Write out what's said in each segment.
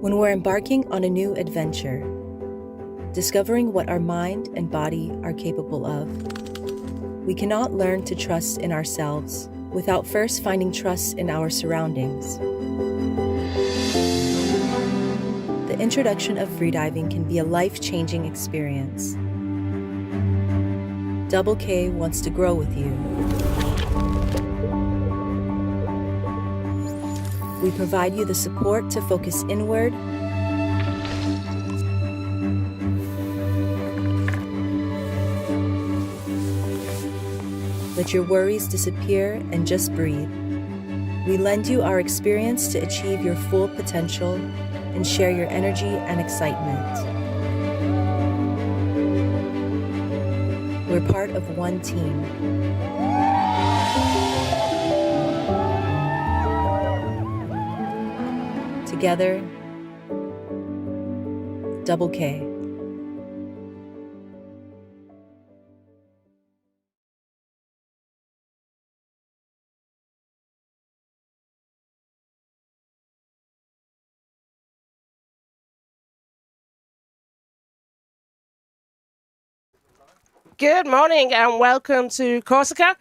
When we're embarking on a new adventure, discovering what our mind and body are capable of, we cannot learn to trust in ourselves without first finding trust in our surroundings. The introduction of freediving can be a life-changing experience. Double K wants to grow with you. We provide you the support to focus inward, let your worries disappear and just breathe. We lend you our experience to achieve your full potential and share your energy and excitement. We're part of one team. Together, Double K. Good morning and welcome to Corsica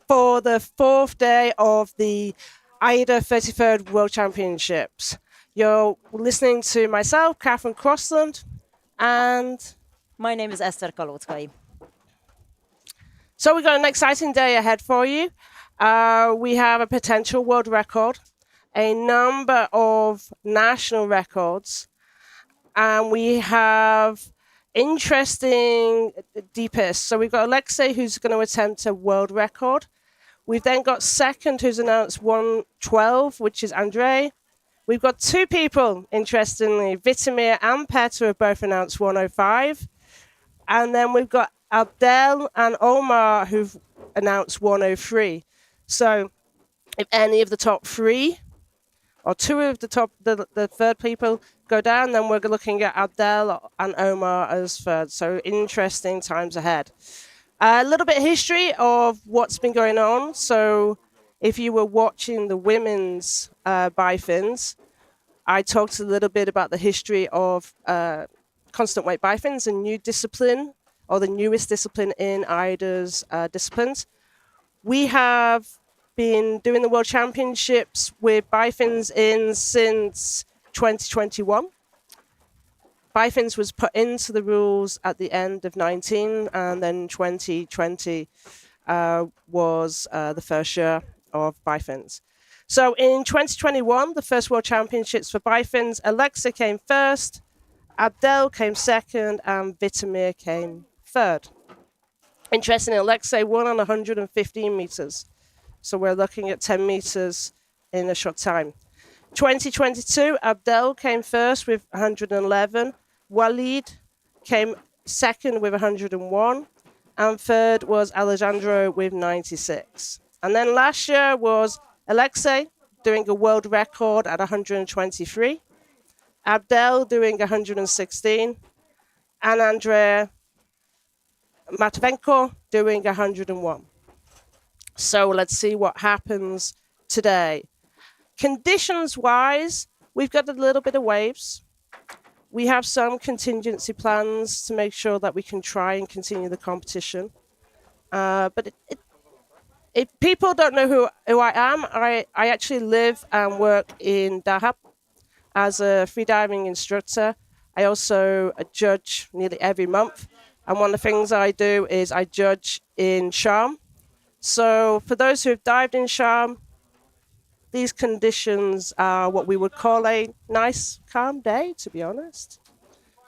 for the fourth day of the AIDA 33rd World Championships. You're listening to myself, Catherine Crossland, and... My name is Esther Kalotkai. So we've got an exciting day ahead for you. We have a potential world record, a number of national records, and we have interesting deepists. So we've got Alexey, who's going to attempt a world record. We've then got second, who's announced 1:12, which is Andrey. We've got two people, interestingly, Vitomir and Petar have both announced 1:05. And then we've got Abdel and Omar who've announced 1:03. So if any of the top three or two of the third people go down, then we're looking at Abdel and Omar as third. So interesting times ahead. A little bit of history of what's been going on. So if you were watching the women's Bifins, I talked a little bit about the history of constant weight Bifins, a new discipline, or the newest discipline in AIDA's disciplines. We have been doing the World Championships with Bifins in since 2021. Bifins was put into the rules at the end of 19, and then 2020 was the first year of Bifins. So in 2021, the first World Championships for Bifins, Alexey came first, Abdel came second, and Vitomir came third. Interestingly, Alexey won on 115 meters. So we're looking at 10 meters in a short time. 2022, Abdel came first with 111. Walid came second with 101. And third was Alejandro with 96. And then last year was Alexey doing a world record at 123. Abdel doing 116. And Andrey Matveenko doing 101. So let's see what happens today. Conditions-wise, we've got a little bit of waves. We have some contingency plans to make sure that we can try and continue the competition. But if people don't know who I am, I actually live and work in Dahab as a freediving instructor. I also judge nearly every month. And one of the things I do is I judge in Sharm. So for those who have dived in Sharm, these conditions are what we would call a nice, calm day, to be honest.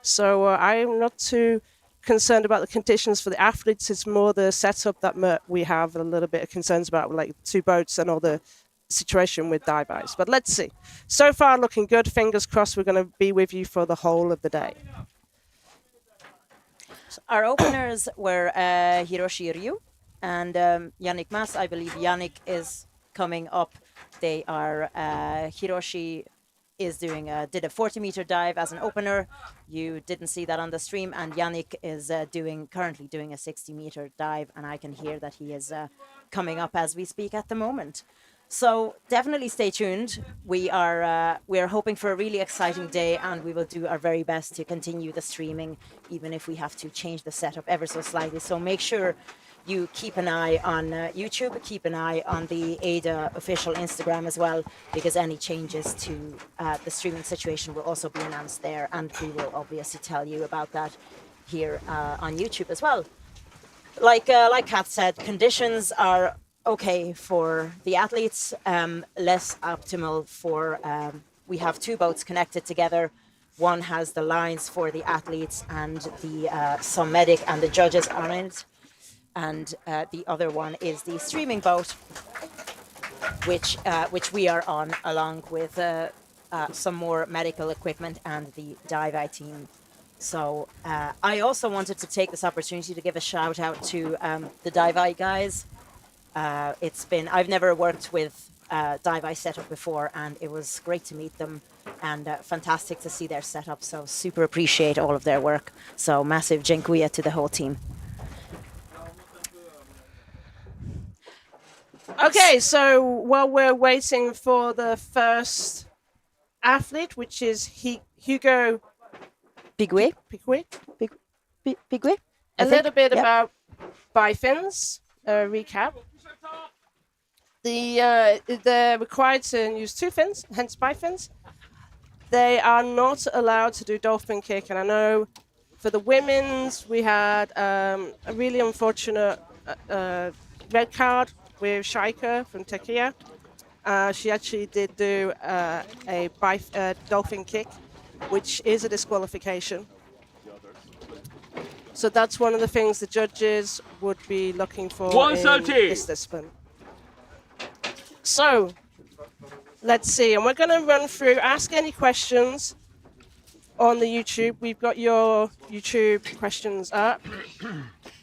So I'm not too concerned about the conditions for the athletes. It's more the setup that we have a little bit of concerns about, like two boats and all the situation with dive ice. But let's see. So far, looking good. Fingers crossed we're going to be with you for the whole of the day. Our openers were Hiroshi Ryu and Yannick Mas. I believe Yannick is coming up. They are Hiroshi is did a 40-meter dive as an opener. You didn't see that on the stream, and Yannick is currently doing a 60-meter dive, and I can hear that he is coming up as we speak at the moment. So definitely stay tuned. We are hoping for a really exciting day, and we will do our very best to continue the streaming, even if we have to change the setup ever so slightly. So make sure you keep an eye on YouTube, keep an eye on the AIDA official Instagram as well, because any changes to the streaming situation will also be announced there, and we will obviously tell you about that here on YouTube as well. Like Kath said, conditions are okay for the athletes, less optimal for, we have two boats connected together. One has the lines for the athletes and the some medic and the judges on it. And the other one is the streaming boat, which we are on, along with some more medical equipment and the dive team. So I also wanted to take this opportunity to give a shout out to the dive guys. I've never worked with dive setup before, and it was great to meet them and fantastic to see their setup. So super appreciate all of their work. So massive dziękuję to the whole team. Okay, so while we're waiting for the first athlete, which is Hugo Piguet. Piguet. Piguet. A little bit about Bifins, recap. They're required to use 2 fins, hence Bifins. They are not allowed to do dolphin kick, and I know for the women's we had a really unfortunate red card with Shaika from Turkey. She actually did do a dolphin kick, which is a disqualification. So that's one of the things the judges would be looking for in this discipline. So, let's see, and we're going to run through, ask any questions on the YouTube. We've got your YouTube questions up.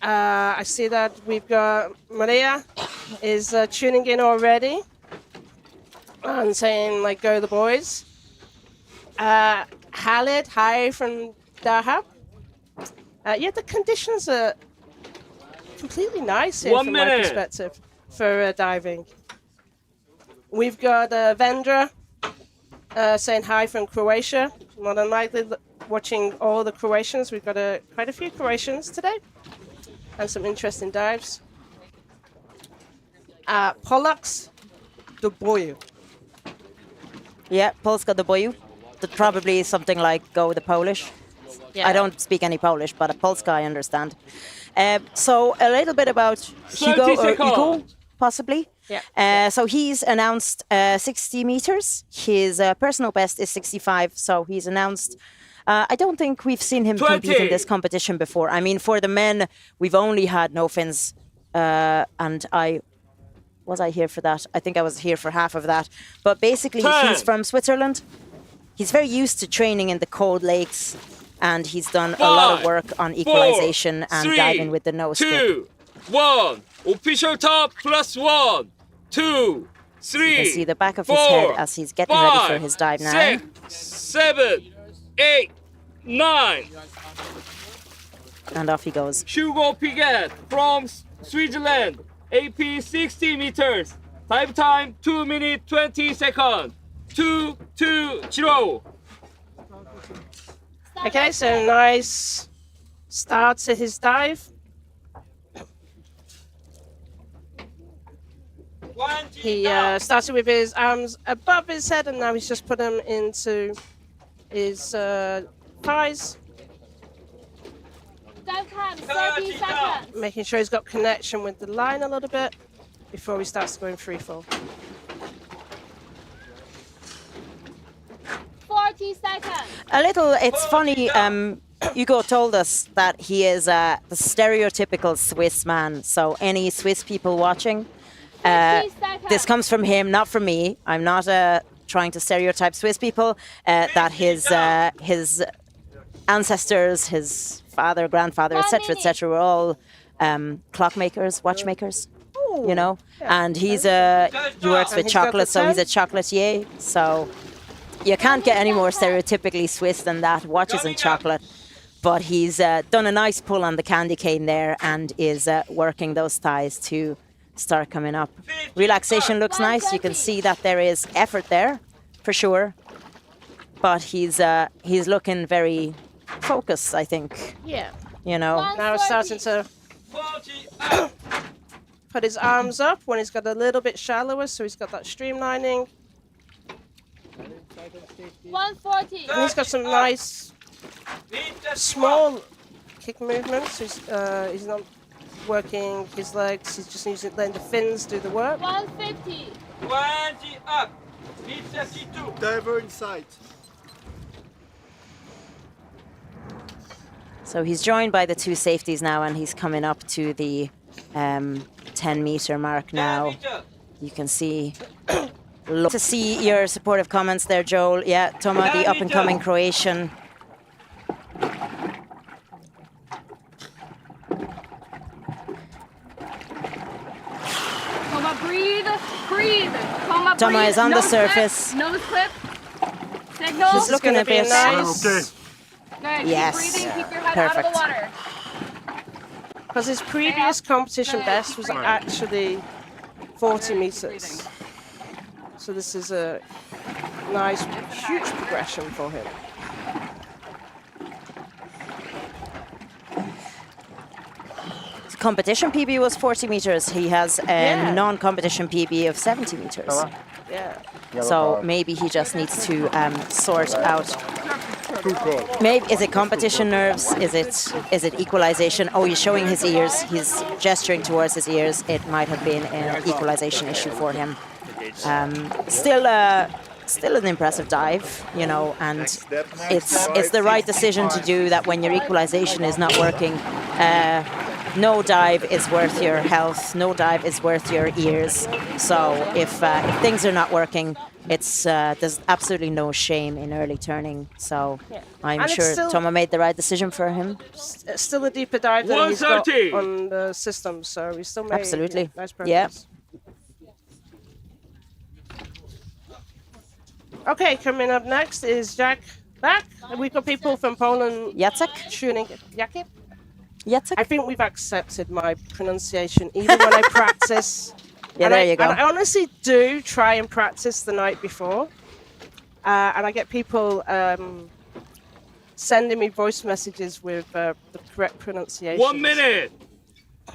I see that we've got Maria is tuning in already and saying, like, go the boys. Khalid, hi from Dahab. Yeah, the conditions are completely nice here from my perspective for diving. We've got Vendra saying hi from Croatia. More than likely watching all the Croatians. We've got quite a few Croatians today and some interesting dives. Polaks do boju. Yeah, Polska do boju. Probably something like go the Polish. Yeah. I don't speak any Polish, but Polska I understand. So a little bit about Hugo, possibly. Yeah. So he's announced 60 meters. His personal best is 65, so he's announced. I don't think we've seen him compete in this competition before. I mean, for the men, we've only had no fins, and was I here for that? I think I was here for half of that. But basically, he's from Switzerland. He's very used to training in the cold lakes, and he's done a lot of work on equalization and diving with the nose grip. 2, 1. Official top +1, 2, 3. You can see the back of his head as he's getting ready for his dive now. 6, 7, 8, 9. And off he goes. Hugo Piguet from Switzerland, AP 60 meters. Dive time 2 minutes 20 seconds. 2, 2, 0. Okay, so nice start to his dive. He started with his arms above his head, and now he's just put them into his thighs. Dive time, 30 seconds. Making sure he's got connection with the line a little bit before he starts going free fall. 40 seconds. A little, it's funny, Hugo told us that he is the stereotypical Swiss man. So any Swiss people watching, this comes from him, not from me. I'm not trying to stereotype Swiss people, that his ancestors, his father, grandfather, etc., were all clockmakers, watchmakers, you know. Yeah. And he works with chocolate, so he's a chocolatier. So you can't get any more stereotypically Swiss than that, watches and chocolate. But he's done a nice pull on the candy cane there and is working those thighs to start coming up. Relaxation looks nice. You can see that there is effort there, for sure. But he's looking very focused, I think. Yeah. You know. Now he's starting to put his arms up when he's got a little bit shallower, so he's got that streamlining. 140. And he's got some nice small kick movements. He's not working his legs, he's just letting the fins do the work. 150. 20 up. 52. Diver inside. So he's joined by the two safeties now, and he's coming up to the 10-meter mark now. You can see. Love to see your supportive comments there, Joel. Yeah, Toma, the up-and-coming Croatian. Toma, breathe, breathe. Toma, Toma is on the surface. Nose clip. Signal. He's looking a bit nice. Okay. Good. Yes. Keep breathing. Keep your head Perfect. out of the water. Because his previous competition best was actually 40 meters. So this is a nice, huge progression for him. competition PB was 40 meters. He has a non-competition PB of 70 meters. Yeah. So maybe he just needs to sort out. Maybe is it competition nerves? Is it equalization? Oh, he's showing his ears. He's gesturing towards his ears. It might have been an equalization issue for him. Still an impressive dive, you know, and it's the right decision to do that when your equalization is not working. No dive is worth your health. No dive is worth your ears. So if things are not working, there's absolutely no shame in early turning. So I'm sure Toma made the right decision for him. It's still a deeper dive than he's got on the system, so we still made absolutely nice progress. Yeah. Okay, coming up next is Jacek Bak. We've got people from Poland tuning in. Jacek? I think we've accepted my pronunciation, even when I practice. Yeah, there you go. And I honestly do try and practice the night before. And I get people sending me voice messages with the correct pronunciation. 1 minute.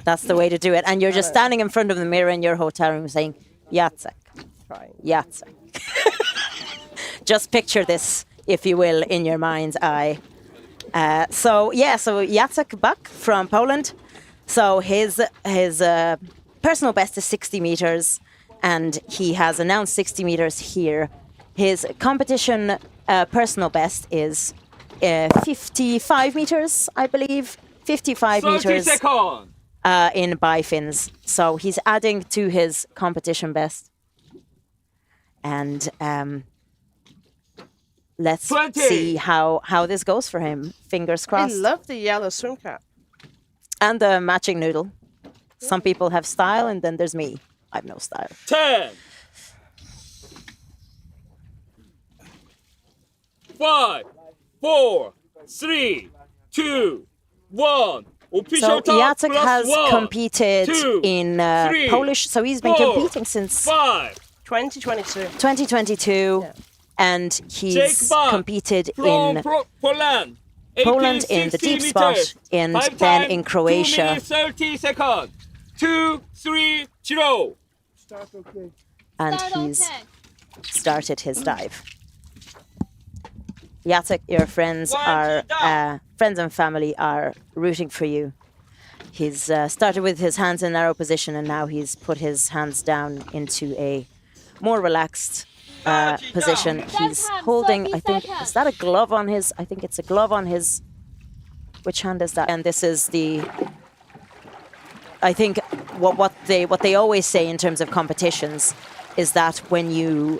That's the way to do it. And you're just standing in front of the mirror in your hotel room saying, Jacek. Jacek. Just picture this, if you will, in your mind's eye. So Jacek Bak from Poland. So his personal best is 60 meters, and he has announced 60 meters here. His competition personal best is 55 meters, I believe. 55 meters in Bifins. So he's adding to his competition best. And let's 20. see how this goes for him. Fingers crossed. I love the yellow swim cap. And the matching noodle. Some people have style, and then there's me. I have no style. 10. 5, 4, 3, 2, 1. So Jacek has competed in Polish. So he's been competing since 2022. 2022. And he's competed in Poland in the deep spot, and then in Croatia. 30 seconds. 2, 3, 0. And he's started his dive. Jacek, your friends and family are rooting for you. He's started with his hands in narrow position, and now he's put his hands down into a more relaxed position. He's holding, I think, is that a glove on his? I think it's a glove on his. Which hand is that? And this is the. I think what they always say in terms of competitions is that when you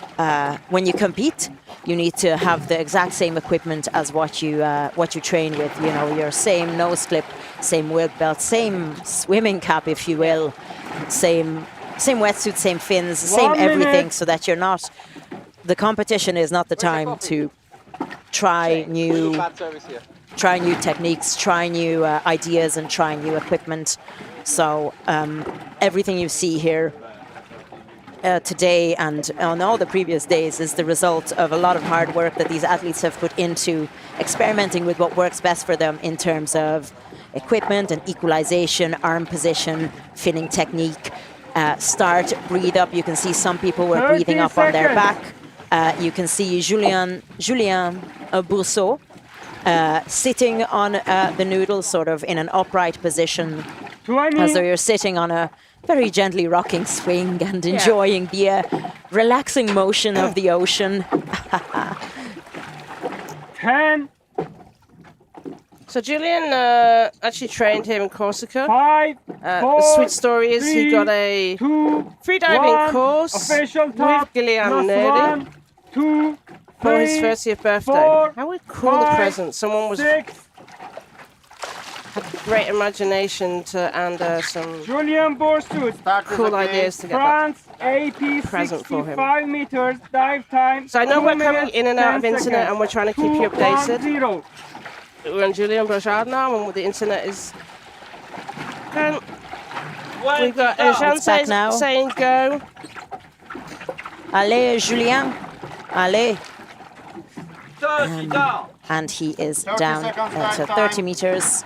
compete, you need to have the exact same equipment as what you train with. You know, your same nose clip, same wheel belt, same swimming cap, if you will, same wetsuit, same fins, same everything, so that you're not. The competition is not the time to try new techniques, try new ideas, and try new equipment. So everything you see here today and on all the previous days is the result of a lot of hard work that these athletes have put into experimenting with what works best for them in terms of equipment and equalization, arm position, finning technique, start, breathe up. You can see some people were breathing up on their back. You can see Julien Bourseaud sitting on the noodle, sort of in an upright position, as though you're sitting on a very gently rocking swing and enjoying the relaxing motion of the ocean. 10. So Julien actually trained here in Corsica. 5, 4, the sweet story is he got a freediving course with Gennady for his 30th birthday. How would cool the present? Someone was had great imagination and some Julien Bourseaud cool ideas to get that present for him. 65 meters dive time. So I know we're coming in and out of internet, and we're trying to keep you updated. We're on Julien Bourseaud now, and the internet is. We've got Jean saying go. Allez, Julien. Allez. And he is down to 30 meters.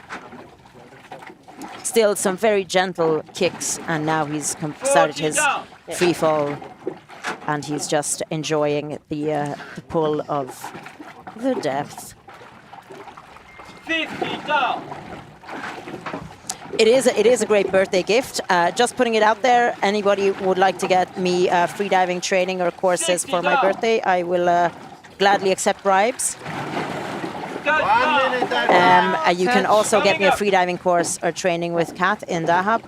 still some very gentle kicks, and now he's started his free fall, and he's just enjoying the pull of the depth. 50 down. It is a great birthday gift. Just putting it out there. Anybody would like to get me freediving training or courses for my birthday, I will gladly accept bribes. You can also get me a freediving course or training with Kat in Dahab.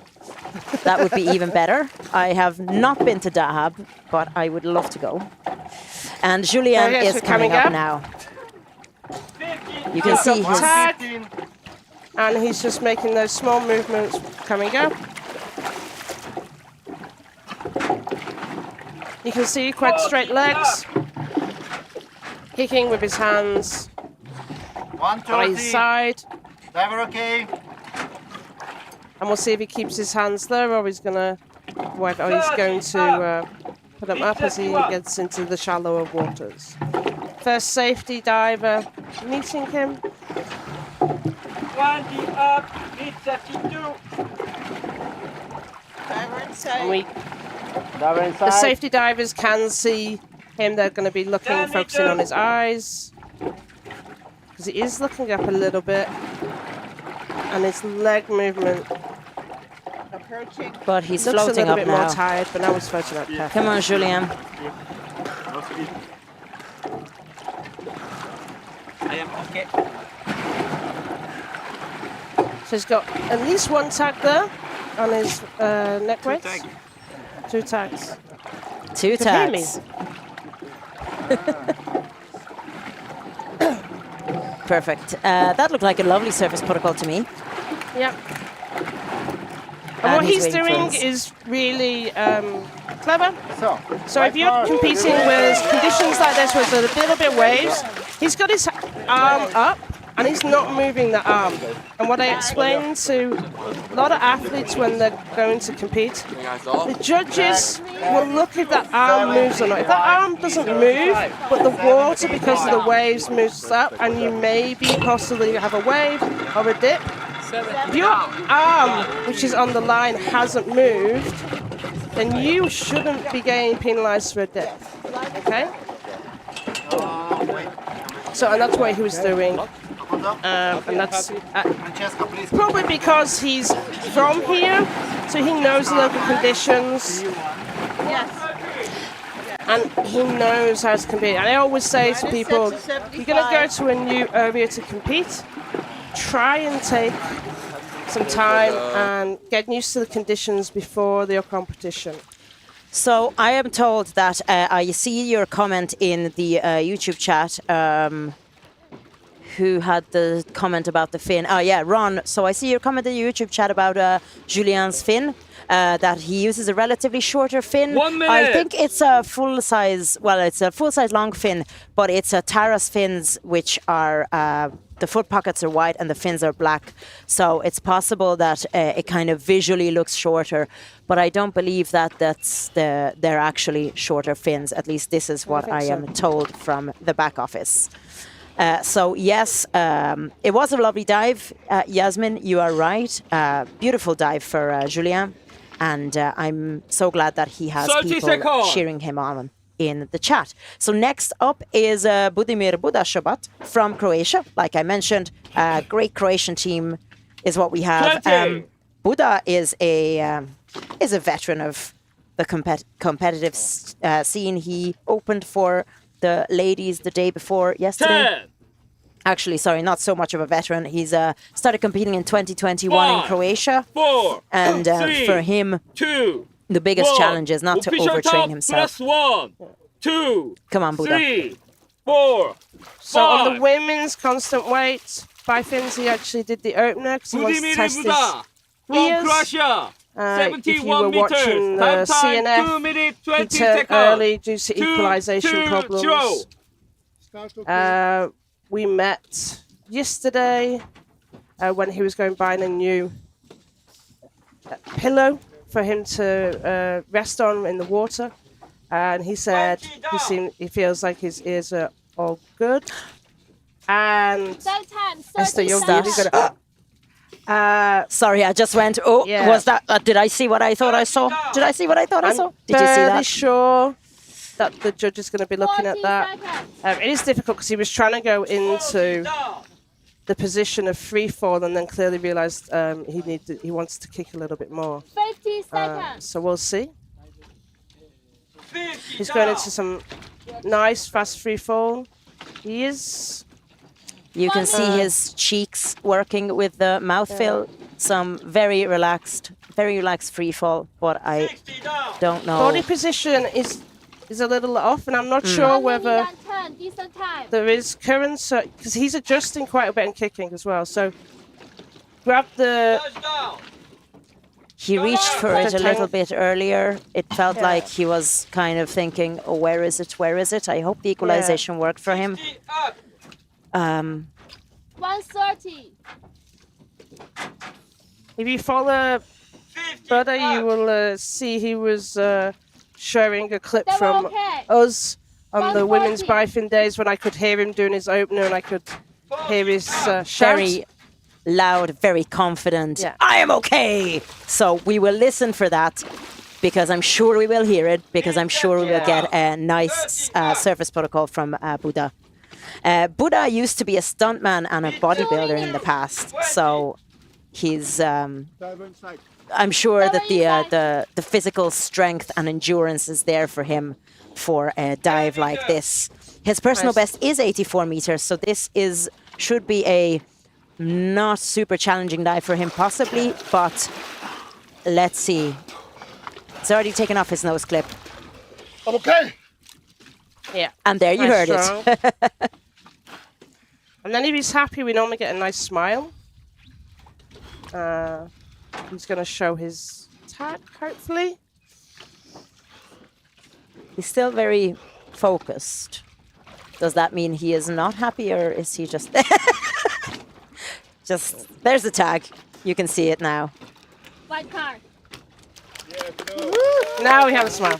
That would be even better. I have not been to Dahab, but I would love to go. And Julien is coming up now. You can see his tag, and he's just making those small movements coming up. You can see quite straight legs, kicking with his hands by his side. Diver okay. And we'll see if he keeps his hands there, or he's going to put them up as he gets into the shallower waters. First safety diver meeting him. 20 up, mid 32. The safety divers can see him. They're going to be looking, focusing on his eyes, because he is looking up a little bit, and his leg movement. But he's Looks floating a little up bit now. more tired, but now he's floating up perfect. Come on, Julien. I am okay. So he's got at least one tag there on his neck weights. Two tags. Two Could hear me. tags. Perfect. That looked like a lovely surface protocol to me. Yep. And what he's waiting for doing us. is really clever. So if you're competing with conditions like this with a little bit waves, he's got his arm up and he's not moving the arm. And what I explain to a lot of athletes when they're going to compete, the judges will look if that arm moves or not. If that arm doesn't move, but the water, because of the waves, moves up, and you maybe possibly have a wave or a dip, if your arm, which is on the line, hasn't moved, then you shouldn't be getting penalised for a dip. Okay? So, and that's what he was doing. And that's probably because he's from here, so he knows the local conditions. And he knows how to compete. And I always say to people, you're going to go to a new area to compete, try and take some time and get used to the conditions before your competition. So I am told that I see your comment in the YouTube chat. Who had the comment about the fin? Oh yeah, Ron. So I see your comment in the YouTube chat about Julien's fin. That he uses a relatively shorter fin. 1 minute. I think it's a full size. Well, it's a full size long fin, but it's a Taras fins, which are the foot pockets are white and the fins are black. So it's possible that it kind of visually looks shorter, but I don't believe that they're actually shorter fins. At least this is what I am told from the back office. So yes, it was a lovely dive. Yasmin, you are right. Beautiful dive for Julien. And I'm so glad that he has people cheering him on in the chat. So next up is Budimir Buda Šobat from Croatia. Like I mentioned, great Croatian team is what we have. Buda is a veteran of the competitive scene. He opened for the ladies the day before yesterday. 10. Actually, sorry, not so much of a veteran. He's started competing in 2021 in Croatia. 4, And 3, for him, 2, the biggest 1. challenge is not to Official overtrain top himself. +1, 2, Come on, Buda. 3, 4, So on the 5. women's constant weight, Bifins, he actually did the opener because he wants to Budimir test his Buda from rears. Croatia. If you 71 were watching meters. the Time 2 CNF, minutes he 20 turned seconds. early due to 2, equalization 2, problems. 0. We met yesterday when he was going by a new pillow for him to rest on in the water, and he said he feels like his ears are all good. And Esther, you're really good. Sorry, I just went, oh, Yeah. was that, did I see what I thought I saw? Did I see what I thought I saw? Did you see Fairly that? sure that the judge is going to be looking 40 at that. seconds. It is difficult because he was trying to go into the position of free fall and then clearly realised he wants to kick a little bit more. 50 seconds. So we'll see. He's going into some nice fast free fall. He is. You can see his cheeks working with the mouth fill. Some very relaxed free fall, but I don't know. Body position is a little off, and I'm not sure 1 whether minute and 10, decent time. there is current, because he's adjusting quite a bit and kicking as well. So grab the. He reached for it a little bit earlier. It felt Yeah. like he was kind of thinking, oh, where is it? Where is it? I hope the equalization worked for him. 130. If you follow Buda, you will see he was showing a clip They were from okay. us on the 140. women's Bifin days when I could hear him doing his opener and I could hear his shout. Very loud, very confident. Yeah. I am okay. So we will listen for that because I'm sure we will hear it, because I'm sure we will get a nice surface protocol from Buda. Buda used to be a stuntman and a bodybuilder in the past, so he's. I'm sure that the physical strength and endurance is there for him for a dive like this. His personal best is 84 meters, so this should be a not super challenging dive for him, possibly, but let's see. He's already taken off his nose clip. I'm okay. Yeah. And there you heard it. And then if he's happy, we normally get a nice smile. He's going to show his tag, hopefully. He's still very focused. Does that mean he is not happy, or is he just there's the tag. You can see it now. White card. Now we have a smile.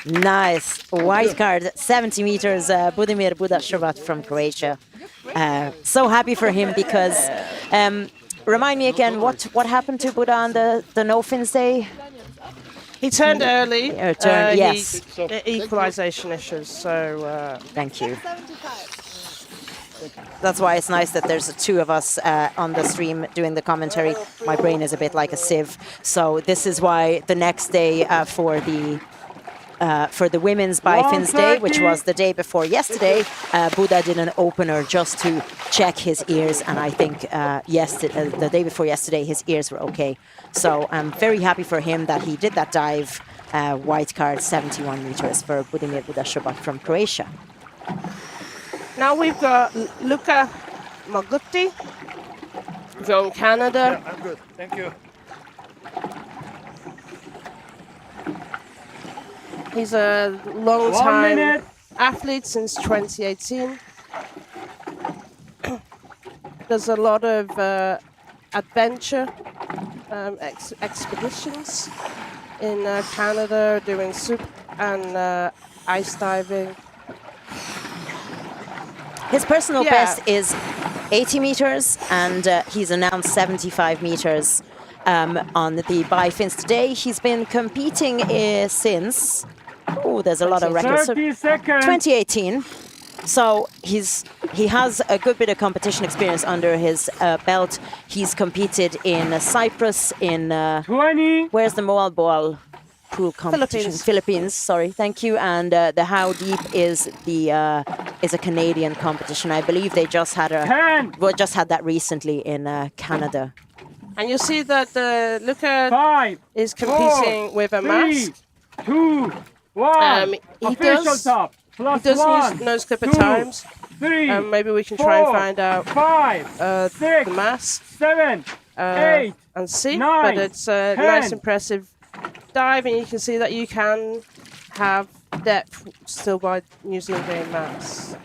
Nice. White card, 70 meters, Budimir Šobat from Croatia. So happy for him because, remind me again, what happened to Buda on the no fins day? He turned early. Yes. Equalization issues, so... Thank you. That's why it's nice that there's two of us on the stream doing the commentary. My brain is a bit like a sieve. So this is why the next day for the women's Bifins day, which was the day before yesterday, Buda did an opener just to check his ears. And I think the day before yesterday, his ears were okay. So I'm very happy for him that he did that dive. White card, 71 meters for Budimir Šobat from Croatia. Now we've got Luca Malaguti from Canada. I'm good. Thank you. He's a long-time athlete since 2018. Does a lot of adventure expeditions in Canada, doing soup and ice diving. His personal best is 80 meters, and he's announced 75 meters on the Bifins today. He's been competing since, there's a lot of records. 30 seconds. 2018. So he has a good bit of competition experience under his belt. He's competed in Cyprus, in 20. where's the Moal Boal pool competition? Philippines. Sorry, thank you. And the How Deep is a Canadian competition. I believe they just had that recently in Canada. And you'll see that Luca 5 is competing 4, with a 3, mask. 2, 1. He Official does- top. He Plus does 1, use nose clip at 2, times. 3. Maybe we can try and 4, find out 5, 6, the mask 7, 8. and see. 9, But it's a 10. nice, impressive dive, and you can see that you can have depth still by using the mask.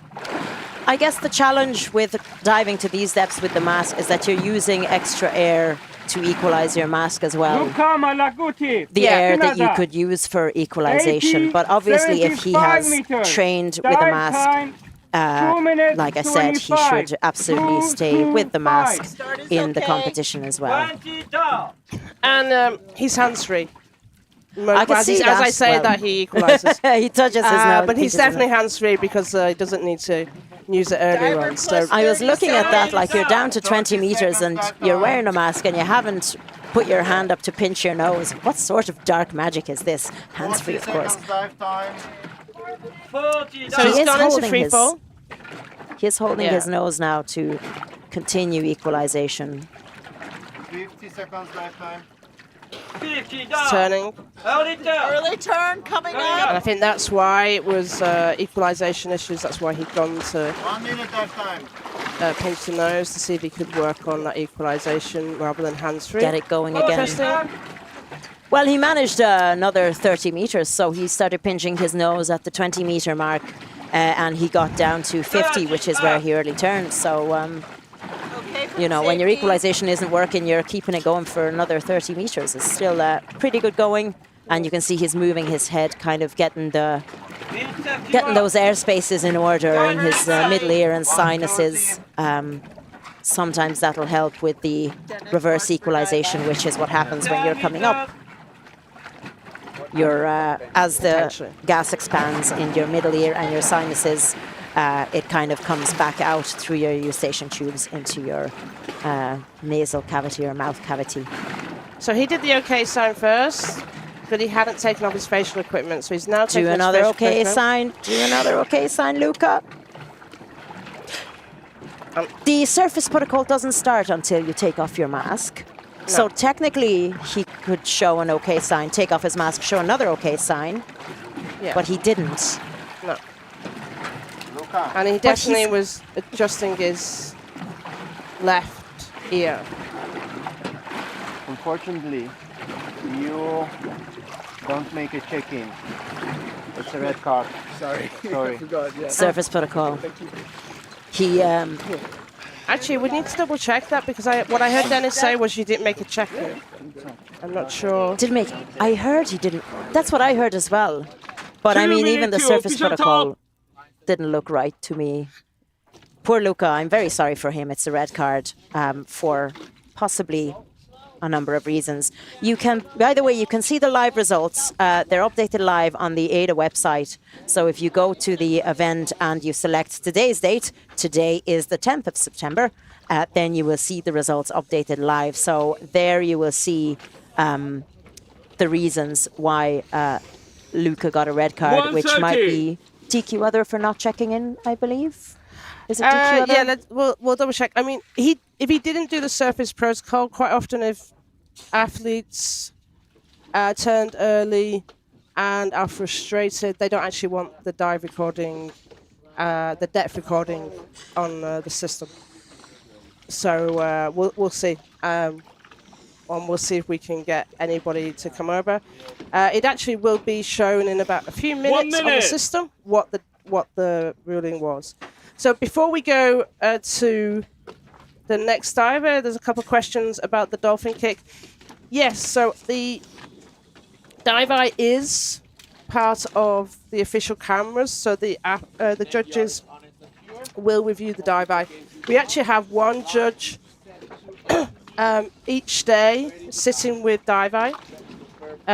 I guess the challenge with diving to these depths with the mask is that you're using extra air to equalize your mask as well. Luca Malaguti. The air that you could use for equalization. 80, But obviously if he 75 has meters. trained with a Dive mask, time, 2 minutes, like I said, he 25. should absolutely stay with the mask Start is in the okay. competition as well. 20 down. And he's hands-free. I can see As I that. say Well. that, he equalises. He touches his nose. But he's pinches his definitely nose. hands-free because he doesn't need to use it earlier Diver on. So plus I was looking at that, like you're down to 20 30 meters and seconds you're left wearing a mask and you haven't put your hand up to pinch your nose. What sort of dark magic is this? Hands-free, 40 of course. seconds lifetime. 40 So down. he's is gone into holding free his- fall. He's holding Yeah. his nose now to continue equalization. 50 seconds lifetime. 50 down. Turning. Early turn. Early turn coming And up. I think that's why it was equalisation issues. That's why he'd gone to 1 minute lifetime. pinch the nose to see if he could work on that equalisation rather than hands-free. Get it going again. Interesting. Well, he managed another 30 meters, so he started pinching his nose at the 20-meter mark, and he got down to 50, which is where he early turned. So, Okay, for you know, when your safety. equalization isn't working, you're keeping it going for another 30 meters. It's still pretty good going, and you can see he's moving his head, kind of getting those air spaces in order in his middle ear and sinuses. Sometimes that'll help with the reverse equalization, which is what happens when you're coming up. As the gas expands in your middle ear and your sinuses, it kind of comes back out through your eustachian tubes into your nasal cavity or mouth cavity. So he did the OK sign first, but he hadn't taken off his facial equipment. So he's now taking Do off his another facial okay equipment. sign. Do another okay sign, Luca. The surface protocol doesn't start until you take off your mask. So technically, he could show an okay sign, take off his mask, show another okay sign, Yeah. but he didn't. No. Luca. And he But definitely he's- was adjusting his left ear. Unfortunately, you don't make a check-in. It's a red card. Sorry. Sorry. Surface protocol. He, Actually, we need to double check that because what I heard Dennis say was you didn't make a check-in. I'm not sure. didn't make. I heard he didn't. That's what I heard as well. But I 2 mean, even the minutes to surface official protocol didn't look right to me. Poor Luca. I'm very sorry for him. It's a red card for possibly a number of reasons. You can, by the way, you can see the live results. They're updated live on the AIDA website. So if you go to the event and you select today's date, today is the 10th of September, then you will see the results updated live. So there you will see the reasons why Luca got a red card, which might 130. be DQ other for not checking in, I believe. Is it DQ other? Yeah, we'll double check. I mean, if he didn't do the surface protocol, quite often if athletes turned early and are frustrated, they don't actually want the dive recording, the depth recording on the system. So we'll see. And we'll see if we can get anybody to come over. It actually will be shown in about a few minutes on the minute. system what the ruling was. So before we go to the next diver, there's a couple of questions about the dolphin kick. Yes, so the dive eye is part of the official cameras, so the judges will review the dive eye. We actually have one judge each day sitting with dive eye,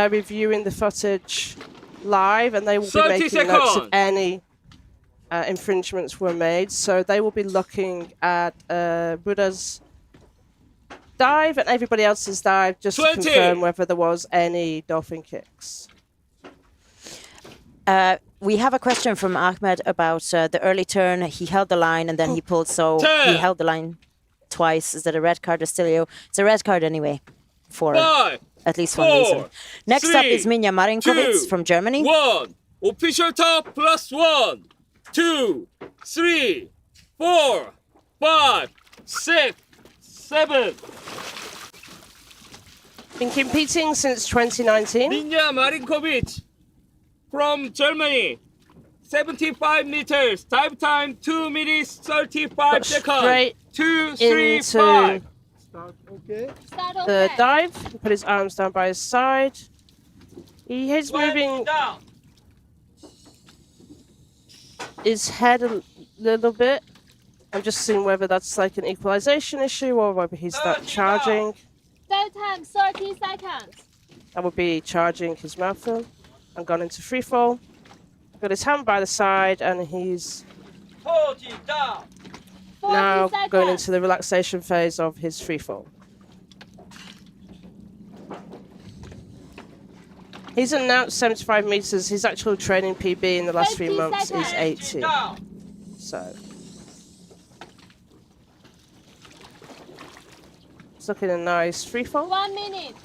reviewing the footage live, and they will be 30 making notes of seconds. any infringements were made. So they will be looking at Buda's dive and everybody else's dive just 20. to confirm whether there was any dolphin kicks. We have a question from Ahmed about the early turn. He held the line and then he pulled, so he 10. held the line twice. Is that a red card or still? It's a red card anyway, for 5, at least one 4, reason. Next up 3, is Minja Marinkovic 2, from Germany. 1. Official top plus 1, 2, 3, 4, 5, 6, 7. Been competing since 2019. Minja Marinkovic from Germany. 75 meters. Dive time 2 minutes 35 Got seconds. straight 2, 3, into 5. Start the okay. dive. He put his arms down by his side. He is moving Down. his head a little bit. I'm just seeing whether that's like an equalization issue or whether he's not charging. Dive time 30 seconds. That would be charging his mouthful and gone into free fall. Got his hand by the side and he's 40 down. 40 now seconds. going into the relaxation phase of his free fall. He's announced 75 meters. His actual training PB in the last 3 50 months is seconds. 80. Down. So it's looking a nice free fall. 1 minute.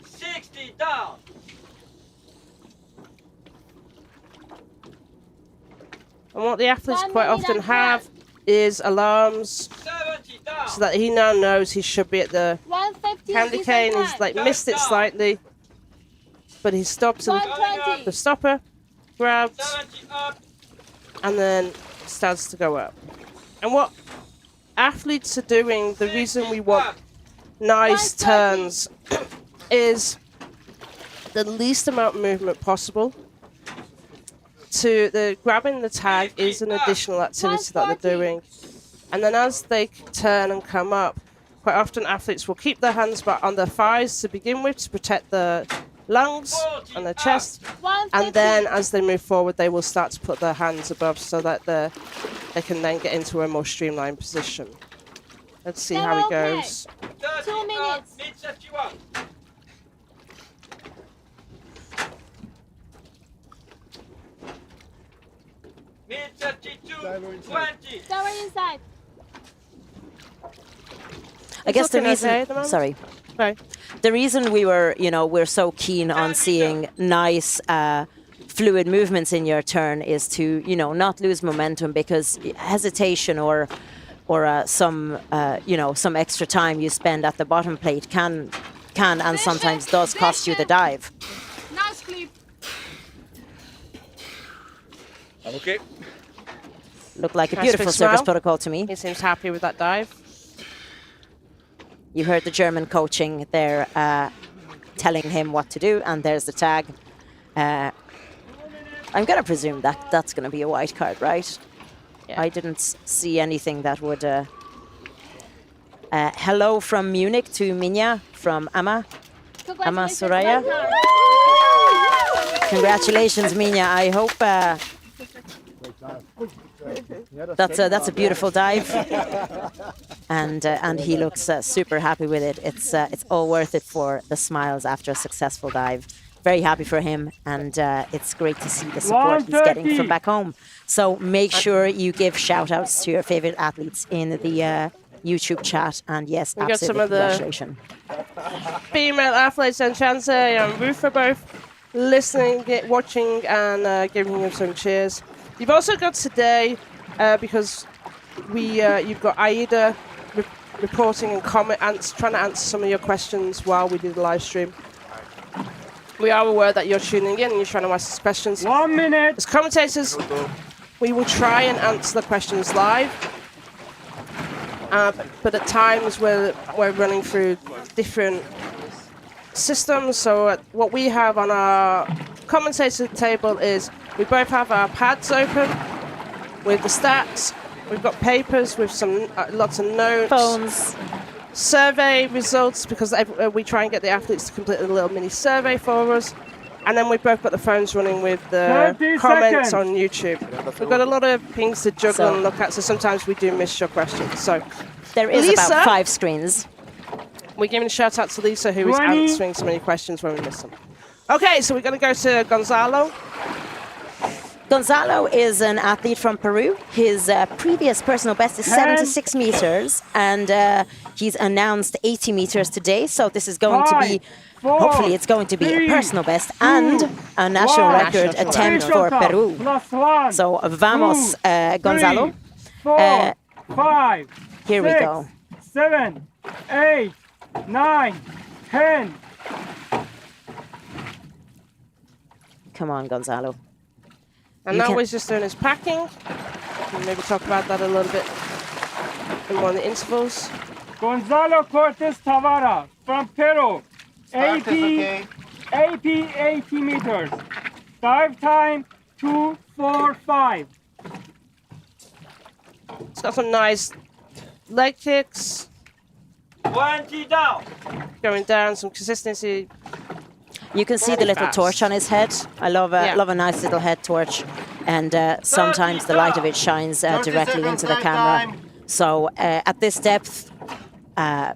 60 down. And what the athletes 1 quite minute often and have is alarms 70 down. so that he now knows he should be at the 150. candy cane. He's like missed it slightly, but he stops at 120. the stopper, grabs, 70 up. and then starts to go up. And what athletes are doing, the reason we want nice 130. turns is the least amount of movement possible. To the grabbing the tag is an additional activity that they're 140. doing. And then as they turn and come up, quite often athletes will keep their hands back on their thighs to begin with to protect the lungs and their chest. 150. And then as they move forward, they will start to put their hands above so that they can then get into a more streamlined position. Let's see how he They're okay. goes. 30 2 minutes. Up. Mid 71. Mid 32. 20. Diver inside. I guess the looking reason. okay at the moment. Sorry. Okay. The reason we're so keen on seeing nice fluid movements in your turn is to not lose momentum, because hesitation or some extra time you spend at the bottom plate can and sometimes does cost you the dive. Nice clip. Okay. Looked like a Nice beautiful big service smile. protocol to me. He seems happy with that dive. You heard the German coaching there telling him what to do, and there's the tag. I'm going to presume that that's going to be a white card, right? Yeah. I didn't see anything that would... hello from Munich to Minja from Amma. Congratulations, Soraya. white card. Congratulations, Minja. I hope that's a beautiful dive, and he looks super happy with it. It's all worth it for the smiles after a successful dive. Very happy for him, and it's great to see the support he's getting from back home. So make sure you give shout outs to your favorite athletes in the YouTube chat, and yes, We got some absolutely of the- congratulations. Female athletes and Chance and Ruth are both listening, watching, and giving him some cheers. You've also got today, because you've got AIDA reporting and trying to answer some of your questions while we do the live stream. We are aware that you're tuning in and you're trying to ask us questions. 1 minute. As commentators, we will try and answer the questions live. But at times we're running through different systems. So what we have on our commentator table is we both have our pads open with the stats. We've got papers with some lots of notes. Phones. Survey results, because we try and get the athletes to complete a little mini survey for us. And then we've both got the phones running with the 30 comments seconds. on YouTube. We've got a lot of things to juggle and look at, so sometimes we do miss your questions. So There is Lisa? about 5 screens. we're giving a shout out to Lisa, who is 20. answering so many questions when we miss them. Okay, so we're going to go to Gonzalo. Gonzalo is an athlete from Peru. His previous personal best is 76 meters, and he's announced 80 meters today. So this is going to be, 5, 4, hopefully it's going to be a 3, personal best and a national 1. record National attempt for Official Peru. count. +1. So vamos, 2, Gonzalo. 3, 4, 5. Here we 6, go. 7, 8, 9, 10. Come on, Gonzalo. And You now can- we're just doing his packing. We'll maybe talk about that a little bit in one of the intervals. Gonzalo Cortes Tavara from Peru. Start is okay. 80 meters. Dive time 2:45. He's got some nice leg kicks. 20 down. Going down, some consistency. You can see the little Fast. torch on his head. I love Yeah. love a nice little head torch, and sometimes the light of it shines directly into the camera. So at this depth,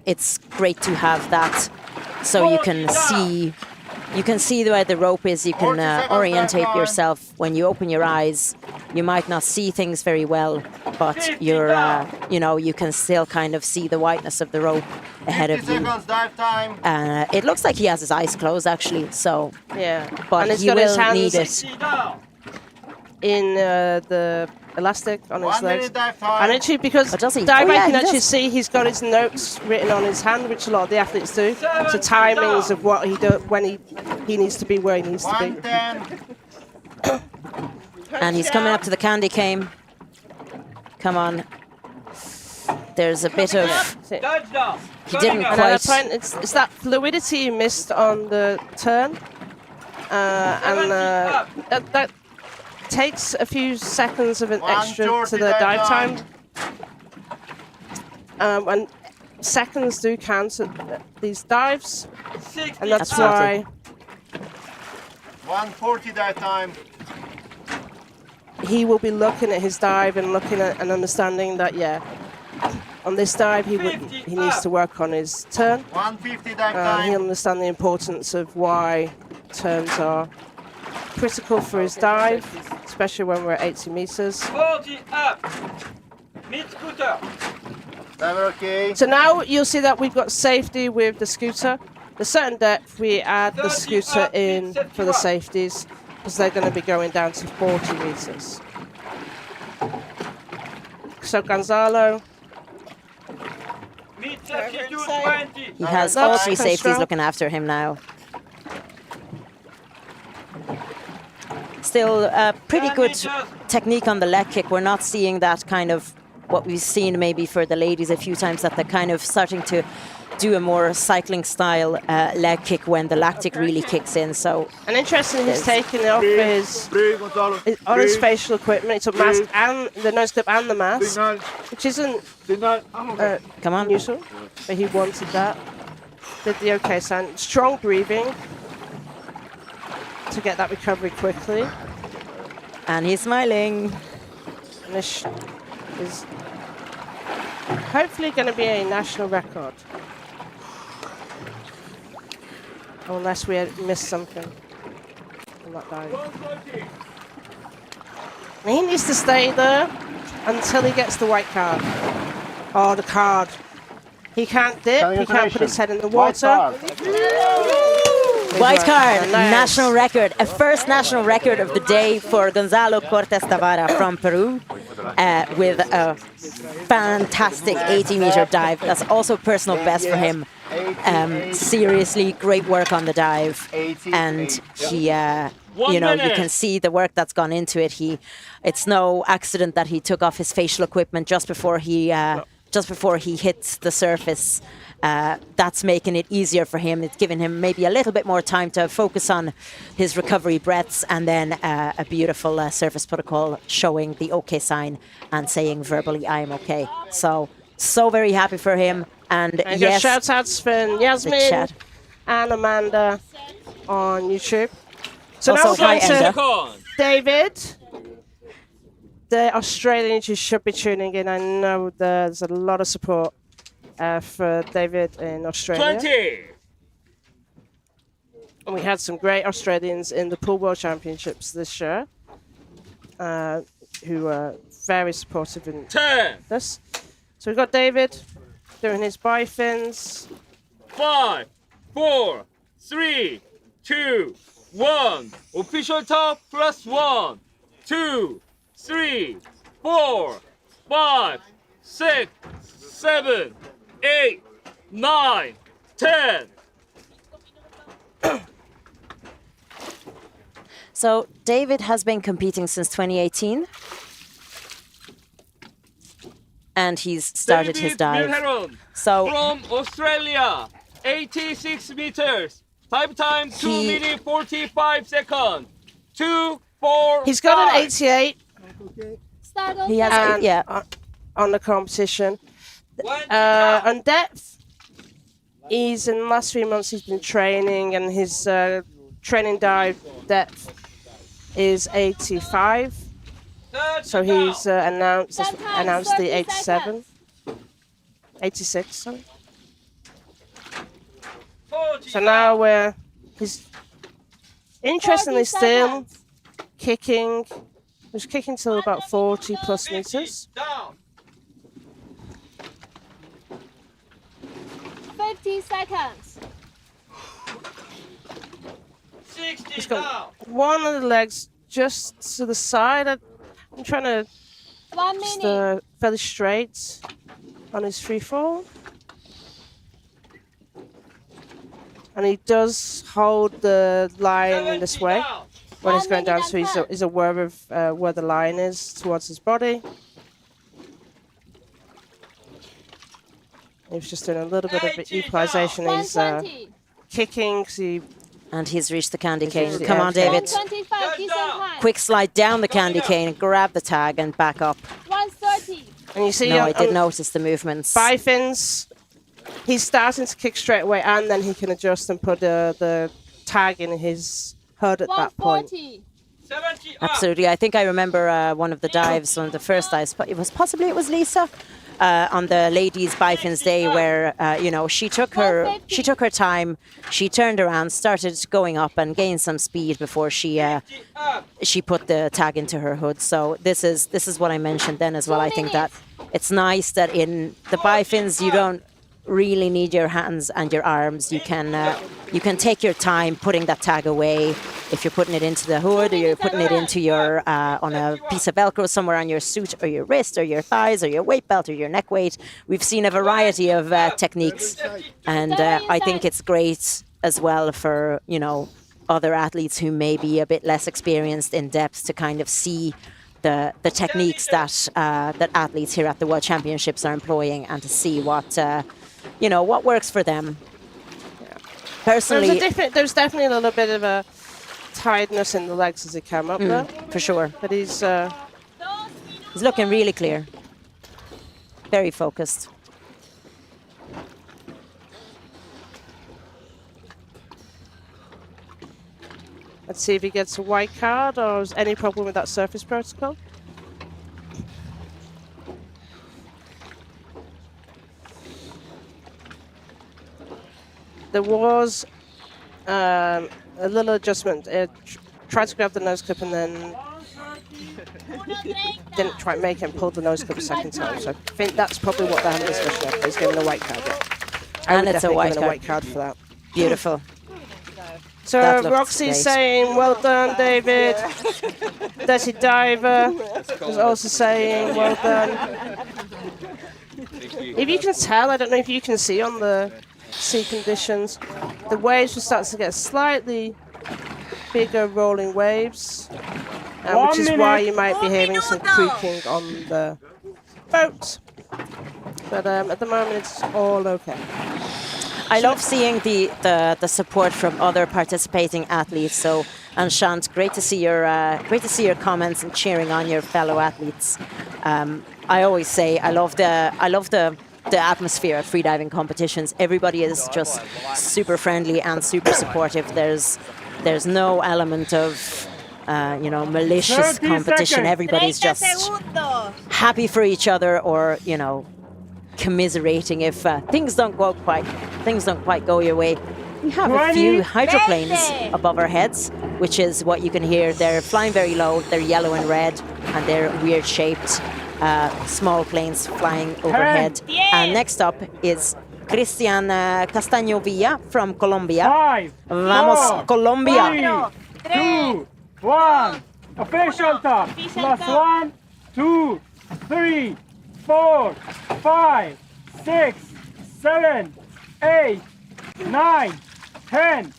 it's great to have that, so you can see where the rope is. You can orientate yourself when you open your eyes. You might not see things very well, but you're you can still kind of see the whiteness of the rope ahead of you. Dive time. It looks like he has his eyes closed actually, so Yeah. but and he's he got his will hands need it. 60 down. in the elastic on his 1 legs. minute dive time. And actually, because Oh, does he? dive, Oh, I yeah, can he actually does. see he's got his notes written on his hand, which a lot of the athletes do. So timings of what he does when he needs to be where he needs to be. 110. And he's coming up to the candy cane. Come on. There's a bit of... Touchdown. He didn't And quite... at a point, it's that fluidity he missed on the turn, that takes a few seconds of an extra to the dive time. And seconds do count at these dives, 60 and that's Absolutely. why 140 dive time. he will be looking at his dive and looking at and understanding that, yeah, on this dive he needs to work on his turn. 150 dive He'll time. understand the importance of why turns are critical for his dive, especially when we're at 80 meters. 40 up. Mid scooter. Diver okay. So now you'll see that we've got safety with the scooter. At a certain depth, we add the 30 scooter up, in mid for the 71. safeties, because they're going to be going down to 40 meters. So Gonzalo, Mid 32 20. He has That's all three safeties control. looking after him now. Still pretty good technique on the leg kick. We're not seeing that kind of what we've seen maybe for the ladies a few times, that they're kind of starting to do a more cycling style leg kick when the lactic really kicks in. So and interesting, he's taking off on his facial equipment. It's a mask and the nose clip and the mask, which isn't come on. usual, but he wanted that. Did the okay sign. Strong breathing to get that recovery quickly. And he's smiling. And this is hopefully going to be a national record. Unless we had missed something on that dive. And he needs to stay there until he gets the white card. Oh, the card. He can't dip, he can't put his head in the water. White card, Nice. national record, a first national record of the day for Gonzalo Cortes Tavara from Peru, with a fantastic 80-meter dive. That's also personal best for him. Seriously, great work on the dive, and he, you can see the work that's gone into it. It's no accident that he took off his facial equipment just before he hits the surface. That's making it easier for him. It's giving him maybe a little bit more time to focus on his recovery breaths, and then a beautiful surface protocol showing the OK sign and saying verbally, I am OK. So very happy for him. And yes, shout outs for Yasmin chat. and Amanda on YouTube. So now Also, we're hi, going to Enda. David, the Australian who should be tuning in. I know there's a lot of support for David in Australia. 20. And we had some great Australians in the Pool World Championships this year who were very supportive in 10. this. So we've got David doing his bifins. 5, 4, 3, 2, 1. Official top plus 1, 2, 3, 4, 5, 6, 7, 8, 9, 10. So David has been competing since 2018, and he's started his dive. Mulheron So from Australia, 86 meters. Dive time 2 minutes 45 seconds. 2, 4, He's got an 5. 88. Start on he has, And yeah. on the competition. 20 down. On depth, he's in the last 3 months he's been training, and his training dive depth is 85. 30 So he's down. announced the 87, 86. Sorry. 40 So now down. he's interestingly 40 still seconds. kicking. He's kicking till about 40 plus 50 meters. down. 50 seconds. 60 He's down. got one of the legs just to the side. I'm trying to 1 just minute. fairly straight on his free fall. And he does hold the line in this 70 way down. when he's 1 going down, minute so and 10. he's aware of where the line is towards his body. He was just doing a little bit of 80 equalization. He's 120. kicking, so he And he's reached the candy He's cane. reached the Come on, candy cane. David. 125. Decent time. Quick slide down the candy cane, grab the tag, and back up. 130. and you see No, on, I did on notice the movements. Bifins, he's starting to kick straight away, and then he can adjust and put the tag in his hood at that point. 140. 70 up. Absolutely. I think I remember one of the dives, one of the first dives. It was Lisa on the ladies' Bifins day, where she took her time. She turned around, started going up, and gained some speed before she 50 up. put the tag into her hood. So this is what I mentioned then as well. 2 I think that minutes. it's nice that in the Bifins you don't really need your hands and your arms. You can take your time putting that tag away. If you're putting it into the hood, or you're putting it into your on a piece of Velcro somewhere on your suit or your wrist or your thighs or your weight belt or your neck weight. We've seen a variety of techniques, and I think it's great as well for other athletes who may be a bit less experienced in depth to kind of see the techniques that athletes here at the World Championships are employing, and to see what works for them. Personally, There's definitely a little bit of a tiredness in the legs as he came up there, for sure, but he's he's looking really clear, very focused. let's see if he gets a white card or is any problem with that surface protocol. There was a little adjustment. Tried to grab the nose clip and then didn't try and make it and pulled the nose clip a second time. So I think that's probably what they're having a discussion of. He's given a white card. I And would it's a definitely white give card. a white card for that. Beautiful. So That looks Roxy's great. saying, well done, David. Dirty Diver is also saying, well done. If you can tell, I don't know if you can see on the sea conditions, the waves will start to get slightly bigger rolling waves, which is why you might be hearing some creaking on the boat. But at the moment, it's all okay. I love seeing the support from other participating athletes. So, Anshant, great to see your comments and cheering on your fellow athletes. I always say I love the atmosphere at freediving competitions. Everybody is just super friendly and super supportive. There's no element of malicious 30 competition. seconds. Everybody's just happy for each other, or commiserating if things don't quite go your way. We have a few 20. hydroplanes above our heads, which is what you can hear. They're flying very low. They're yellow and red, and they're weird shaped small planes flying overhead. And next up is Cristian Castaño Villa from Colombia. 5, Vamos, 4, Colombia. 3, 2, 1. Official top. Plus 1, 2, 3, 4, 5, 6, 7, 8, 9, 10.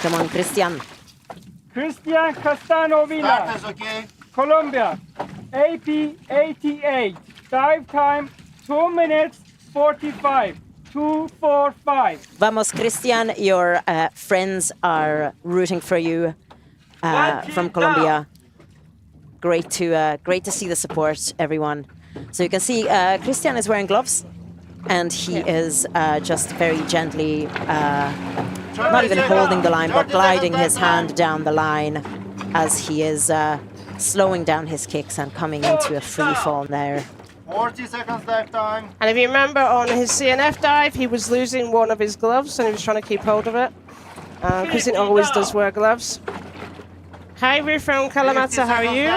Come on, Cristian. Cristian Castaño Villa, That's okay. Colombia. AP 88. Dive time 2 minutes 45. 2:45. Vamos, Cristian. Your friends are rooting for you from Colombia. Great to see the support, everyone. So you can see Cristian is wearing gloves, and he is just very gently, not even holding the line, but gliding his hand down the line as he is slowing down his kicks and coming into a free fall there. 40 seconds dive time. And if you remember on his CNF dive, he was losing one of his gloves and he was trying to keep hold of it. Cristian always does wear gloves. Hi, we're from Kalamata. How are you?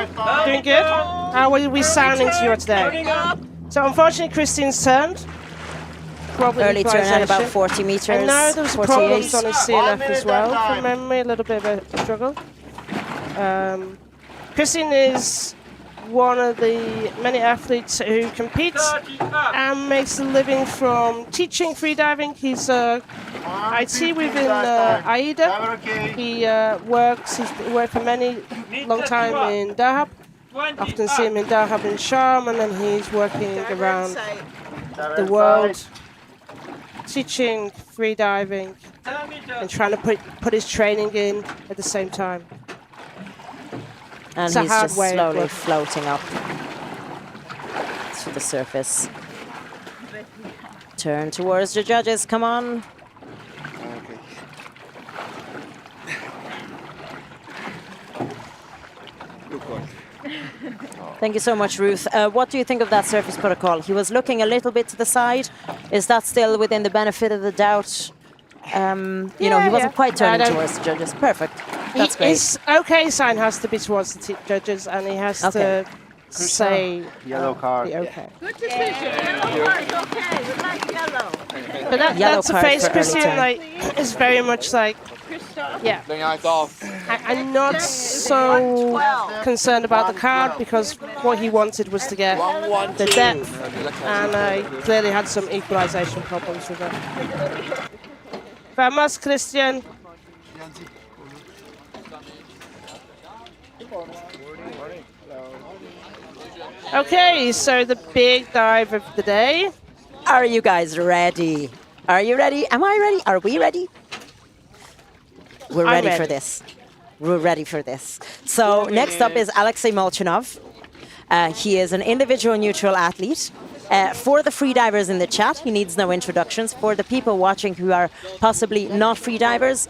Doing good? How are we sounding to you today? So unfortunately, Cristian's turned. Early turn at about 40 meters. I know there was 48. problems on his CNF as well. From memory, a little bit of a struggle. Cristian is one of the many athletes who competes and makes a living from teaching freediving. He's IT within AIDA. He works. He's worked for many long time in Dahab. Often see him in Dahab and Sharm, and then he's working around the world, teaching freediving and trying to put his training in at the same time. And he's just slowly floating up to the surface. Turn towards the judges, come on. Thank you so much, Ruth. What do you think of that surface protocol? He was looking a little bit to the side. Is that still within the benefit of the doubt? You know, he wasn't quite turning towards the judges. Perfect. That's great. His okay sign has to be towards the judges, and he has to say yellow card. Okay. Good decision. Yellow card, okay. We like yellow. But that's a face Cristian like is very much like. Yeah. I'm not so concerned about the card because what he wanted was to get the depth, and he clearly had some equalization problems with it. Vamos, Cristian. Okay, so the big dive of the day. Are you guys ready? Are you ready? Am I ready? Are we ready? We're ready for this. We're ready for this. So next up is Alexey Molchanov. He is an individual neutral athlete. For the freedivers in the chat, he needs no introductions. For the people watching who are possibly not freedivers,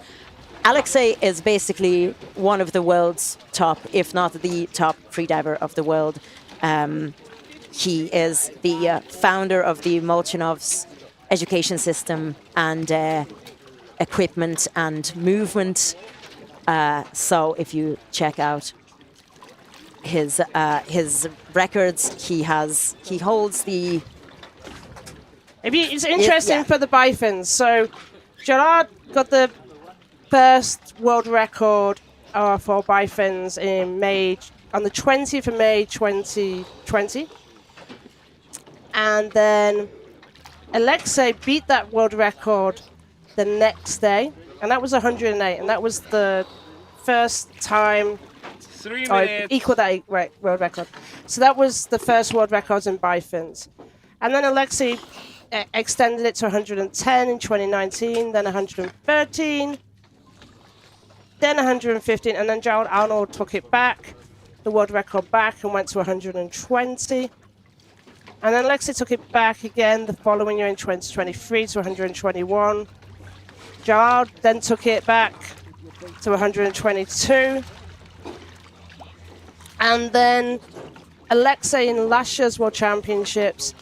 Alexey is basically one of the world's top, if not the top freediver of the world. He is the founder of the Molchanov's education system and equipment and movement. So if you check out his records, he holds the. Maybe it's interesting for the Bifins. So Gerard got the first world record for Bifins in May, on the 20th of May 2020, and then Alexey beat that world record the next day, and that was 108, and that was the first time equal that world record. So that was the first world records in Bifins. And then Alexey extended it to 110 in 2019, then 113, then 115, and then Gerald Arnold took it back, the world record back, and went to 120. And then Alexey took it back again the following year in 2023 to 121. Gerard then took it back to 122. And then Alexey in last year's World Championships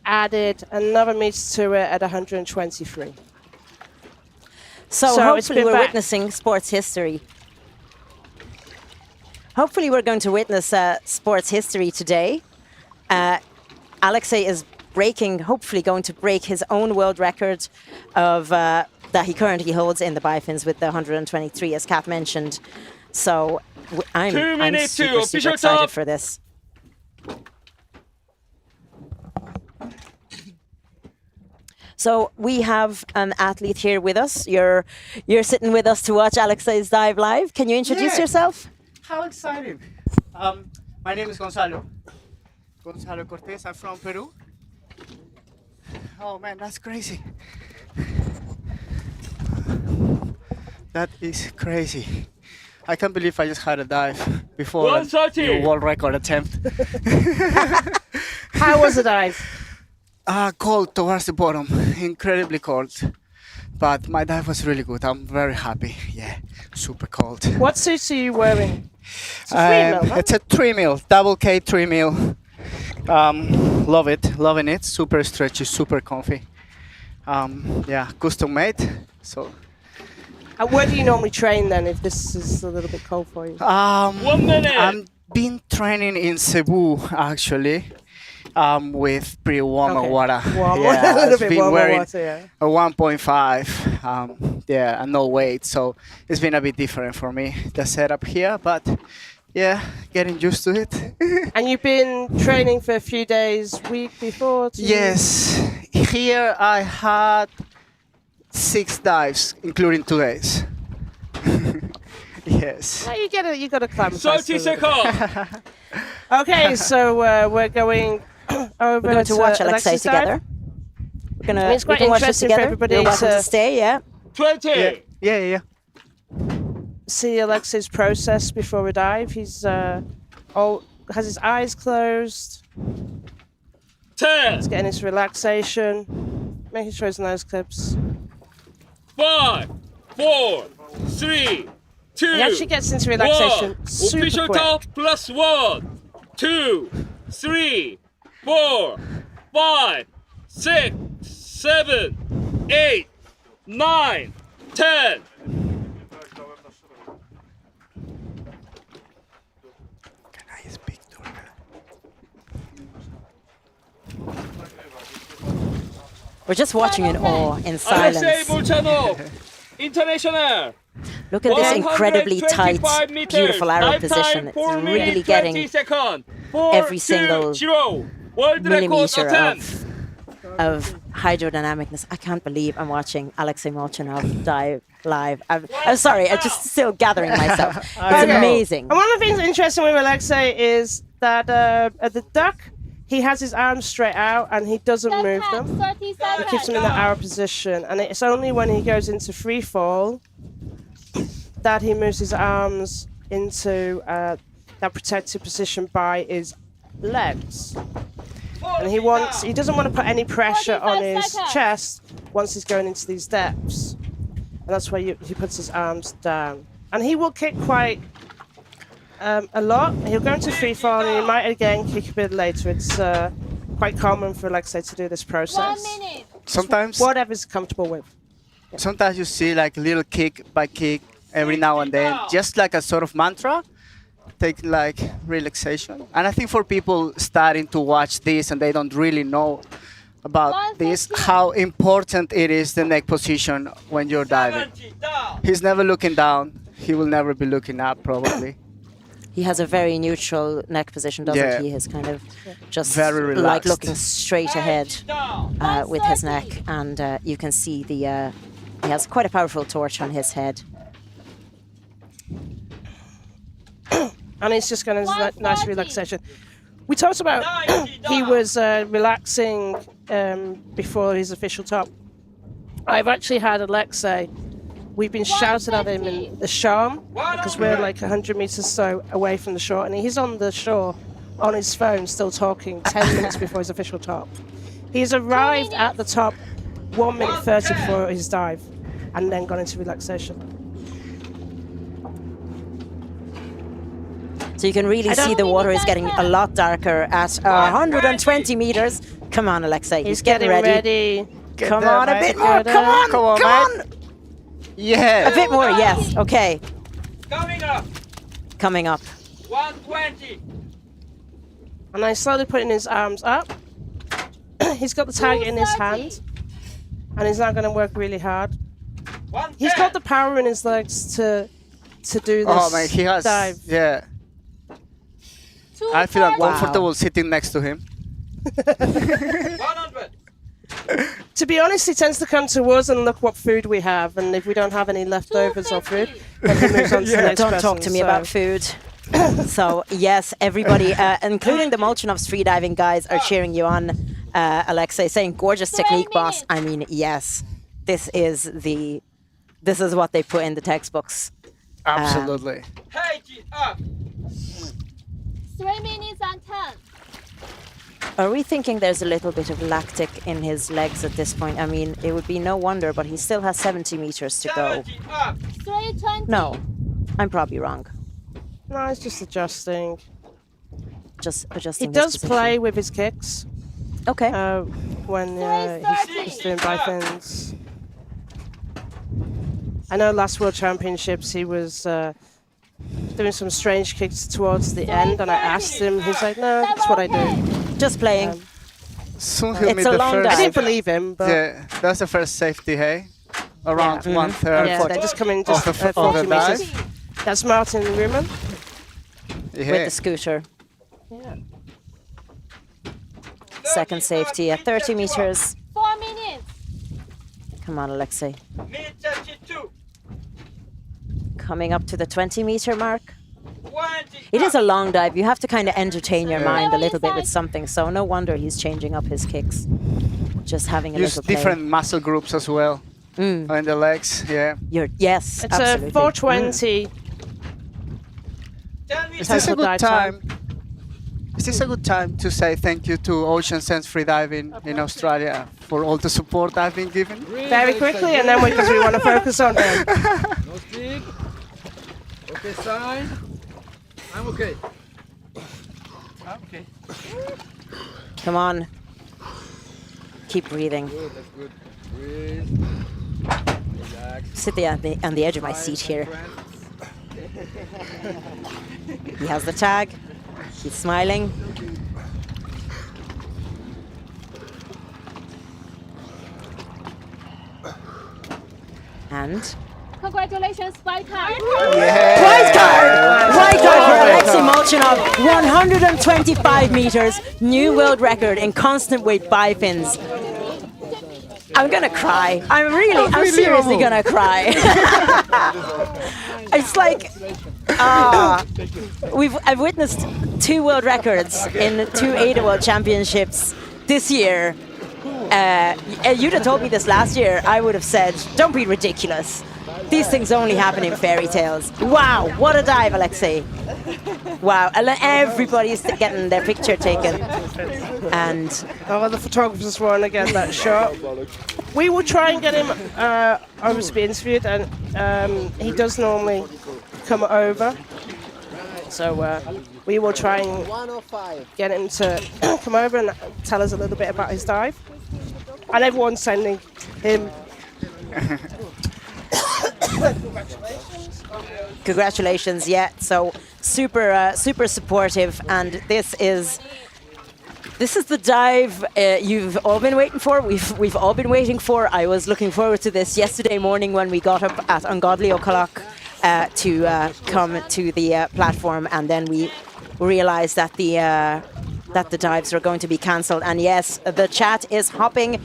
added another meter to it at 123. So hopefully we're witnessing sports history. Hopefully we're going to witness sports history today. Alexey is hopefully going to break his own world record of that he currently holds in the Bifins with the 123, as Kat mentioned. So I'm super excited for this. So we have an athlete here with us. You're sitting with us to watch Alexey's dive live. Can you introduce yourself? How exciting! My name is Gonzalo. Gonzalo Cortes. I'm from Peru. Oh man, that's crazy. That is crazy. I can't believe I just had a dive before your world record attempt. How was the dive? Cold towards the bottom, incredibly cold. But my dive was really good. I'm very happy. Yeah, super cold. What suits are you wearing? It's a 3 mil, huh? It's a 3 mil, double K 3 mil. Love it, loving it. Super stretchy, super comfy. Yeah, custom made. So. Where do you normally train then if this is a little bit cold for you? 1 minute. I've been training in Cebu actually. With pretty warmer water. Warm, Yeah, a little I've bit been warmer wearing water, yeah. a 1.5. Yeah, and no weight, so it's been a bit different for me, the setup here, but yeah, getting used to it. And you've been training for a few days, week before? Yes, here I had 6 dives, including 2 days. Yes. No, you got to climb. 30 seconds. Okay, so we're going over We're going to watch Alexey Alexey's dive. together. We're gonna It's quite we can watch this interesting for together. everybody You're welcome to- to stay. Yeah. 20. Yeah. See Alexey's process before a dive. He's has his eyes closed. 10. He's getting his relaxation, making sure his nose clips. 5, 4, 3, 2. He actually gets into relaxation 1. super Official quick. top plus 1, 2, 3, 4, 5, 6, 7, 8, 9, 10. Can I speak to her? We're just watching in awe, in Alexey silence. Molchanov, international. Look at this incredibly tight, 125 meters. beautiful arrow Dive position. time, It's 4 really minutes, getting 20 seconds. 4, every 2, single 0. World record millimeter attempt. of hydrodynamicness. I can't believe I'm watching Alexey Molchanov dive live. I'm sorry, I'm just still gathering myself. It's amazing. And one of the things interesting with Alexey is that at the duck, he has his arms straight out and he doesn't move them. 30 He seconds. keeps them in the arrow position, and it's only when he goes into free fall that he moves his arms into that protected position by his legs. And he doesn't want to put any pressure on 45 his seconds. chest once he's going into these depths. And that's why he puts his arms down. And he will kick quite a lot. He'll go into free fall and he might again kick a bit later. It's quite common for Alexey to do this 1 process. minute. Sometimes Whatever's comfortable with. Sometimes you see like little kick by kick every now and then, just like a sort of mantra, take like relaxation. And I think for people starting to watch this and they don't really know about this, 150. how important it is the neck position when you're diving. 70 down. He's never looking down. He will never be looking up probably. He has a very neutral neck position, doesn't Yeah. he? He's kind of just Very like relaxed. looking straight ahead 80 down. with his neck, and you can see the. He has quite a powerful torch on his head. And he's just going to nice 140. relaxation. We talked about 90 he down. was relaxing before his official top. I've actually had Alexey. We've been shouting at him in the Sharm because we're like 100 meters so away from the shore, and he's on the shore on his phone still talking 10 minutes before his official top. He's arrived at the top 1 minute 30 before his dive and then gone into relaxation. So you can really see the water is getting a lot darker at 120 meters. Come on, Alexey. He's getting ready. Come there, on, a mate. bit more. Come on, Come on, come mate. on. Yeah. A bit more, yes. Okay, Coming up. coming up. 120. And I'm slowly putting his arms up. He's got the target in his 230. hand, and he's now going to work really hard. 110. He's got the power in his legs to do this Oh man, he has. dive. Yeah. I feel 230. uncomfortable sitting next to him. 100. To be honest, he tends to come to us and look what food we have, and if we don't have any leftovers or food, then he moves on to the next Don't person, talk to me about food. So yes, everybody, including the Molchanov's freediving guys, are cheering you on. Alexey saying, "Gorgeous technique, boss." I mean, yes, this is what they put in the textbooks. Absolutely. 80 up. 3 minutes and 10. Are we thinking there's a little bit of lactic in his legs at this point? I mean, it would be no wonder, but he still has 70 meters to go. 320. No, I'm probably wrong. No, it's just adjusting. Just He adjusting. does his play with his kicks Okay. when he's doing bifins. I know last World Championships he was doing some strange kicks towards the end, and I asked him, he's like, no, that's what I do. Just playing. Soon he'll It's meet a the long first. I dive. didn't believe him, but Yeah, that's the first safety, hey? Around Yeah. 1/3. yeah, they just come in just Of the 40 dive. meters. That's Martin Ruman. Yeah. With the scooter. Yeah. Second safety at 30 meters. 4 minutes. Come on, Alexey. Minute 32. Coming up to the 20-meter mark. 20. It is a long dive. You have to kind of entertain your mind a little bit with something. So no wonder he's changing up his kicks. Just having a Use little play. different muscle groups as well. In the legs, yeah. Yes, It's absolutely. a 420. 10 Is meters. this a Total good dive time. time? Is this a good time to say thank you to Ocean Sense Freediving in Australia for all the support I've been given? Very quickly, and then because we want to focus on him. No speed. Okay, sign. I'm okay. I'm okay. Come on. Keep breathing. Good, that's good. Breathe. Relax. Sit there on the edge of my seat here. He has the tag. He's smiling. And Congratulations, Spiker. White card! White card for Alexey Molchanov. 125 meters. New world record in constant weight bifins. I'm gonna cry. I'm seriously gonna cry. It's like, I've witnessed 2 world records in 2 AIDA World Championships this year. You'd have told me this last year, I would have said, don't be ridiculous. These things only happen in fairy tales. Wow, what a dive, Alexey. Wow, and everybody's getting their picture taken. And The photographers want to get that shot. We will try and get him over to be interviewed, and he does normally come over. So we will try and get him to come over and tell us a little bit about his dive. And everyone's sending him. congratulations, yeah. So super supportive, and this is the dive you've all been waiting for. We've all been waiting for. I was looking forward to this yesterday morning when we got up at ungodly o'clock to come to the platform, and then we realized that the dives were going to be cancelled. And yes, the chat is hopping.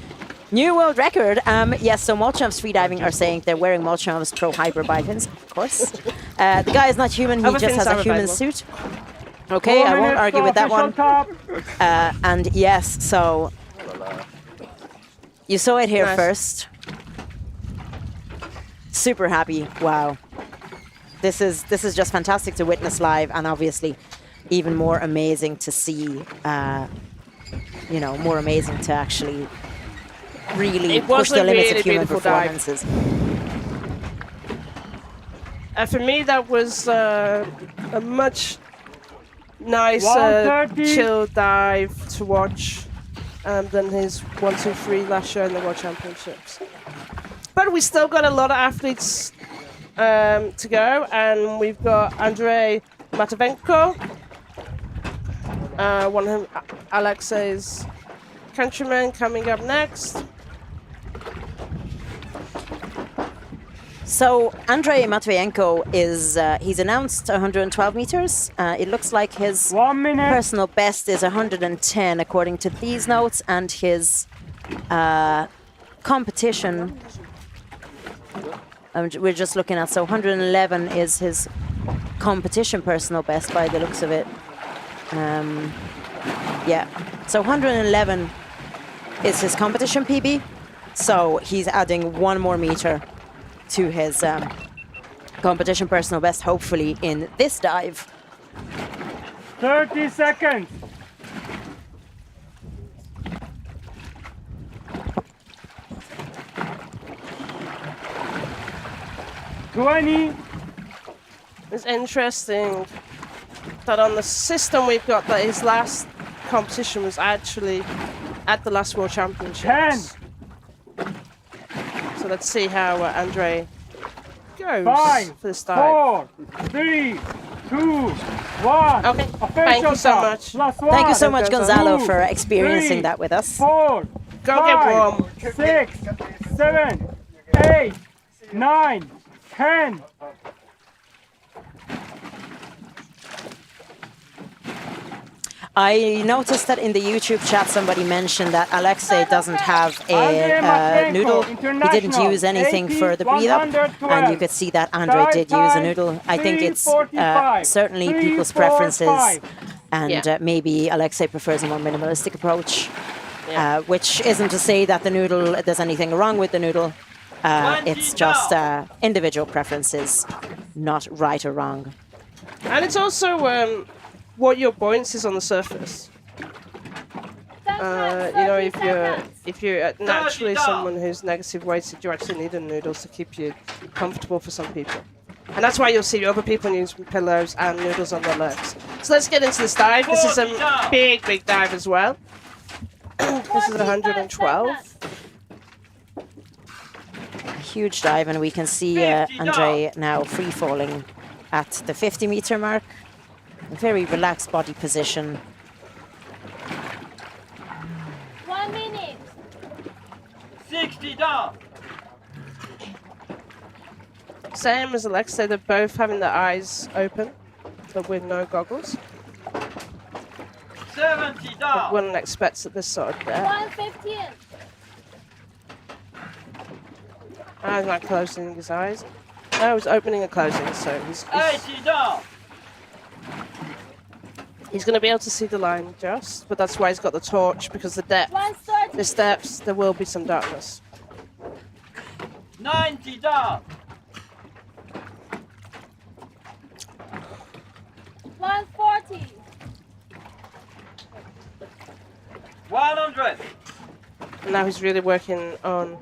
New world record. Yes, so Molchanov's Freediving are saying they're wearing Molchanov's Pro Hyper Bifins, of course. The guy is not human, he Other just has fins a are human available. suit. Okay, I won't argue with that one. Top. And yes, so you saw it here Nice. first. Super happy. Wow. This is just fantastic to witness live, and obviously even more amazing to see, more amazing to actually really It push was a the limits really of human beautiful dive. performances. For me, that was a much nicer, 130. chill dive to watch than his 1-2-3 last year in the World Championships. But we still got a lot of athletes to go, and we've got Andrey Matveenko, one of Alexey's countrymen, coming up next. So Andrey Matveenko is he's announced 112 meters. It looks like his 1 minute. personal best is 110 according to these notes, and his competition we're just looking at, so 111 is his competition personal best by the looks of it. Yeah, so 111 is his competition PB, so he's adding 1 more meter to his competition personal best, hopefully in this dive. 30 seconds. 20. It's interesting that on the system we've got that his last competition was actually at the last World Championships. 10. So let's see how Andrey goes 5, for this dive. 4, 3, 2, 1. Okay, thank you so much. Thank you so much, Gonzalo, 2, for experiencing 3, that with us. 4, Go get 5, warm. 6, 7, 8, 9, 10. I noticed that in the YouTube chat somebody mentioned that Alexey doesn't have a noodle. He didn't use anything for the breathe up, and you could see that Andrey did use a noodle. I think it's certainly people's preferences, and maybe Alexey prefers a more minimalistic approach, which isn't to say that the noodle, there's anything wrong with the noodle. It's just individual preferences, not right or wrong. And it's also what your buoyancy is on the surface. You know, if you're naturally someone who's negative weighted, you actually need a noodles to keep you comfortable for some people. And that's why you'll see other people use pillows and noodles on their legs. So let's get into this dive. This is a big dive as well. This is 112. A huge dive, and we can see Andrey now free falling at the 50-meter mark. A very relaxed body position. 1 minute. 60 down. Same as Alexey, they're both having their eyes open, but with no goggles. 70 down. One expects at this sort of depth. 115. I'm not closing his eyes. No, he's opening and closing, so he's 80 down. he's going to be able to see the line just, but that's why he's got the torch, because the depth, 130. the steps, there will be some darkness. 90 down. 140. 100. And now he's really working on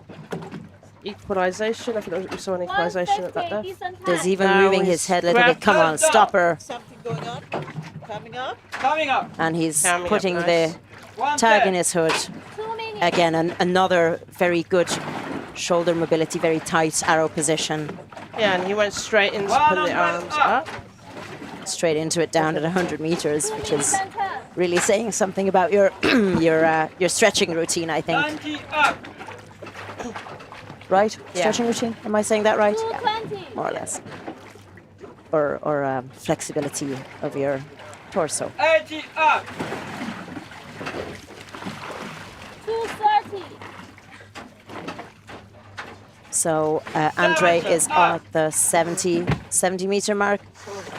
equalization. I think we saw an equalization at that depth. There's even Now moving he's his head a little bit. Come on, stop her. Something going on? Coming up? Coming up. And he's Coming up, putting nice. the tag in his hood. 2 minutes. Again, another very good shoulder mobility, very tight arrow position. Yeah, and he went straight into putting the arms up. Straight into it down at 100 meters, which is really saying something about your your stretching routine, I think. 90 up. Right? Yeah. Stretching routine? Am I saying that right? 220. More or less. Or flexibility of your torso. 80 up. 230. So Andrey is at the 70 meter mark.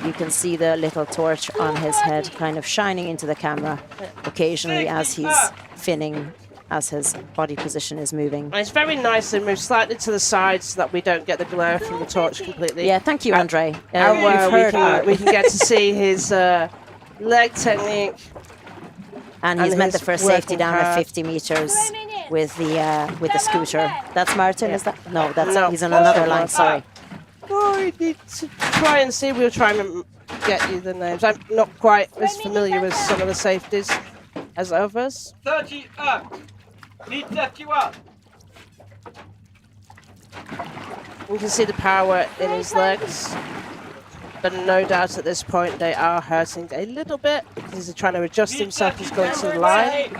You can see the little torch on his head kind of shining into the camera occasionally as he's finning, as his body position is moving. And it's very nice to move slightly to the side so that we don't get the glare from the torch completely. Yeah, thank you, Andrey. And You've heard we can get to see his leg technique. and he's and met the he's first safety working down at hard. 50 meters with the scooter. That's Martin, is that? No, that's No. he's on another line. Sorry. Oh, we need to try and see. We'll try and get you the names. I'm not quite as familiar with some of the safeties as others. 30 up. Need left you up. You can see the power in his legs. But no doubt at this point they are hurting a little bit because he's trying to adjust himself. He's going to the line.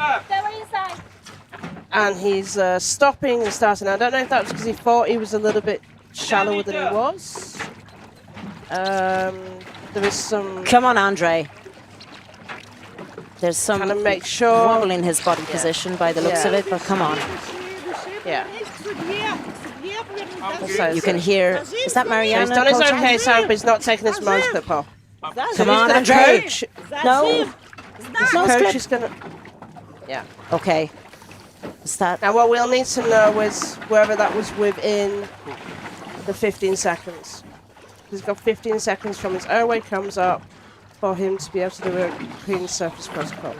And he's stopping and starting. I don't know if that was because he thought he was a little bit shallower than he was. There is some... Come on, Andrey. There's some Trying to make sure... wobble in his body position by the looks of it, but come on. Yeah. You can hear... Is that Mariana? He's done his coaching? okay sound, but he's not taking his mouse clip off. Come on, The Andrey. coach, No. No coach clip. is going to... Yeah. Okay. Is that... Now what we'll need to know is whether that was within the 15 seconds. He's got 15 seconds from his airway comes up for him to be able to do a clean surface protocol.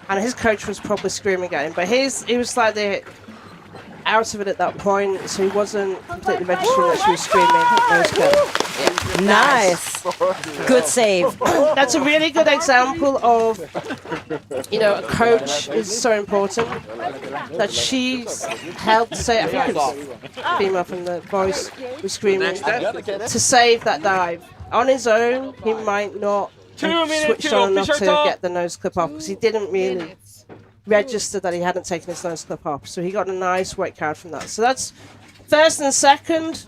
And his coach was probably screaming at him, but he was slightly out of it at that point, so he wasn't completely registering that she was screaming. Nose clip. Nice. Good save. That's a really good example of, a coach is so important. That she's helped say, I think it's female from the voice was screaming, to save that dive. On his own, he might not have switched on enough to get the nose clip off because he didn't really register that he hadn't taken his nose clip off. So he got a nice weight card from that. So that's first and second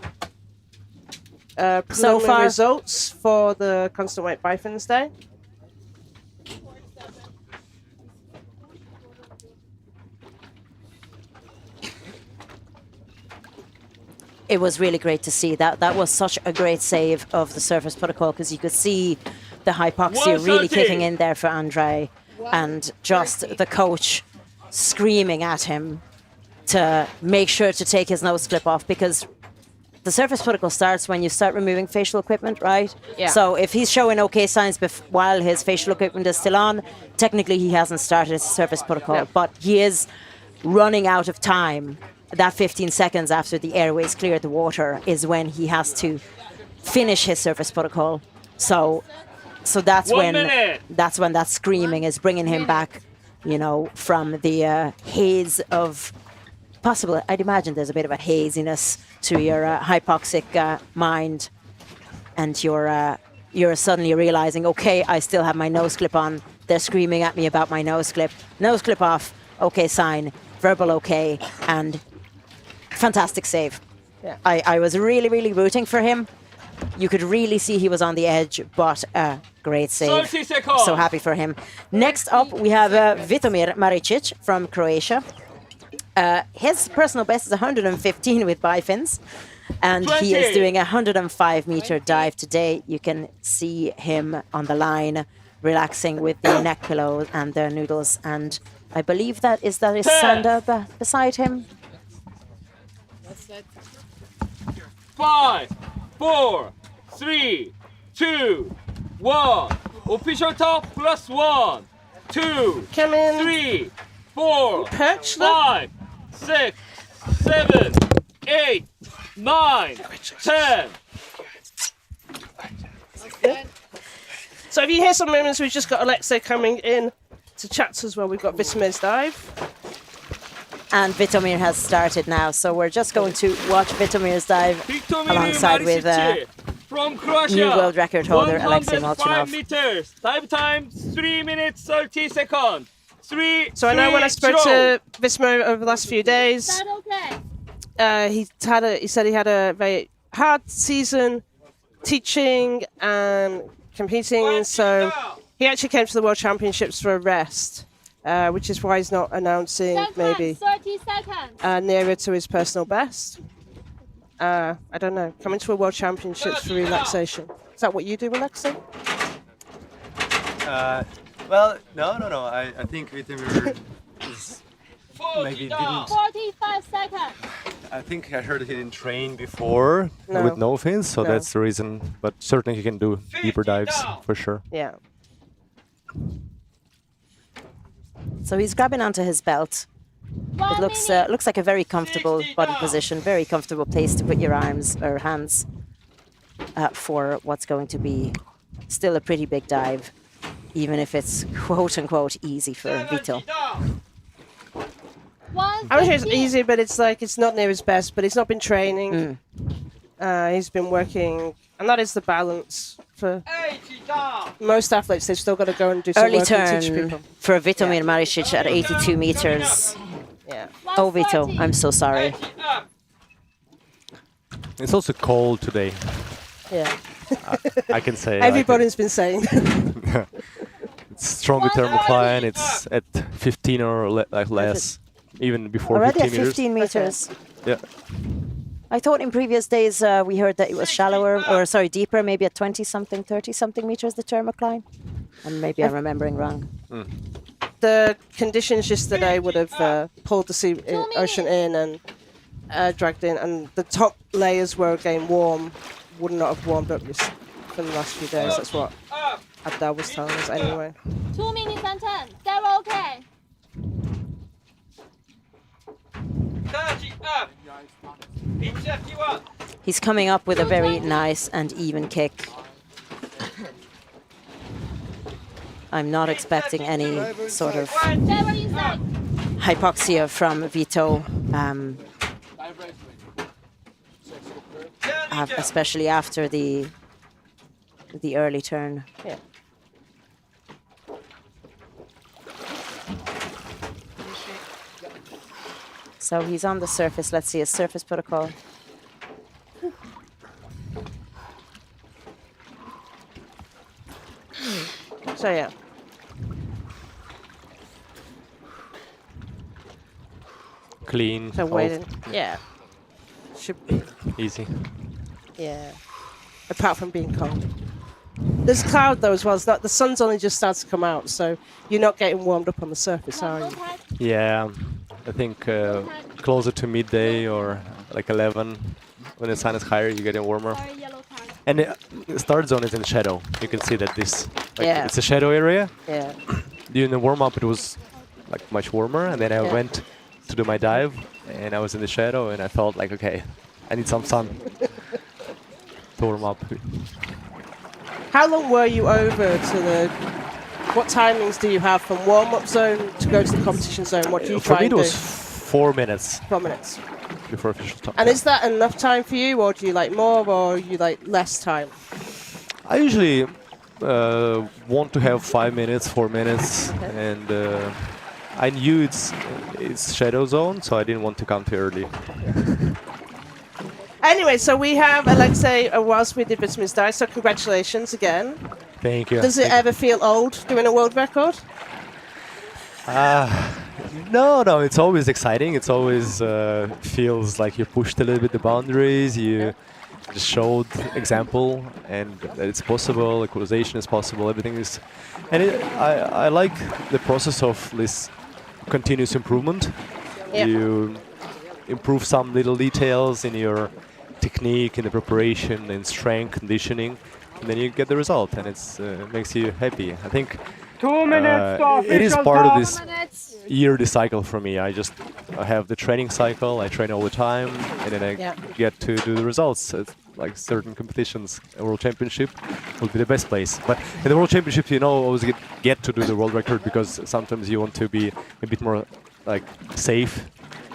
So far results for the Constant Weight Bifins Day. it was really great to see that. That was such a great save of the surface protocol because you could see the hypoxia really kicking in there for Andrey, and just the coach screaming at him to make sure to take his nose clip off, because the surface protocol starts when you start removing facial equipment, right? Yeah. So if he's showing okay signs while his facial equipment is still on, technically he hasn't started his surface protocol, Yeah. but he is running out of time. That 15 seconds after the airways clear the water is when he has to finish his surface protocol. So that's when that screaming is bringing him back, you know, from the haze of possible. I'd imagine there's a bit of a haziness to your hypoxic mind, and you're suddenly realizing, okay, I still have my nose clip on. They're screaming at me about my nose clip. Nose clip off. Okay, sign. Verbal okay, and fantastic save. Yeah. I was really, really rooting for him. You could really see he was on the edge, but great save. 30 seconds. So happy for him. Next up, we have Vitomir Maričić from Croatia. His personal best is 115 with bifins, and 20. he is doing a 105-meter dive today. You can see him on the line, relaxing with the neck pillow and the noodles, and I believe that is Sander beside him. 5, 4, 3, 2, 1. Official top plus 1, 2, Come in. 3, 4, Perch them. 5, 6, 7, 8, 9, 10. So if you hear some movements, we've just got Alexey coming in to chat to us while we've got Vitomir's dive. And Vitomir has started now, so we're just going to watch Vitomir's dive Vitomir alongside with from Croatia. new world record holder Alexey 105 Molchanov. meters. Dive time 3 minutes 30 seconds. 3. So I know when I spoke to Vitomir over the last few days, Is that okay? he said he had a very hard season teaching and competing, so he actually came to the World Championships for a rest, which is why he's not announcing maybe 30 seconds. nearer to his personal best. I don't know, coming to a World Championships for relaxation. Is that what you do, Alexey? Well, no. I think Vitomir is maybe didn't. 45 seconds. I think I heard he didn't train before with no fins, so No. that's the reason. But certainly he can do deeper dives for sure. Yeah. So he's grabbing onto his belt. It looks like a very comfortable body position, very comfortable place to put your arms or hands for what's going to be still a pretty big dive, even if it's quote unquote easy for Vito. I would say it's easy, but it's like it's not near his best. But he's not been training. He's been working, and that is the balance for most athletes. They've still got to go and do some Early work and teach turn people. for Vitomir Maričić at 82 meters. Yeah. Oh, Vito, I'm so sorry. It's also cold today. Yeah. I can say. Everybody's been saying. It's stronger thermocline. It's at 15 or less, even before Already 15 at meters. 15 meters. Yeah. I thought in previous days we heard that it was shallower, or sorry, deeper, maybe at 20-something, 30-something meters, the thermocline. And maybe I'm remembering wrong. The conditions yesterday would have pulled the ocean in and dragged in, and the top layers were getting warm, would not have warmed up for the last few days. That's what Abdel was telling us anyway. 2 minutes and 10. They're okay. 30 up. Reach left you up. He's coming up with a very nice and even kick. I'm not expecting any sort of hypoxia from Vito, especially after the early turn. Yeah. So he's on the surface. Let's see his surface protocol. So yeah. Clean. So waiting. Yeah. Should be. Easy. Yeah. Apart from being cold. There's cloud though as well. It's not, the sun's only just started to come out, so you're not getting warmed up on the surface, are you? Yeah, I think closer to midday or like 11, when the sun is higher, you're getting warmer. And the start zone is in shadow. You can see that this, it's a shadow area. Yeah. During the warm-up, it was like much warmer, and then I went to do my dive, and I was in the shadow, and I felt like, okay, I need some sun to warm up. How long were you over to the... What timings do you have from warm-up zone to go to the competition zone? What do you try and do? For me, it was 4 minutes. 4 minutes. Before official time. And is that enough time for you, or do you like more, or you like less time? I usually want to have 5 minutes, 4 minutes, and I knew it's shadow zone, so I didn't want to come too early. Anyway, so we have Alexey whilst we did Vitomir's dive, so congratulations again. Thank you. Does it ever feel old doing a world record? No, it's always exciting. It's always feels like you pushed a little bit the boundaries, you just showed example, and that it's possible, equalization is possible, everything is... And I like the process of this continuous improvement. Yep. You improve some little details in your technique, in the preparation, in strength, conditioning, and then you get the result, and it's makes you happy. I think 2 minutes it is part of this yearly cycle for me. I have the training cycle, I train all the time, and then I get to do the results. It's like certain competitions, a World Championship will be the best place. But in the World Championship, you know, always get to do the world record, because sometimes you want to be a bit more like safe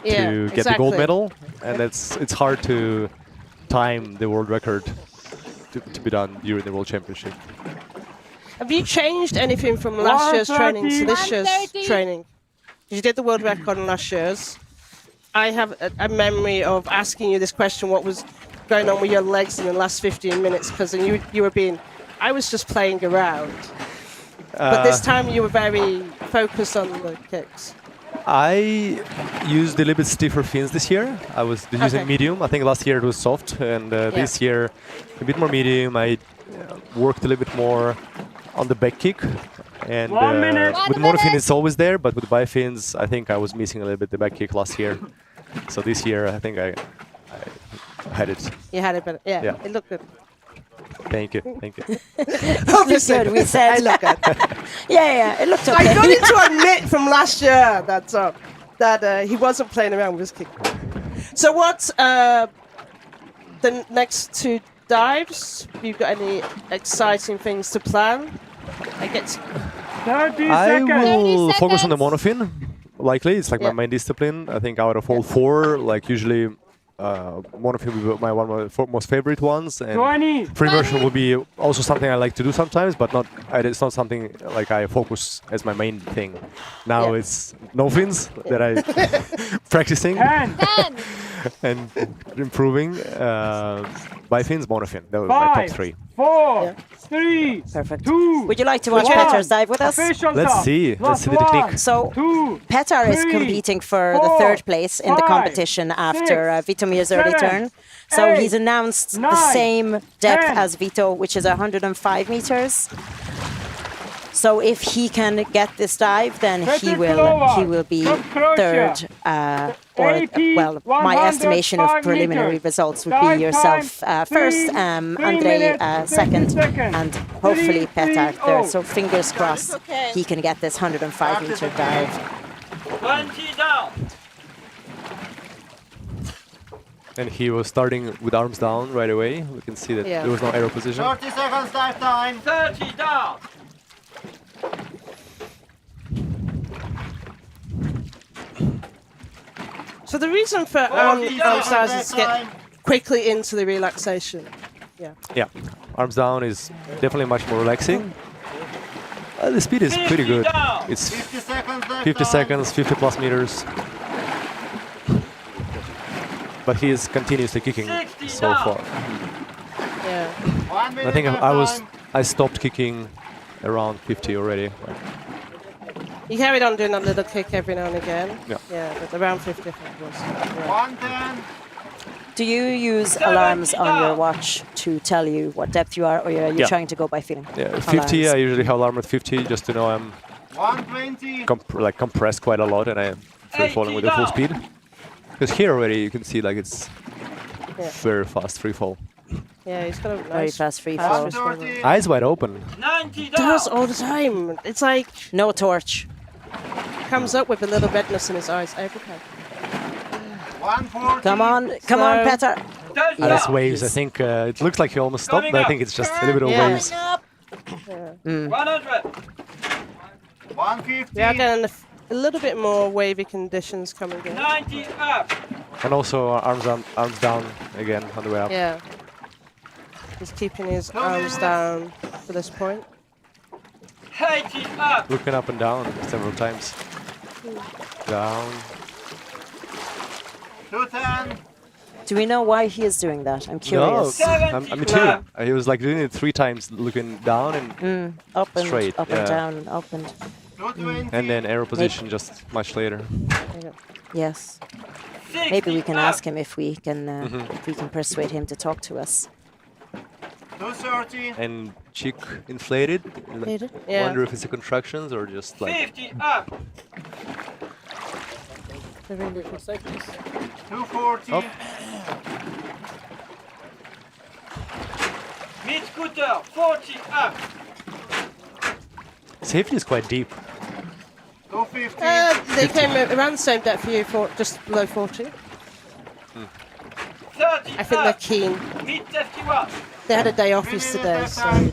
to get the gold medal, and it's hard to time the world record to be done during the World Championship. Have you changed anything from last year's training to this year's training? You did the world record in last year's. I have a memory of asking you this question, what was going on with your legs in the last 15 minutes, because you were being, I was just playing around. But this time you were very focused on the kicks. I used a little bit stiffer fins this year. I was using medium. I think last year it was soft, and this year a bit more medium. I worked a little bit more on the back kick. And with monofin it's always there, but with bifins I think I was missing a little bit the back kick last year. So this year I think I had it. You had it, but yeah. It looked good. Thank you. Obviously, good, we said. I look good. Yeah, it looked okay. I got him to admit from last year that he wasn't playing around with his kick. So what's the next 2 dives? Have you got any exciting things to plan? I will focus on the monofin. Likely, it's like my main discipline. I think out of all 4, like usually monofin will be one of my most favorite ones, and free immersion will be also something I like to do sometimes, but it's not something like I focus as my main thing. Now it's no fins that I practicing and improving. Bifins, monofin. That was my top 3. 4, 3, perfect. 2. Would you like to watch Petar's dive with us? Let's see the technique. So Petar is competing for the 3rd place in the competition after Vitomir's early turn. So he's announced the same depth as Vito, which is 105 meters. So if he can get this dive, then he will be 3rd. My estimation of preliminary results would be yourself 1st, Andrey 2nd, and hopefully Petar 3rd. So fingers crossed he can get this 105-meter dive. 20 down. And he was starting with arms down right away. We can see that there was no aero position. 30 seconds dive time. 30 down. So the reason for arms down is to get quickly into the relaxation. Yeah. Yeah, arms down is definitely much more relaxing. The speed is pretty good. It's 50 seconds, 50 plus meters. But he is continuously kicking so far. Yeah. I think I stopped kicking around 50 already. He carried on doing a little kick every now and again. Yeah. Yeah, but around 50 I think it was. Yeah. 110. Do you use alarms on your watch to tell you what depth you are, or are you trying to go by feeling? Yeah, 50. I usually have alarm at 50 just to know I'm 120. compressed quite a lot and I'm free falling with the full speed. Because here already you can see like it's very fast free fall. Yeah, he's got a Very nice fast free fall. Eyes wide open. 90 down. Does all the time. It's like No torch. comes up with a little redness in his eyes every time. 140. Come on, Petar. That's waves. I think it looks like he almost stopped, but I think it's just a little bit of waves. 100. 150. We are getting a little bit more wavy conditions coming in. 90 up. And also arms down again on the way up. Yeah. He's keeping his arms down for this point. 80 up. Looking up and down several times. Down. 210. Do we know why he is doing that? I'm curious. No, me too. He was like doing it 3 times, looking down and Up and straight. up and down and up and 220. and then aero position just much later. yes. 60 Maybe we can up. ask him if we can persuade him to talk to us. 230. And cheek inflated. Yeah. Wonder if it's the contractions or just like 50 up. 240. Up. Mid scooter 40 up. safety is quite deep. 250. They came around the same depth for you, for just below 40. 30 I think they're up. keen. Mid 51. They had a day off yesterday, so...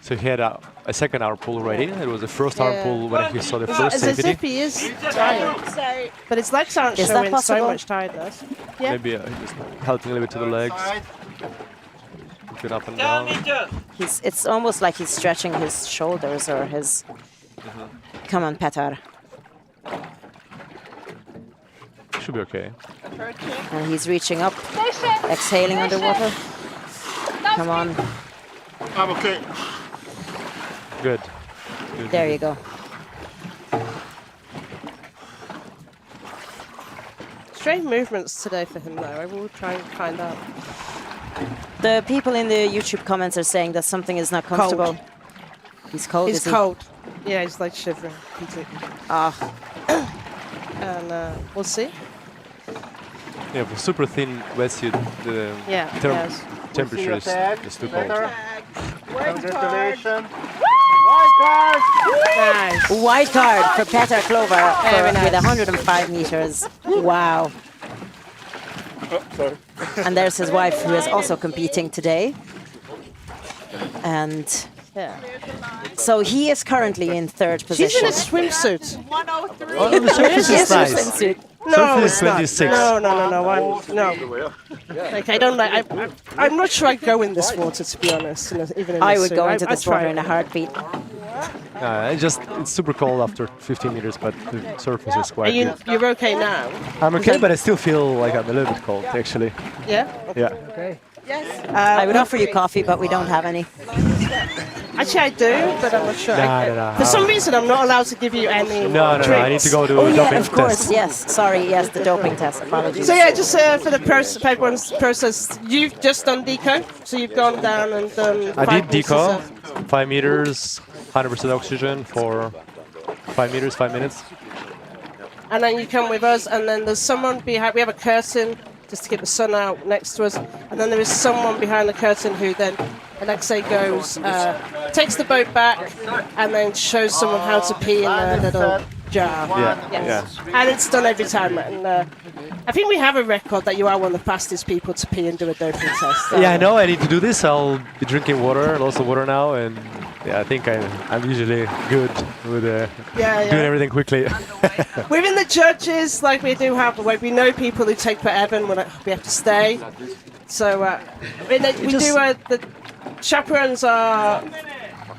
So he had a second arm pull already. It was the first arm pull when he saw the It's first as if safety. he is tired. But his legs aren't Is that showing so possible? much tiredness. Yeah. Maybe just helping a little bit to the legs. Side. Looking up and 10 down. meters. It's almost like he's stretching his shoulders or his. Come on, Petar. Should be okay. And he's reaching up, exhaling underwater. Come on. I'm okay. Good. Good. There you go. Strange movements today for him, though. I will try and find out. The people in the YouTube comments are saying that something is not comfortable. He's cold. He's is he? cold. Yeah, he's like shivering completely. Ah, And we'll see. Yeah, for super thin wetsuit, the Yes. temperature is too cold. Better. Congratulations. Nice. white card for Petar Klovar Very with nice. 105 meters. Wow. Sorry. And there's his wife, who is also competing today. And Yeah. so he is currently in third She's in position. a swimsuit. 103. Oh, the surface Yes, is nice. swimsuit. No, Surface it's not. 26. No. No. Like, I don't like. I'm not sure I'd go in this water, to be honest. Even in I this would suit. go into I'd this try water it. in a heartbeat. It's super cold after 15 meters, but the surface is Are quite you, good. you're okay now? I'm okay, but I still feel like I'm a little bit cold, actually. Yeah. Yeah. I would offer you coffee, but we don't have any. Actually, I do, but I'm not sure. No. For some reason, I'm not allowed to give you any. No, I need drinks. to go to Oh a yeah, doping of course. test. Yes. Sorry. Yes, the doping test. Apologies. So yeah, just for the everyone's process, you've just done deco, so you've gone down and done. I 5 did meters deco, of- 5 meters, 100% oxygen for 5 meters, 5 minutes. and then you come with us, and then there's someone behind. We have a curtain just to keep the sun out next to us, and then there is someone behind the curtain who then Alexey goes, takes the boat back, and then shows someone how to pee in a little jar. Yeah. And it's done every time. And I think we have a record that you are one of the fastest people to pee and do a doping test. So. Yeah, I know I need to do this. I'll be drinking water, lots of water now, and yeah, I think I'm usually good with doing everything quickly. Within the judges, like we do have, like we know people who take forever and we have to stay. So we do the chaperones are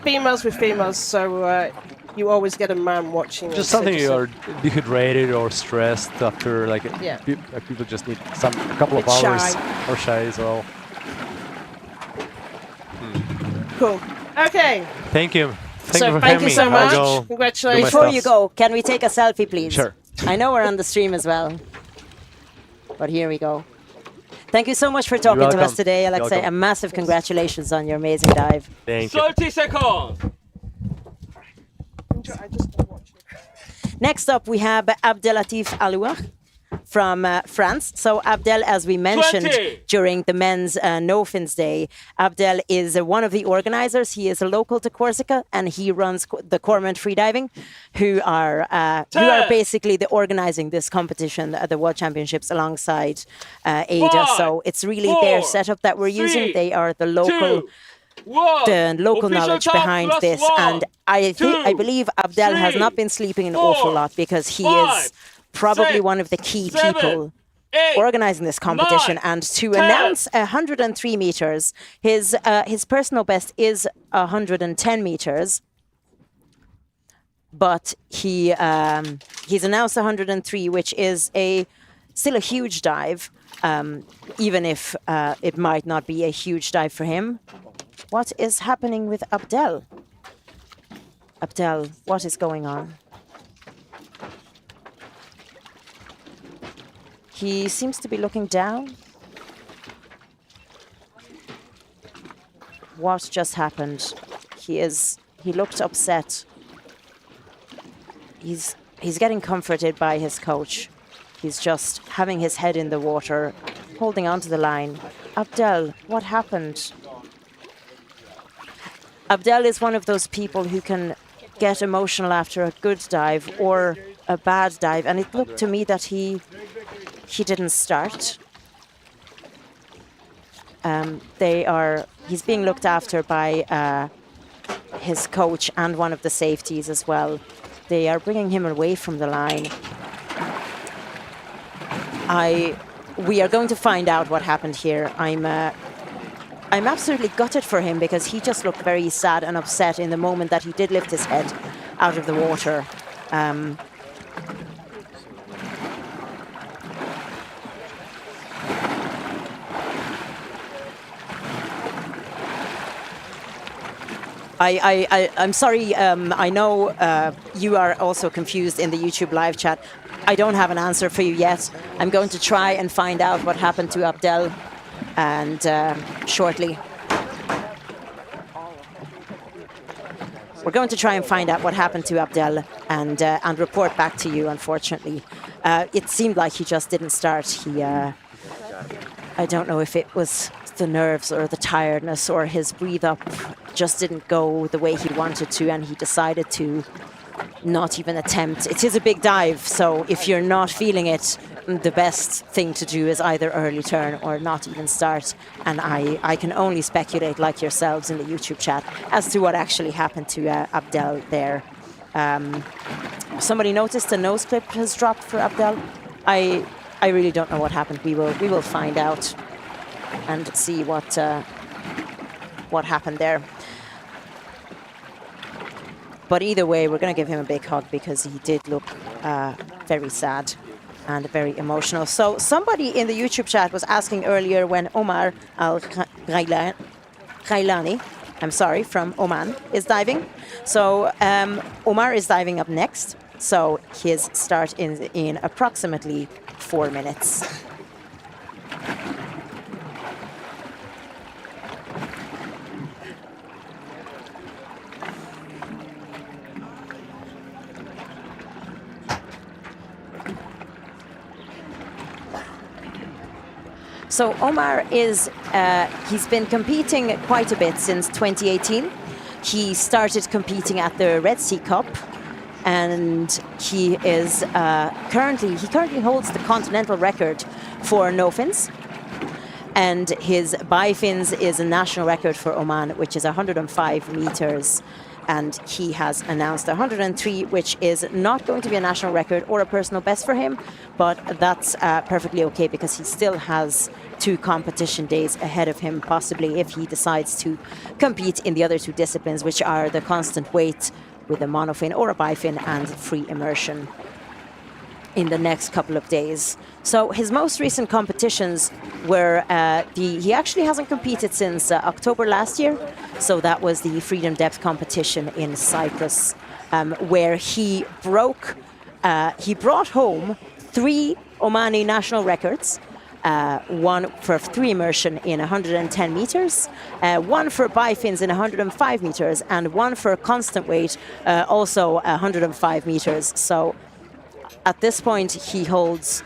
females with females, so you always get a man watching. Just something you're dehydrated or stressed after, like people just need a couple of hours or shy as well. Cool. Okay. Thank you. Thank you so much. Congratulations. Before you go, can we take a selfie, please? Sure. I know we're on the stream as well, but here we go. Thank you so much for talking to us today, Alexey. A massive congratulations on your amazing dive. Thank you. 30 seconds. Next up, we have Abdelatif Alouach from France. So Abdel, as we mentioned 20. during the men's No Fins Day, Abdel is one of the organizers. He is a local to Corsica, and he runs the Cormorant Freediving, who are basically organizing this competition, the World Championships, alongside AIDA. 5, so it's really 4, their setup that we're using. They are the local. 2, 1. Local Official knowledge time behind plus this, 1, and I 2, believe Abdel has 3, not been sleeping an 4, awful lot, because he 5, is probably 6, one of the key 7, people 8, organizing this competition. 9, And to 10. announce 103 meters, his personal best is 110 meters, but he's announced 103, which is still a huge dive, even if it might not be a huge dive for him. What is happening with Abdel? Abdel, what is going on? He seems to be looking down. What just happened? He looked upset. He's getting comforted by his coach. He's just having his head in the water, holding onto the line. Abdel, what happened? Abdel is one of those people who can get emotional after a good dive or a bad dive, and it looked to me that he didn't start. He's being looked after by his coach and one of the safeties as well. They are bringing him away from the line. We are going to find out what happened here. I'm absolutely gutted for him, because he just looked very sad and upset in the moment that he did lift his head out of the water. I'm sorry, I know you are also confused in the YouTube live chat. I don't have an answer for you yet. I'm going to try and find out what happened to Abdel, and shortly. We're going to try and find out what happened to Abdel and report back to you, unfortunately. It seemed like he just didn't start. I don't know if it was the nerves or the tiredness or his breathe up just didn't go the way he wanted to, and he decided to not even attempt. It is a big dive, so if you're not feeling it, the best thing to do is either early turn or not even start. And I can only speculate, like yourselves in the YouTube chat, as to what actually happened to Abdel there. Somebody noticed a nose clip has dropped for Abdel. I really don't know what happened. We will find out and see what happened there. But either way, we're going to give him a big hug, because he did look very sad and very emotional. So somebody in the YouTube chat was asking earlier when Omar Al Ghailani, I'm sorry, from Oman, is diving. So Omar is diving up next. So his start in approximately 4 minutes. So Omar he's been competing quite a bit since 2018. He started competing at the Red Sea Cup and he is currently holds the continental record for no fins. And his bifins is a national record for Oman, which is 105 meters. And he has announced 103, which is not going to be a national record or a personal best for him, but that's perfectly okay because he still has 2 competition days ahead of him, possibly if he decides to compete in the other 2 disciplines, which are the constant weight with a monofin or a bifin and free immersion in the next couple of days. So his most recent competitions were he actually hasn't competed since October last year. So that was the Freedom Depth competition in Cyprus, where he brought home 3 Omani national records. One for free immersion in 110 meters, one for bifins in 105 meters, and one for constant weight, also 105 meters. So at this point, he holds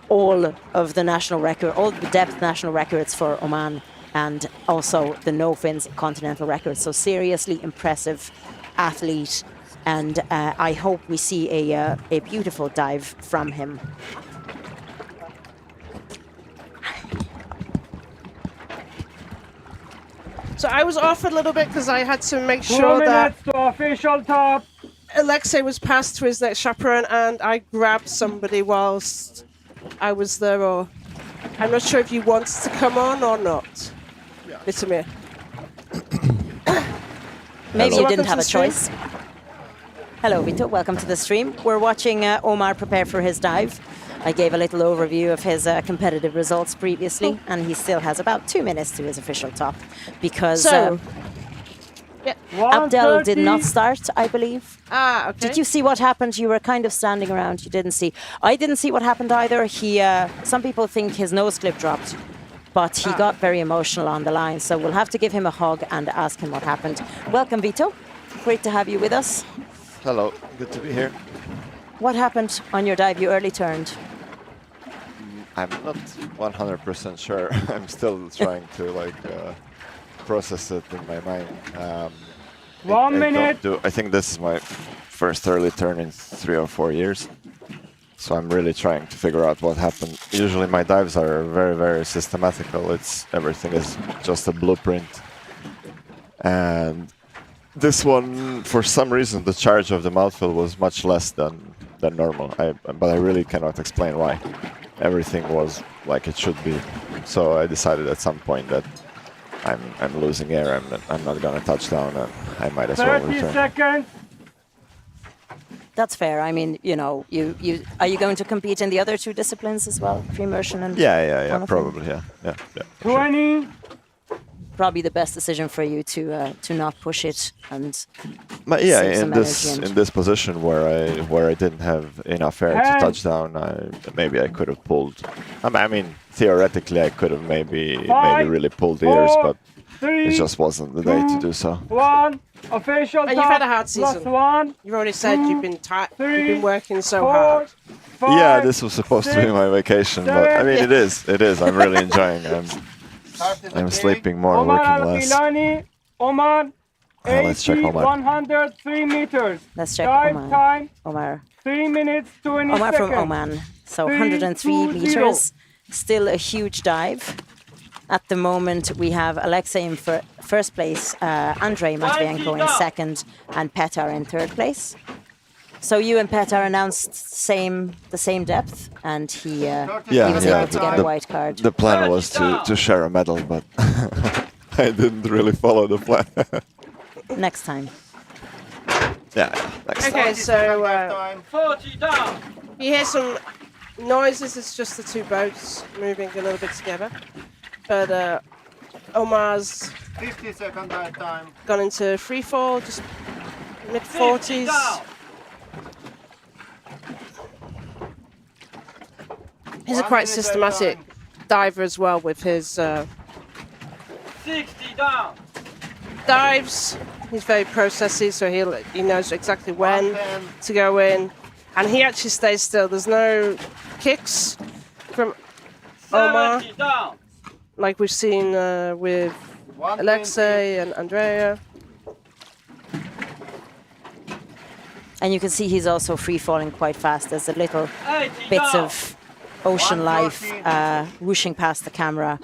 all of the national record, all the depth national records for Oman, and also the no fins continental records. So seriously impressive athlete, and I hope we see a beautiful dive from him. So I was off a little bit because I had to make sure that to official top. Alexey was passed to his next chaperone, and I grabbed somebody whilst I was there. Or I'm not sure if you wanted to come on or not. Yeah. Vitomir. Maybe you didn't have a choice. Hello, Vito. Welcome to the stream. We're watching Omar prepare for his dive. I gave a little overview of his competitive results previously, and he still has about 2 minutes to his official top because Abdel did not start, I believe. Ah, okay. Did you see what happened? You were kind of standing around. You didn't see. I didn't see what happened either. Some people think his nose clip dropped, but he got very emotional on the line. So we'll have to give him a hug and ask him what happened. Welcome, Vito. Great to have you with us. Hello, good to be here. What happened on your dive? You early turned. I'm not 100% sure. I'm still trying to process it in my mind. 1 minute. I think this is my first early turn in 3 or 4 years. So I'm really trying to figure out what happened. Usually my dives are very, very systematical. Everything is just a blueprint. And this one, for some reason, the charge of the mouthfeel was much less than normal. But I really cannot explain why. Everything was like it should be. So I decided at some point that I'm losing air. I'm not gonna touch down, and I might as well return. 30 seconds. That's fair. I mean, are you going to compete in the other 2 disciplines as well? Free immersion and Yeah, probably, yeah. 20. Probably the best decision for you to not push it and But save in this position where I didn't have enough air to touch down, maybe I could have pulled. I mean, theoretically, I could have maybe really pulled the ears, but it just wasn't the day to do so. 1 official. And you've had a hard season. You've already said you've been working so hard. Yeah, this was supposed to be my vacation, but I mean, it is. I'm really enjoying it. I'm sleeping more, Omar working Al less. Ghailani, Omar, Let's check Omar. 103 meters. Let's check Dive Oman. time, Omar. 3 minutes, 20 Omar seconds. from Oman. So 3, 103 2, meters. Still a huge dive. At the moment, we have Alexey in first place, Andrey Matveenko in second, and Petar in third place. So you and Petar announced the same depth, and he was able to get a white card. The plan was to share a medal, but I didn't really follow the plan. Next time. Yeah, next time. Okay, so 40 down. You hear some noises. It's just the 2 boats moving a little bit together. But Omar's 50-second dive time. Gone into free fall, just mid-40s. He's a quite systematic diver as well with his 60 down. dives. He's very processy, so he knows exactly when to go in. And he actually stays still. There's no kicks from Omar, like we've seen with Alexey and Andrea. And you can see he's also free falling quite fast. There's a little bits of ocean life whooshing past the camera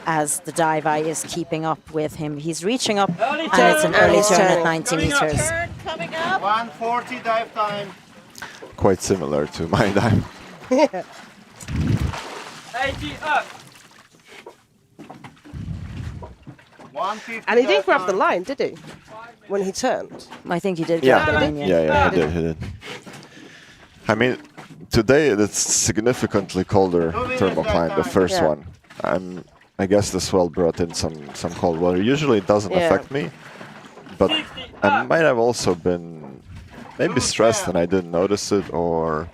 as the dive eye is keeping up with him. He's reaching up, and it's an early turn at 90 meters. Coming up. 140 dive time. Quite similar to my dive. 80 up. 150 And he didn't dive grab the time. line, did he? When he turned. I think he did Yeah, grab the line, yeah, he did. I mean, today it's significantly colder thermocline, the first Yeah. one. I guess the swell brought in some cold water. Usually it doesn't affect me, but I might have also been maybe stressed and I didn't notice it, or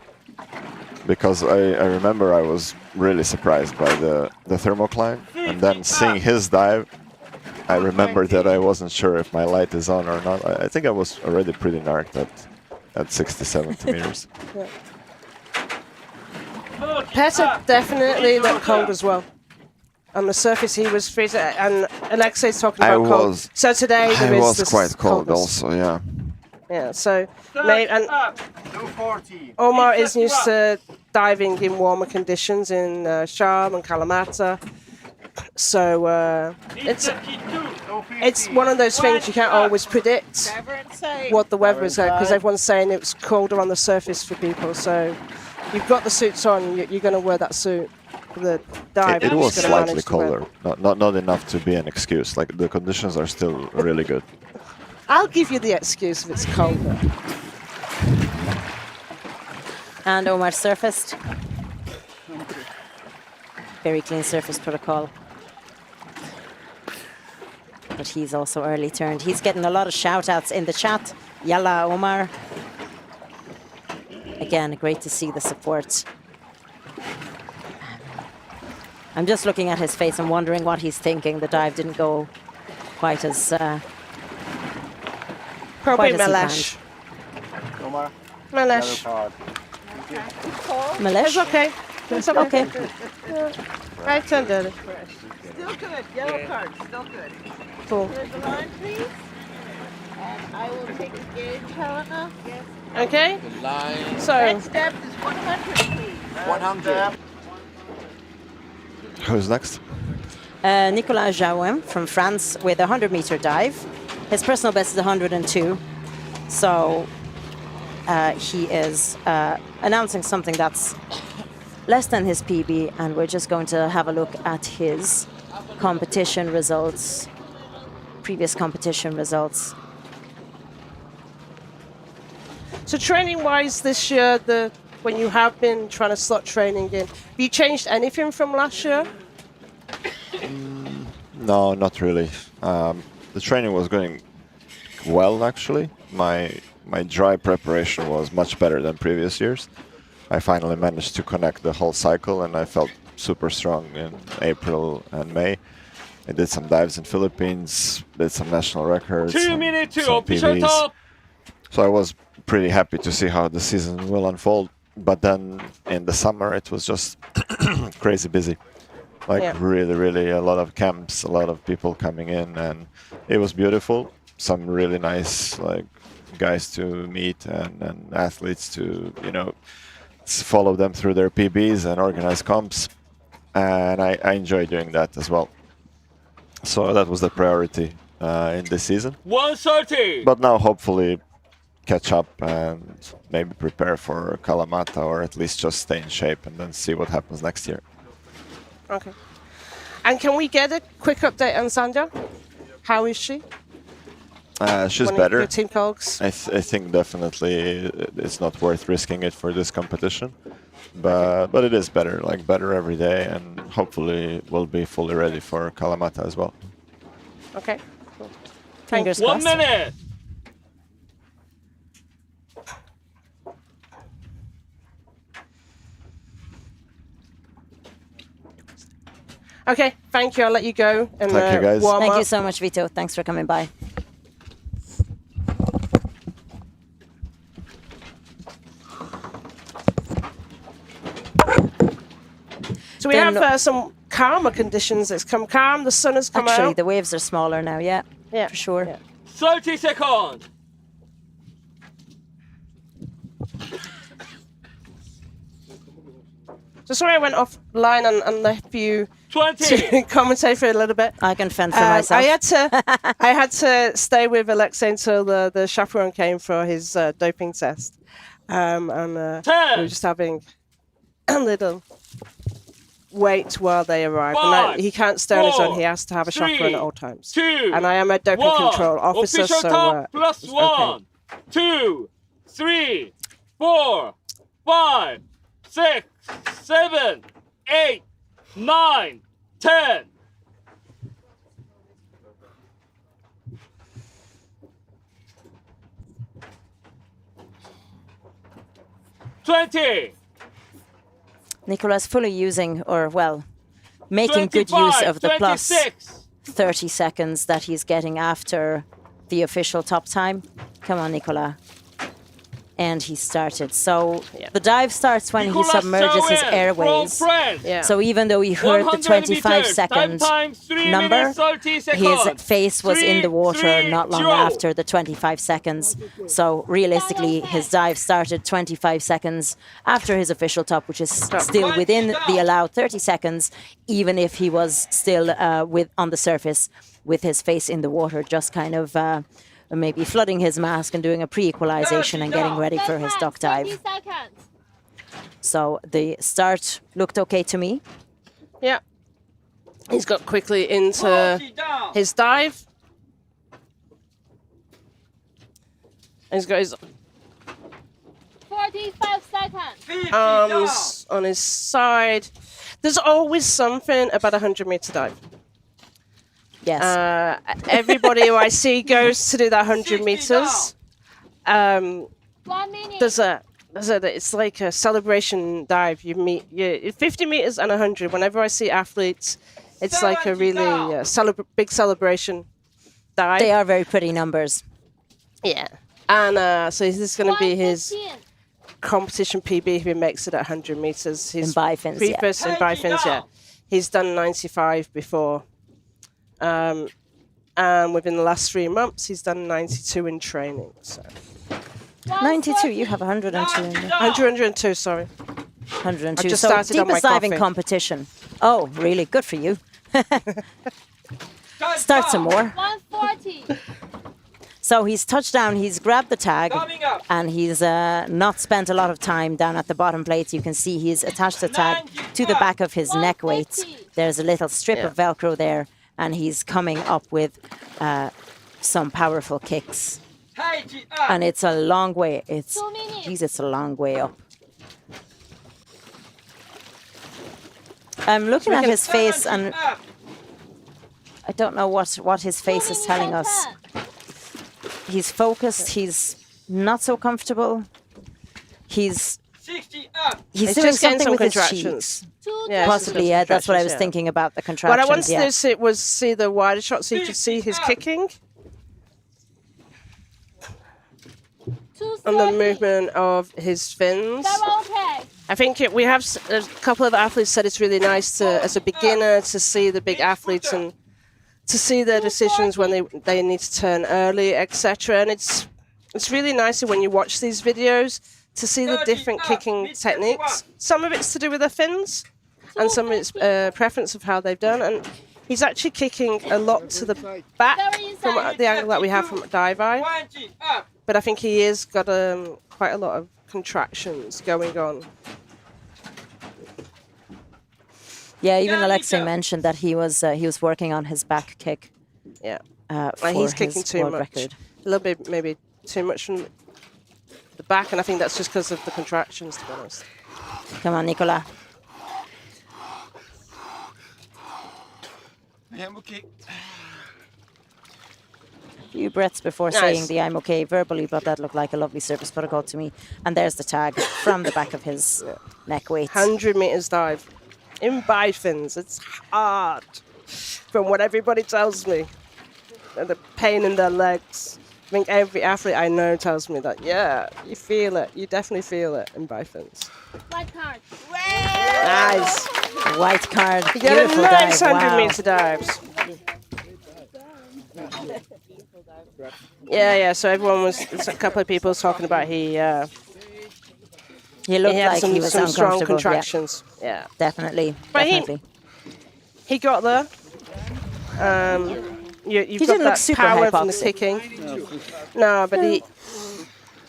because I remember I was really surprised by the thermocline, and then seeing his dive, I remembered that I wasn't sure if my light is on or not. I think I was already pretty narked at 60, 70 meters. Yeah. Petar definitely looked cold as well. On the surface, he was freezing, and Alexey's talking about cold. So today there I is was this quite cold coldness. also, yeah. Yeah, so maybe, and 240. Omar is used to diving in warmer conditions in Sharm and Kalamata. So it's one of those things you can't always predict what the weather is like, because everyone's saying it's colder on the surface for people. So you've got the suits on, you're going to wear that suit. The dive It was is gonna slightly manage to wear. colder, not enough to be an excuse. Like the conditions are still really good. I'll give you the excuse if it's colder. And Omar surfaced. Very clean surface protocol. But he's also early turned. He's getting a lot of shout outs in the chat. Yalla Omar. Again, great to see the support. I'm just looking at his face and wondering what he's thinking. The dive didn't go quite as Probably quite as he Malesh. Omar. Malesh. Malesh? It's okay. It's okay. Okay. Right turn, Daddy. Still good. Yellow card. Still good. Cool. There's the line, please. And I will take the gauge, Helena. Yes. Okay. The line. So Next step is 100, please. 100. Who's next? Nicolas Jaouen from France with a 100-meter dive. His personal best is 102. So he is announcing something that's less than his PB, and we're just going to have a look at his competition results, previous competition results. So training-wise this year, when you have been trying to slot training in, have you changed anything from last year? No, not really. The training was going well, actually. My dry preparation was much better than previous years. I finally managed to connect the whole cycle, and I felt super strong in April and May. I did some dives in Philippines, did some national records, 2 minutes to some official PBs. top. So I was pretty happy to see how the season will unfold. But then in the summer, it was just crazy busy. Like really a lot of camps, a lot of people coming in, and it was beautiful. Some really nice guys to meet and athletes to follow them through their PBs and organize comps, and I enjoy doing that as well. So that was the priority in this season. 130. But now hopefully catch up and maybe prepare for Kalamata, or at least just stay in shape and then see what happens next year. Okay. And can we get a quick update on Sandra? How is she? She's One of better. your team colleagues? I think definitely it's not worth risking it for this competition, but it is better, better every day, and hopefully we'll be fully ready for Kalamata as well. Okay. Cool. Fingers 1 crossed. minute. Okay, thank you. I'll let you go and Thank you, guys. warm Thank up. you so much, Vito. Thanks for coming by. So we have some calmer conditions. It's come calm. The sun has come Actually, out. the waves are smaller now, yeah, for sure. Yeah. 30 seconds. So sorry I went offline and left you 20. to commentate for a little bit. I can fend for myself. I had to stay with Alexey until the chaperone came for his doping test. And we were just having a little wait while they arrive. And he can't stay on his own. He has to have a chaperone at all times. And I am a doping control officer, Official so time plus it's 1, 2, 3, 4, 5, 6, 7, 8, 9, 10. Nicolas fully using, or well, making good use of the plus 30 seconds that he's getting after the official top time. Come on, Nicolas. And he started. So the dive starts when he submerges his airways. So even though he heard the 25-second number, his face was in the water not long after the 25 seconds. So realistically, his dive started 25 seconds after his official top, which is still within the allowed 30 seconds, even if he was still on the surface with his face in the water, just kind of maybe flooding his mask and doing a pre-equalization and getting ready for his duck dive. So the start looked okay to me. Yeah. He's got quickly into his dive. He's got his 45 seconds. arms on his side. There's always something about a 100-meter dive. Yes. Everybody who I see goes to do that 100 meters. 1 minute. It's like a celebration dive. You meet 50 meters and 100. Whenever I see athletes, it's like a really big celebration dive. They are very pretty numbers. Yeah. And so this is going to be his competition PB if he makes it at 100 meters. His in Bifins, previous in Bifins, yeah. He's done 95 before. And within the last 3 months, he's done 92 in training. So 92, you have 102 in there. 102, sorry. 102. I just so started on my deepest diving coffee. Competition. Oh, really? Good for you. Start some more. 140. So he's touched down, he's grabbed the tag, and he's not spent a lot of time down at the bottom plates. You can see he's attached the tag to the back of his neck weights. There's a little strip of Velcro there, and he's coming up with some powerful kicks. And it's a long way. It's a long way up. I'm looking at his face, and I don't know what his face is telling us. He's focused. He's not so comfortable. He's doing just getting something some with his contractions. cheeks. Yeah, Possibly, yeah. That's what I was thinking about, the contractions. What I wanted to see was see the wider shot so you could see his kicking. And the movement of his fins. I think we have a couple of athletes said it's really nice to, as a beginner, to see the big athletes and to see their decisions when they need to turn early, etc. And it's really nice when you watch these videos to see the different kicking techniques. Some of it's to do with the fins, and some of it's preference of how they've done. And he's actually kicking a lot to the back from the angle that we have from dive eye. But I think he has got quite a lot of contractions going on. Yeah, even Alexey mentioned that he was working on his back kick. Yeah, for he's kicking his too world much, record. a little bit maybe too much from the back, and I think that's just because of the contractions, to be honest. Come on, Nicolas. I am okay. Few breaths before saying the I'm okay verbally, but that looked like a lovely service protocol to me. And there's the tag from the back of his neck weight. 100 meters dive in Bifins. It's hard, from what everybody tells me. The pain in their legs. I think every athlete I know tells me that. Yeah, you feel it. You definitely feel it in Bifins. White card. Nice. White card. You get a Beautiful nice dive. 100 Wow. meter dives. Yeah. So everyone was. A couple of people was talking about he looked had like he was some strong uncomfortable, contractions. Yeah. Yeah. Definitely. But definitely. he got there. You've He got didn't look that super power from the hypoxic. kicking. No, but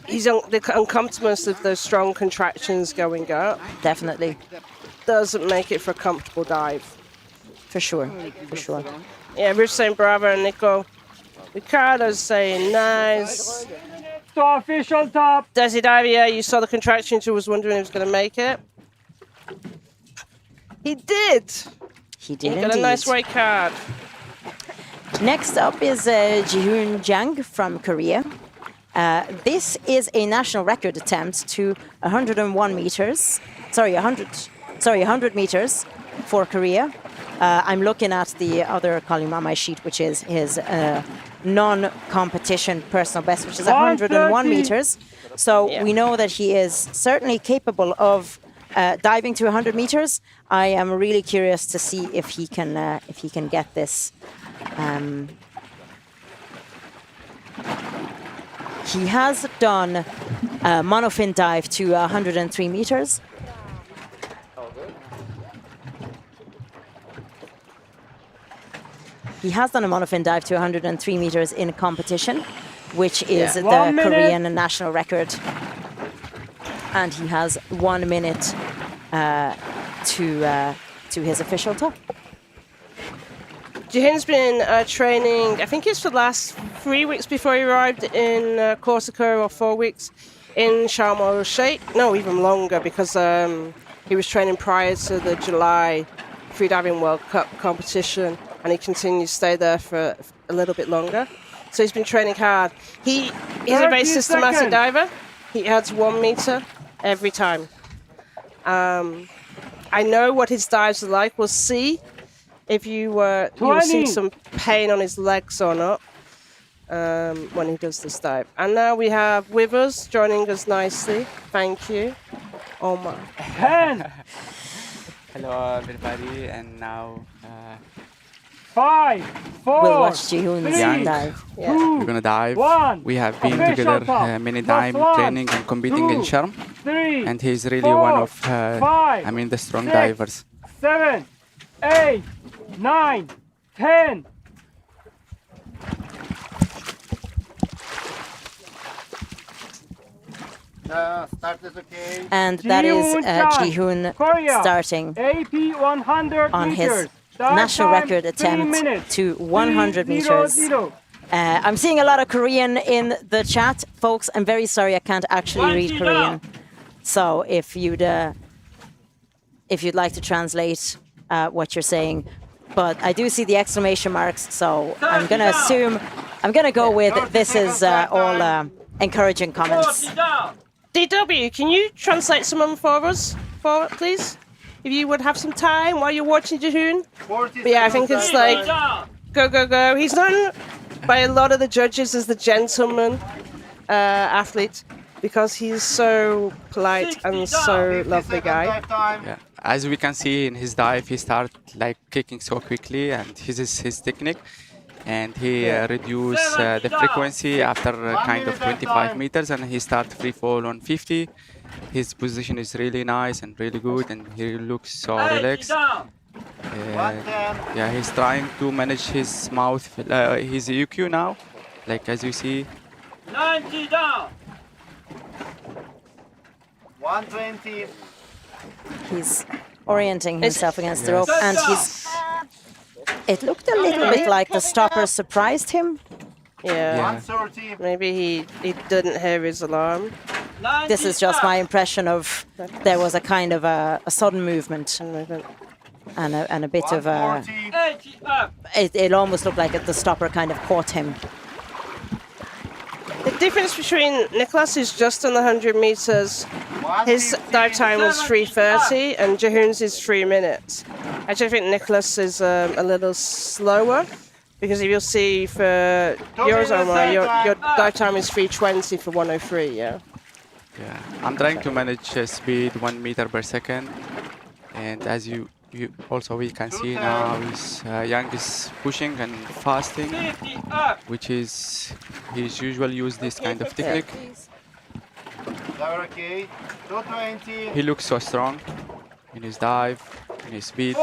he's the uncomfortableness of those strong contractions going up. Definitely. Doesn't make it for a comfortable dive. For sure. For sure. Yeah, we're saying bravo, and Nico. Ricardo's saying nice. To official top. Desi dive, yeah, you saw the contractions. You was wondering if he was going to make it. He did. He did He got a nice white card. Next up is Jihoon Jang from Korea. This is a national record attempt to 101 meters. 100 meters for Korea. I'm looking at the other column on my sheet, which is his non-competition personal best, which is 101 meters. So we know that he is certainly capable of diving to 100 meters. I am really curious to see if he can get this. He has done a monofin dive to 103 meters. He has done a monofin dive to 103 meters in competition, which is the Korean national record. And he has 1 minute to his official top. Jihoon's been training, I think it's for the last 3 weeks before he arrived in Corsica, or 4 weeks in Sharm el Sheikh. No, even longer, because he was training prior to the July Freediving World Cup competition, and he continued to stay there for a little bit longer. So he's been training hard. He is a very systematic diver. He adds 1 meter every time. I know what his dives are like. We'll see if you'll see some pain on his legs or not when he does this dive. And now we have with us, joining us nicely. Thank you, Omar. Hello everybody, and now 5, 4, we'll watch Jihoon's dive. Yeah. we're gonna dive. 1. We have been together many times training and competing in Sharm, and he's really one of the strong divers. 7, 8, 9, 10. Start is okay. And that is Jihoon starting AP 100 on his meters. national record attempt to 100 meters. I'm seeing a lot of Korean in the chat, folks. I'm very sorry I can't actually read Korean. So if you'd like to translate what you're saying, but I do see the exclamation marks, so I'm gonna assume, I'm gonna go with this is all encouraging comments. DW, can you translate some of them for us, please? If you would have some time while you're watching Jihoon. But yeah, I think it's like go, go, go. He's known by a lot of the judges as the gentleman athlete because he's so polite and so lovely guy. Yeah. As we can see in his dive, he started like kicking so quickly, and this is his technique. And he reduced the frequency after kind of 25 meters, and he started free fall on 50. His position is really nice and really good, and he looks so relaxed. Yeah, he's trying to manage his mouth, his EQ now, like as you see. 90 down. 120. He's orienting himself against the rope, and it looked a little bit like the stopper surprised him. Yeah. Maybe he didn't hear his alarm. This is just my impression of there was a kind of a sudden movement and a bit of a. It almost looked like the stopper kind of caught him. The difference between Nicolas, who's just on the 100 meters, his dive time was 3:30, and Jihoon's is 3 minutes. Actually, I think Nicolas is a little slower, because if you'll see for yours, Omar, your dive time is 3:20 for 103, yeah? Yeah, I'm trying to manage speed 1 meter per second, and as you also we can see now is Yang is pushing and fasting, which is he's usually use this kind of technique. He looks so strong, in his dive, in his speed.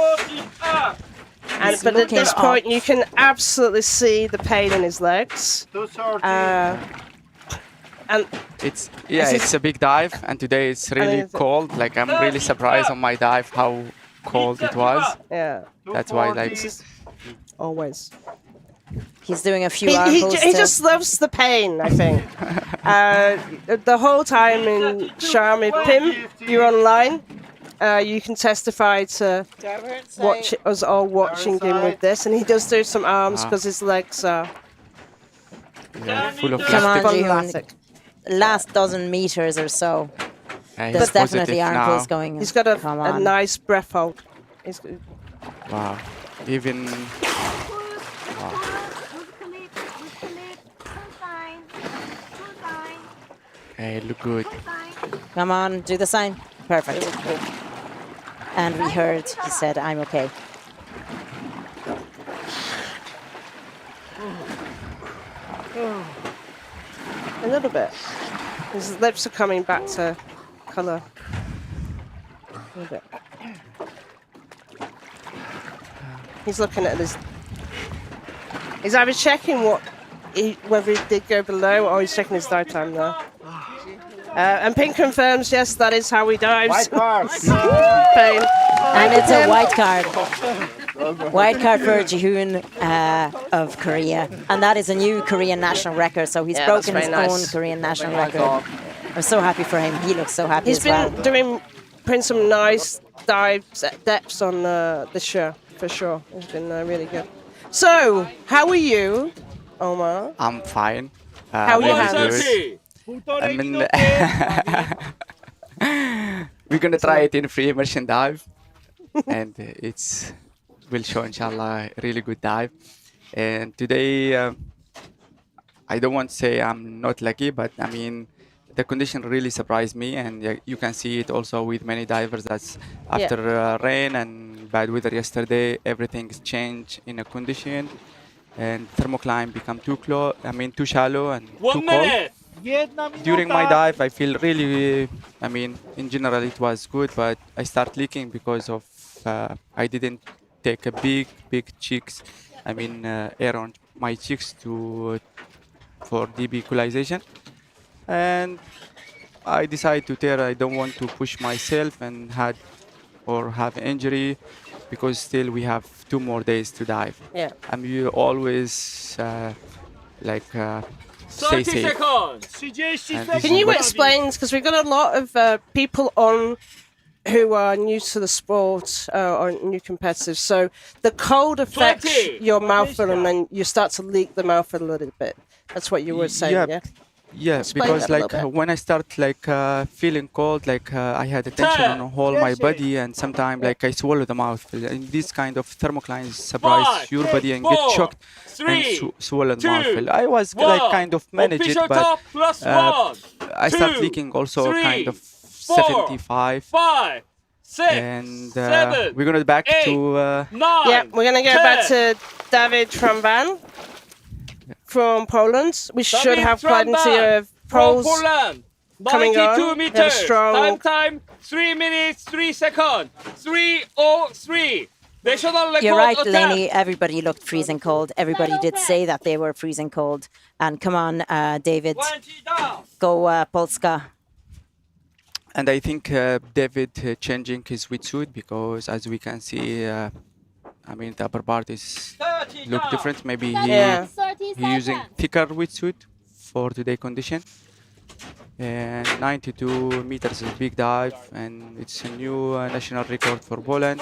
And, but at this point, you can absolutely see the pain in his legs. And it's a big dive, and today it's really cold. Like I'm really surprised on my dive how cold it was. Yeah, that's why like always. He's doing a few arms. He just loves the pain, I think. The whole time in Sharm Pim, you're online. You can testify to us all watching him with this, and he does do some arms because his legs are full of Come on, plastic. Jihoon. Last dozen meters or so. There's definitely arm pulls going. He's got a nice breath hold. Wow. Even. Wow. Hey, look good. Come on, do the sign. Perfect. And we heard he said, "I'm okay." A little bit. His lips are coming back to colour. A little bit. He's looking at this. He's either checking whether he did go below, or he's checking his dive time now. And Pink confirms, yes, that is how he dives. White card. Pain. And it's a white card. White card for Jihoon of Korea. And that is a new Korean national record, so he's broken his own Korean national record. I'm so happy for him. He looks so happy He's been putting some nice dives at depths on this year, for sure. It's been really good. So, how are you, Omar? I'm fine. How are you good. I mean, we're gonna try it in free immersion dive, and it's will show inshallah a really good dive. And today, I don't want to say I'm not lucky, but I mean the condition really surprised me, and you can see it also with many divers. That's after rain and bad weather yesterday, everything's changed in a condition, and thermocline become too shallow and too cold. During my dive, I feel really, I mean, in general it was good, but I start leaking because of I didn't take a big cheeks, I mean, air on my cheeks for DB equalization, and I decided to tear. I don't want to push myself and have injury because still we have 2 more days to dive. Yeah. And you always stay 30 safe. seconds. Can you explain, because we've got a lot of people on who are new to the sport or new competitors, so the cold affects 20. your mouthful and then you start to leak the mouthful a little bit. That's what you were saying, yeah? Yeah, Explain because that a little bit. when I start feeling cold, I had a tension on whole my body, and sometimes I swallow the mouthful. And this kind of thermocline surprise your body and get shocked and swallow the mouthful. I was kind of manage it, but I start leaking also kind of 75. 5, 6, and 7, we're gonna back 8, to 9. Yeah, we're gonna go back to Dawid Tran from Poland. We should have plenty of pros coming on. 92 They're meters. strong. Time 3 minutes 3 seconds. 3:03. National record You're right, attempt. Lenny. Everybody looked freezing cold. Everybody did say that they were freezing cold. And come on, David, 20 down. go Polska. And I think David changing his wetsuit because as we can see, I mean the upper part is look different. Maybe he using thicker wetsuit for today condition. And 92 meters is a big dive, and it's a new national record for Poland.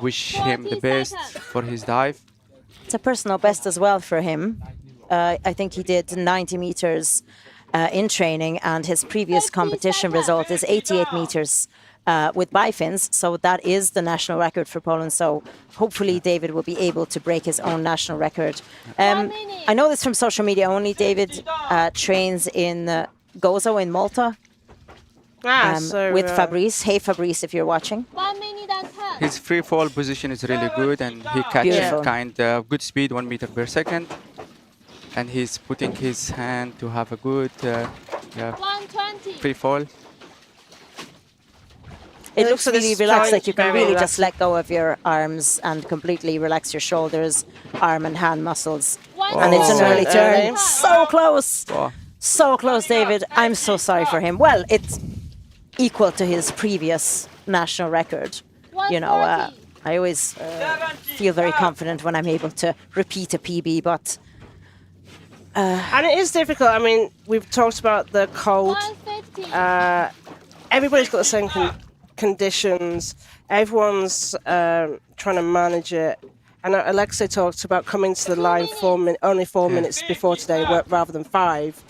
Wish him the best for his dive. It's a personal best as well for him. I think he did 90 meters in training, and his previous competition result is 88 meters with Bifins, so that is the national record for Poland. So hopefully David will be able to break his own national record. I know this from social media only. David trains in Gozo in Malta with Fabrice. Hey Fabrice, if you're watching. 1 minute and 10. His free fall position is really good, and he catches kind of good speed, 1 meter per second. And he's putting his hand to have a good 120. free fall. It looks at really this relaxed, joint, like you can very really relaxed. just let go of your arms and completely relax your shoulders, arm and hand muscles. And it's an So early turn. early. So close. Oh. So close, David. I'm so sorry for him. Well, it's equal to his previous national record. You know, I always feel very confident when I'm able to repeat a PB, but... and it is difficult. I mean, we've talked about the cold. Everybody's got the same conditions. Everyone's trying to manage it. And Alexey talked about coming to the line only 4 minutes before today rather than 5.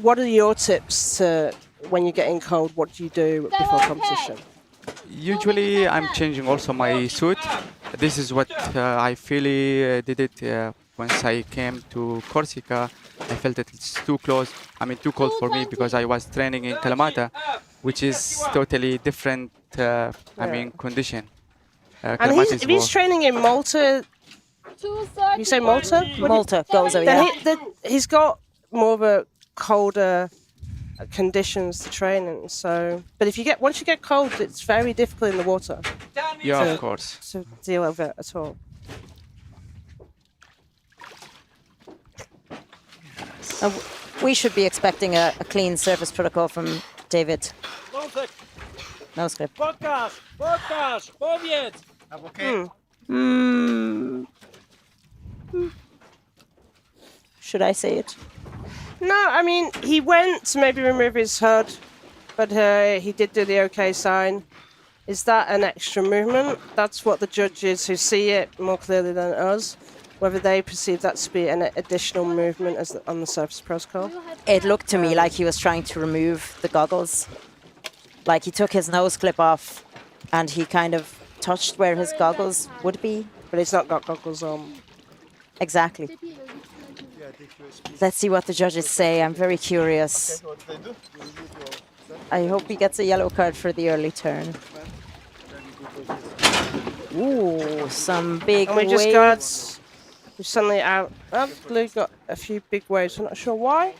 What are your tips to when you're getting cold? What do you do before competition? Usually, I'm changing also my suit. This is what I really did it once I came to Corsica. I felt that it's too close. I mean, too cold for me because I was training in Kalamata, which is totally different. I mean, condition. And he's training in Malta. You say Malta? Malta, Gozo, yeah. He's got more of a colder conditions to train in. So, but once you get cold, it's very difficult in the water. Yeah, of course. To deal with it at all. We should be expecting a clean service protocol from David. No script. Pokaż, powiedz. Should I say it? No, I mean, he went to maybe remove his HUD, but he did do the OK sign. Is that an extra movement? That's what the judges who see it more clearly than us, whether they perceive that to be an additional movement on the surface protocol. It looked to me like he was trying to remove the goggles. Like he took his nose clip off and he kind of touched where his goggles would be. But he's not got goggles on. Exactly. Let's see what the judges say. I'm very curious. I hope he gets a yellow card for the early turn. Ooh, some big And we just waves. we've suddenly got a few big waves. I'm not sure why.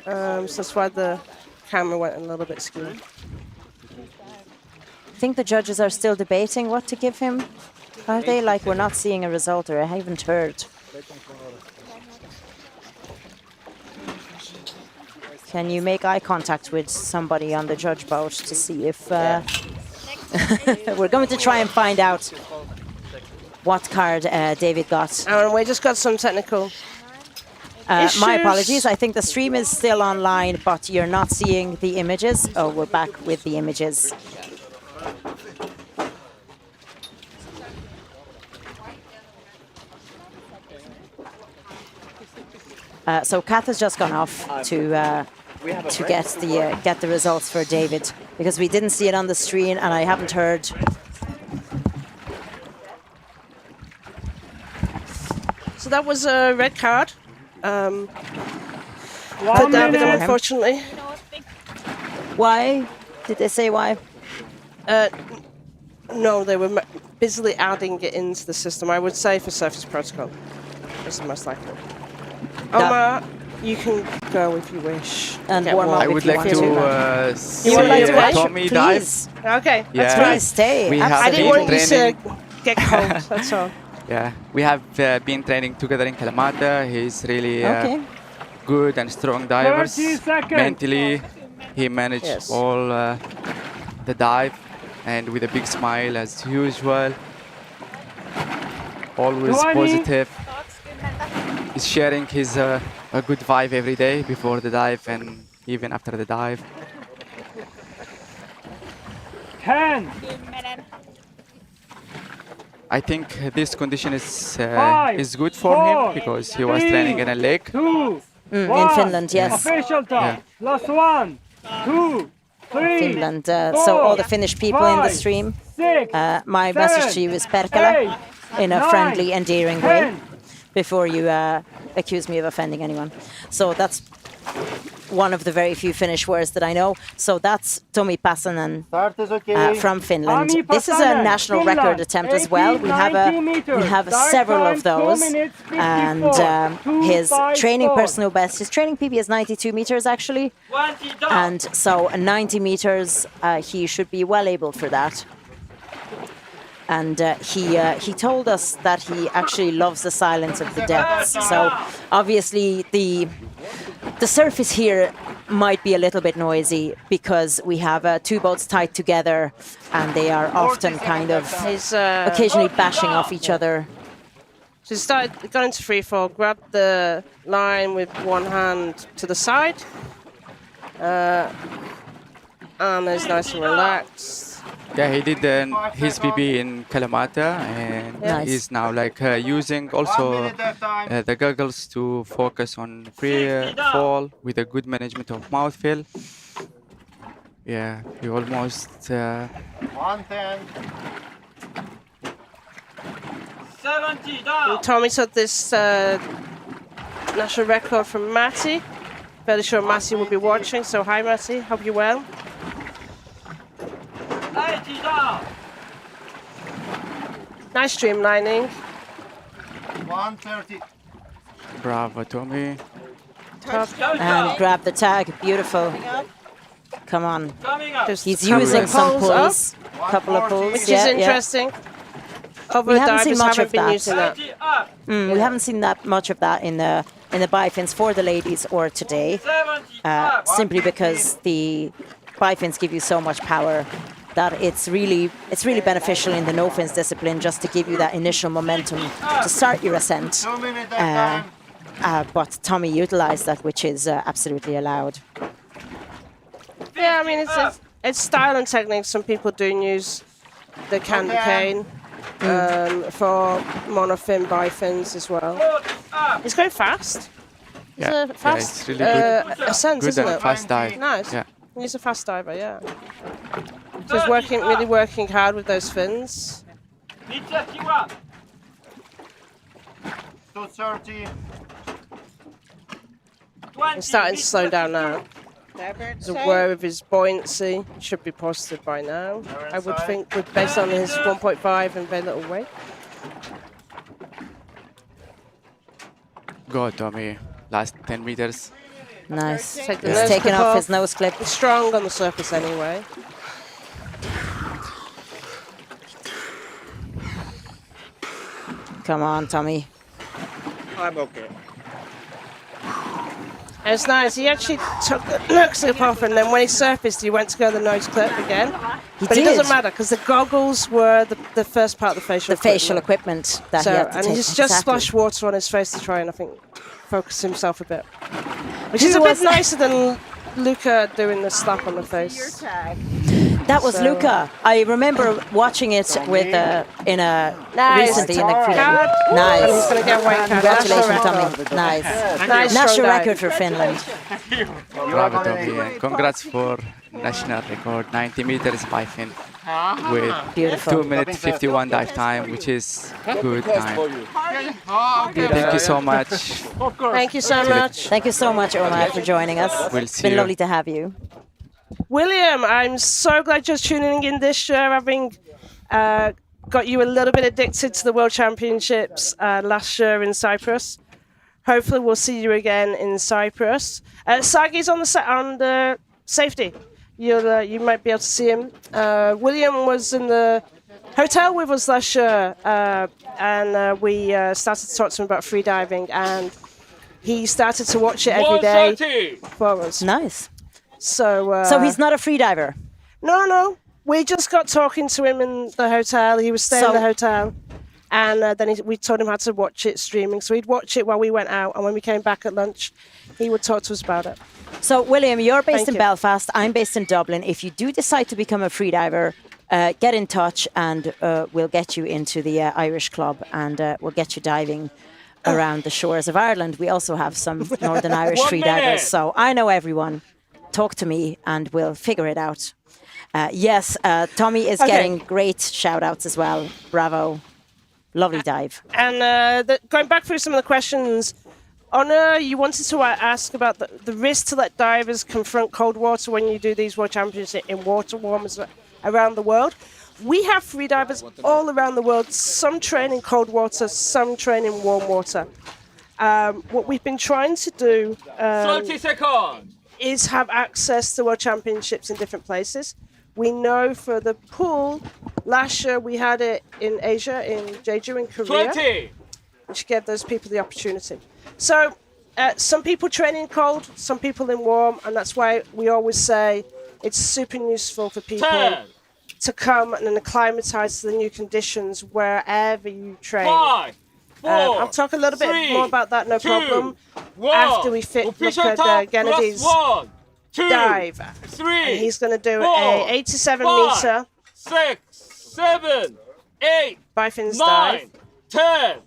So that's why the camera went a little bit skew. I think the judges are still debating what to give him. Are they? Like, we're not seeing a result, or I haven't heard. Can you make eye contact with somebody on the judge boat to see if... We're going to try and find out what card David got. And we just got some technical issues. My apologies. I think the stream is still online, but you're not seeing the images. Oh, we're back with the images. So Kath has just gone off to get the results for David, because we didn't see it on the screen and I haven't heard. So that was a red card for David, unfortunately. Why? Did they say why? No, they were busily adding it into the system. I would say for surface protocol is the most likely. Omar, you can go if you wish. And warm up I would like to see Tommy dive. Okay, Yeah. that's fine. Please stay. We have I didn't want you training. to get cold, that's all. Yeah, we have been training together in Kalamata. He's really Okay. good and strong divers. 30 seconds. Mentally, he managed Yes. all the dive, and with a big smile as usual. Always 20. positive. He's sharing his a good vibe every day before the dive and even after the dive. 10. I think this condition is Five, good for four, him because he was three, training in a lake. 2. In Finland, yes. Official time. Last 1, 2, 3. Finland. So all the Finnish people in the stream. 6. My message to you is Perkele in a friendly, endearing way. 10. Before you accuse me of offending anyone. So that's one of the very few Finnish words that I know. So that's Tommi Pasanen from Finland. This is a national record attempt as well. We have several of those, and his training personal best, his training PB is 92 meters actually, and so 90 meters he should be well able for that. And he told us that he actually loves the silence of the depths. So obviously the surface here might be a little bit noisy because we have two boats tied together, and they are often kind of occasionally bashing off each other. So he got into free fall, grabbed the line with one hand to the side, and is nice and relaxed. Yeah, he did his PB in Kalamata, and he's now like using also the goggles to focus on free fall with a good management of mouthfeel. Yeah, he almost 110. 70 down. Tommy took this national record from Matti. Fairly sure Matti will be watching, so hi Matti, hope you're well. 90 down. Nice streamlining. 130. bravo, Tommy. And grab the tag, beautiful. Come on. He's Couple using of some pulls pulls, couple of pulls. Which is interesting. Over We the haven't seen divers much haven't of been that. using that. We haven't seen that much of that in the Bifins for the ladies or today, simply because the Bifins give you so much power that it's really beneficial in the no fins discipline just to give you that initial momentum to start your ascent. But Tommy utilized that, which is absolutely allowed. Yeah, I mean it's style and technique. Some people do use the candy cane for monofin bifins as well. It's going fast. Yeah, It's a fast it's really good. ascent, Good isn't and it? fast dive. Nice. Yeah. He's a fast diver, yeah. So he's really working hard with those fins. 230. He's starting to slow down now. He's aware of his buoyancy. Should be positive by now, I would think, based on his 1.5 and very little weight. Go, Tommy. Last 10 meters. Nice. Take the He's nose taking clip off his nose clip. He's strong on the surface anyway. Come on, Tommy. I'm okay. And it's nice. He actually took the nose clip off, and then when he surfaced, he went to go the nose clip again. But it doesn't matter because the goggles were the first part of the facial equipment. Facial equipment that So, he had to and take. he's just Exactly. splashed water on his face to try and, I think, focus himself a bit. Which is a bit nicer than Luca doing the slap on the face. That was So- Luca. I remember watching it with Nice. recently in the Card. Freediving. And he's Nice. going to get weight card. Congratulations, National Tommy. record. Nice. Nice National strong dive. record for Finland. Bravo, Tommy. And congrats for national record 90 meters bifin with Beautiful. 2 minutes 51 dive time, which is good time. Thank you so much. Thank you so much. Thank you so much, Omar, for joining us. We'll It's see been you. lovely to have you. William, I'm so glad you're tuning in this year, having got you a little bit addicted to the World Championships last year in Cyprus. Hopefully we'll see you again in Cyprus. Sagi's on the safety. You might be able to see him. William was in the hotel with us last year, and we started to talk to him about freediving, and he started to watch it every day for us. Nice. So he's not a freediver? No. We just got talking to him in the hotel. He was staying in the hotel. And then we told him how to watch it streaming. So he'd watch it while we went out. And when we came back at lunch, he would talk to us about it. So, William, you're based Thank in you. Belfast. I'm based in Dublin. If you do decide to become a freediver, get in touch and we'll get you into the Irish club and we'll get you diving around the shores of Ireland. We also have some Northern Irish 1 freedivers. minute. So I know everyone. Talk to me and we'll figure it out. Yes, Tommy is getting great shout outs as well. Bravo. Lovely dive. And going back through some of the questions, Honor, you wanted to ask about the risk to let divers confront cold water when you do these World Championships in water warmers around the world. We have freedivers all around the world, some train in cold water, some train in warm water. What we've been trying to do 30 seconds. is have access to World Championships in different places. We know for the pool, last year we had it in Asia, in Jeju in Korea, 20. which gave those people the opportunity. So some people train in cold, some people in warm, and that's why we always say it's super useful for people 10. to come and acclimatise to the new conditions wherever you train. 5, 4, I'll talk a little bit 3, more about that, no 2, problem, 1. after we look Official at time Gennady's plus 1, 2, dive. 3, And he's going to do 4, a 87 5, metre 6, 7, 8, Bifins 9, dive. 10.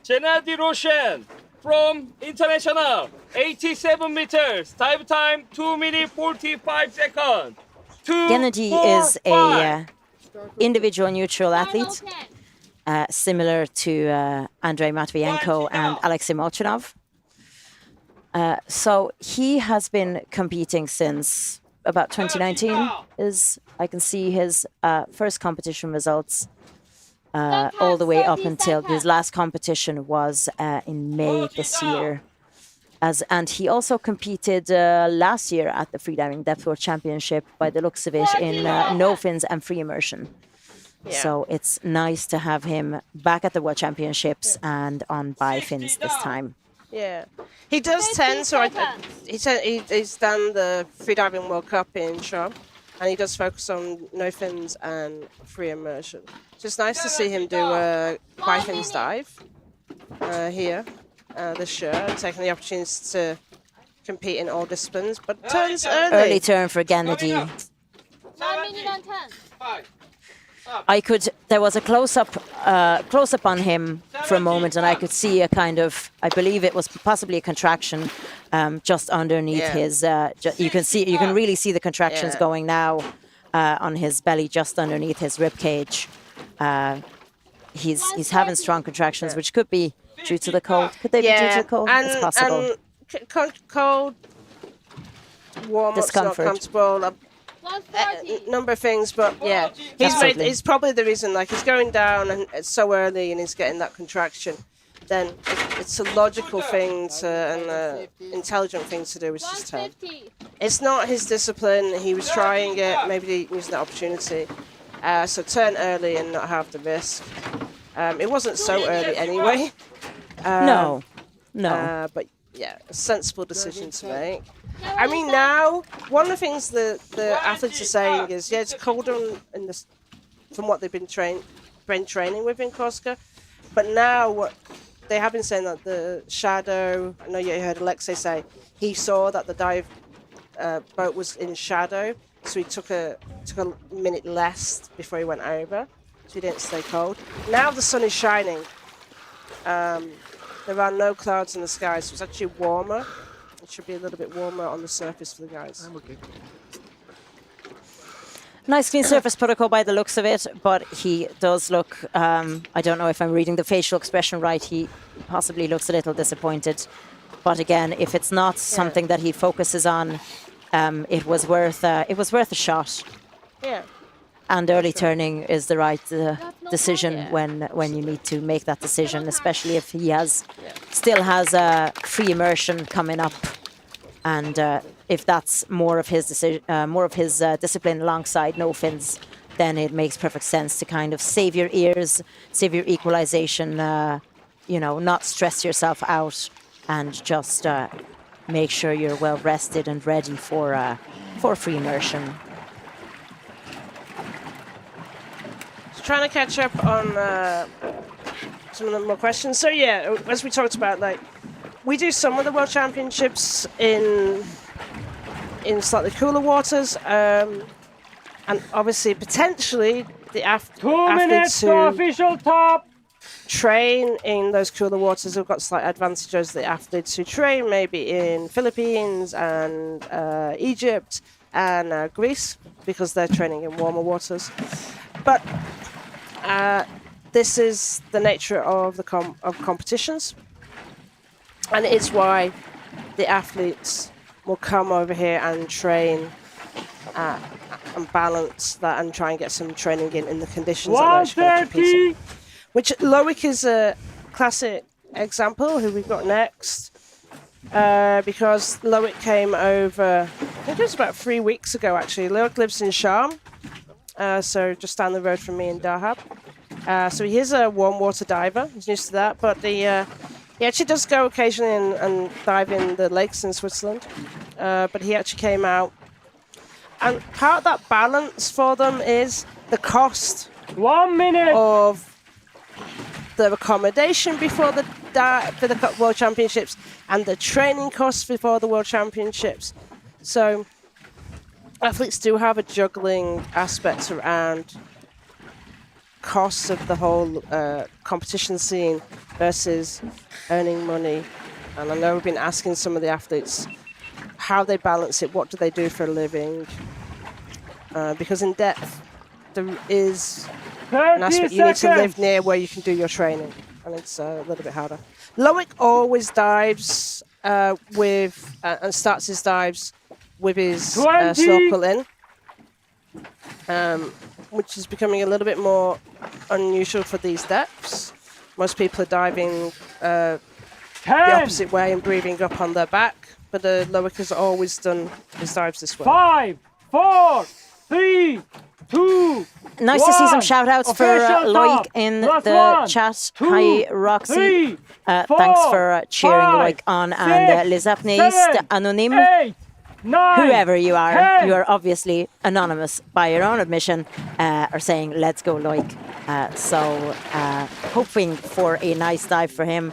Gennady Roshchin from International, 87 meters, dive time 2 minutes 45 seconds. Gennady is a individual neutral athlete, similar to Andrey Matveenko and Alexey Molchanov. So he has been competing since about 2019. I can see his first competition results all the way up until his last competition was in May this year. And he also competed last year at the Freediving Depth World Championship by the looks of it in no fins and free immersion. Yeah. So it's nice to have him back at the World Championships and on bifins this time. Yeah, he does 10. So he's done the Freediving World Cup in Šobat, and he does focus on no fins and free immersion. So it's nice to see him do a bifins dive here this year, and taking the opportunity to compete in all disciplines. But turns early. Early turn for Gennady. 1 minute and 10. There was a close-up on him for a moment, and I could see a kind of, I believe it was possibly a contraction just underneath his. You can really see the contractions going now on his belly, just underneath his rib cage. He's having strong contractions, which could be due to the cold. Could they be due to the cold? It's possible. Cold, warm, discomfort. Not comfortable. Number of things, but yeah, it's probably the reason. Like, he's going down and it's so early, and he's getting that contraction. Then it's a logical thing and an intelligent thing to do, which is turn. It's not his discipline. He was trying it, maybe using that opportunity. So turn early and not have the risk. It wasn't so early anyway. No. But yeah, a sensible decision to make. I mean, now one of the things the athletes are saying is, it's colder from what they've been training with in Corsica, but now what they have been saying that the shadow. I know you heard Alexey say he saw that the dive boat was in shadow, so he took a minute less before he went over, so he didn't stay cold. Now the sun is shining. There are no clouds in the sky, so it's actually warmer. It should be a little bit warmer on the surface for the guys. I'm okay. Nice clean surface protocol by the looks of it, but he does look, I don't know if I'm reading the facial expression right, he possibly looks a little disappointed. But again, if it's not something that he focuses on, it was worth a shot. Yeah. And early turning is the right decision when you need to make that decision, especially if he still has a free immersion coming up, and if that's more of his discipline alongside no fins, then it makes perfect sense to kind of save your ears, save your equalization, not stress yourself out, and just make sure you're well rested and ready for free immersion. Trying to catch up on some of the more questions. So yeah, as we talked about, like, we do some of the World Championships in slightly cooler waters, and obviously potentially the 2 minutes to official top. Train in those cooler waters have got slight advantages. The athletes who train maybe in Philippines and Egypt and Greece because they're training in warmer waters. But this is the nature of the competitions, and it's why the athletes will come over here and train and balance that and try and get some training in the conditions that they're actually going to compete in. Which Loic is a classic example who we've got next, because Loic came over, I think it was about 3 weeks ago actually. Loic lives in Sharm, so just down the road from me in Dahab. So he is a warm water diver, he's used to that, but he actually does go occasionally and dive in the lakes in Switzerland, but he actually came out. And part of that balance for them is the cost 1 minute of the accommodation before the World Championships and the training costs before the World Championships. So athletes do have a juggling aspect around costs of the whole competition scene versus earning money. And I know we've been asking some of the athletes how they balance it, what do they do for a living, because in depth there is an aspect you need to live near where you can do your training, and it's a little bit harder. Loic always dives with and starts his dives with his snorkel in, which is becoming a little bit more unusual for these depths. Most people are diving the opposite way and breathing up on their back, but Loic has always done his dives this way. 5, 4, 3, 2. Nice to see some shout outs for Loic in the chat. Hi, Roxy. Thanks for cheering Loic on. And les apnéistes anonymes, whoever you are obviously anonymous by your own admission, are saying, let's go, Loic. So hoping for a nice dive for him.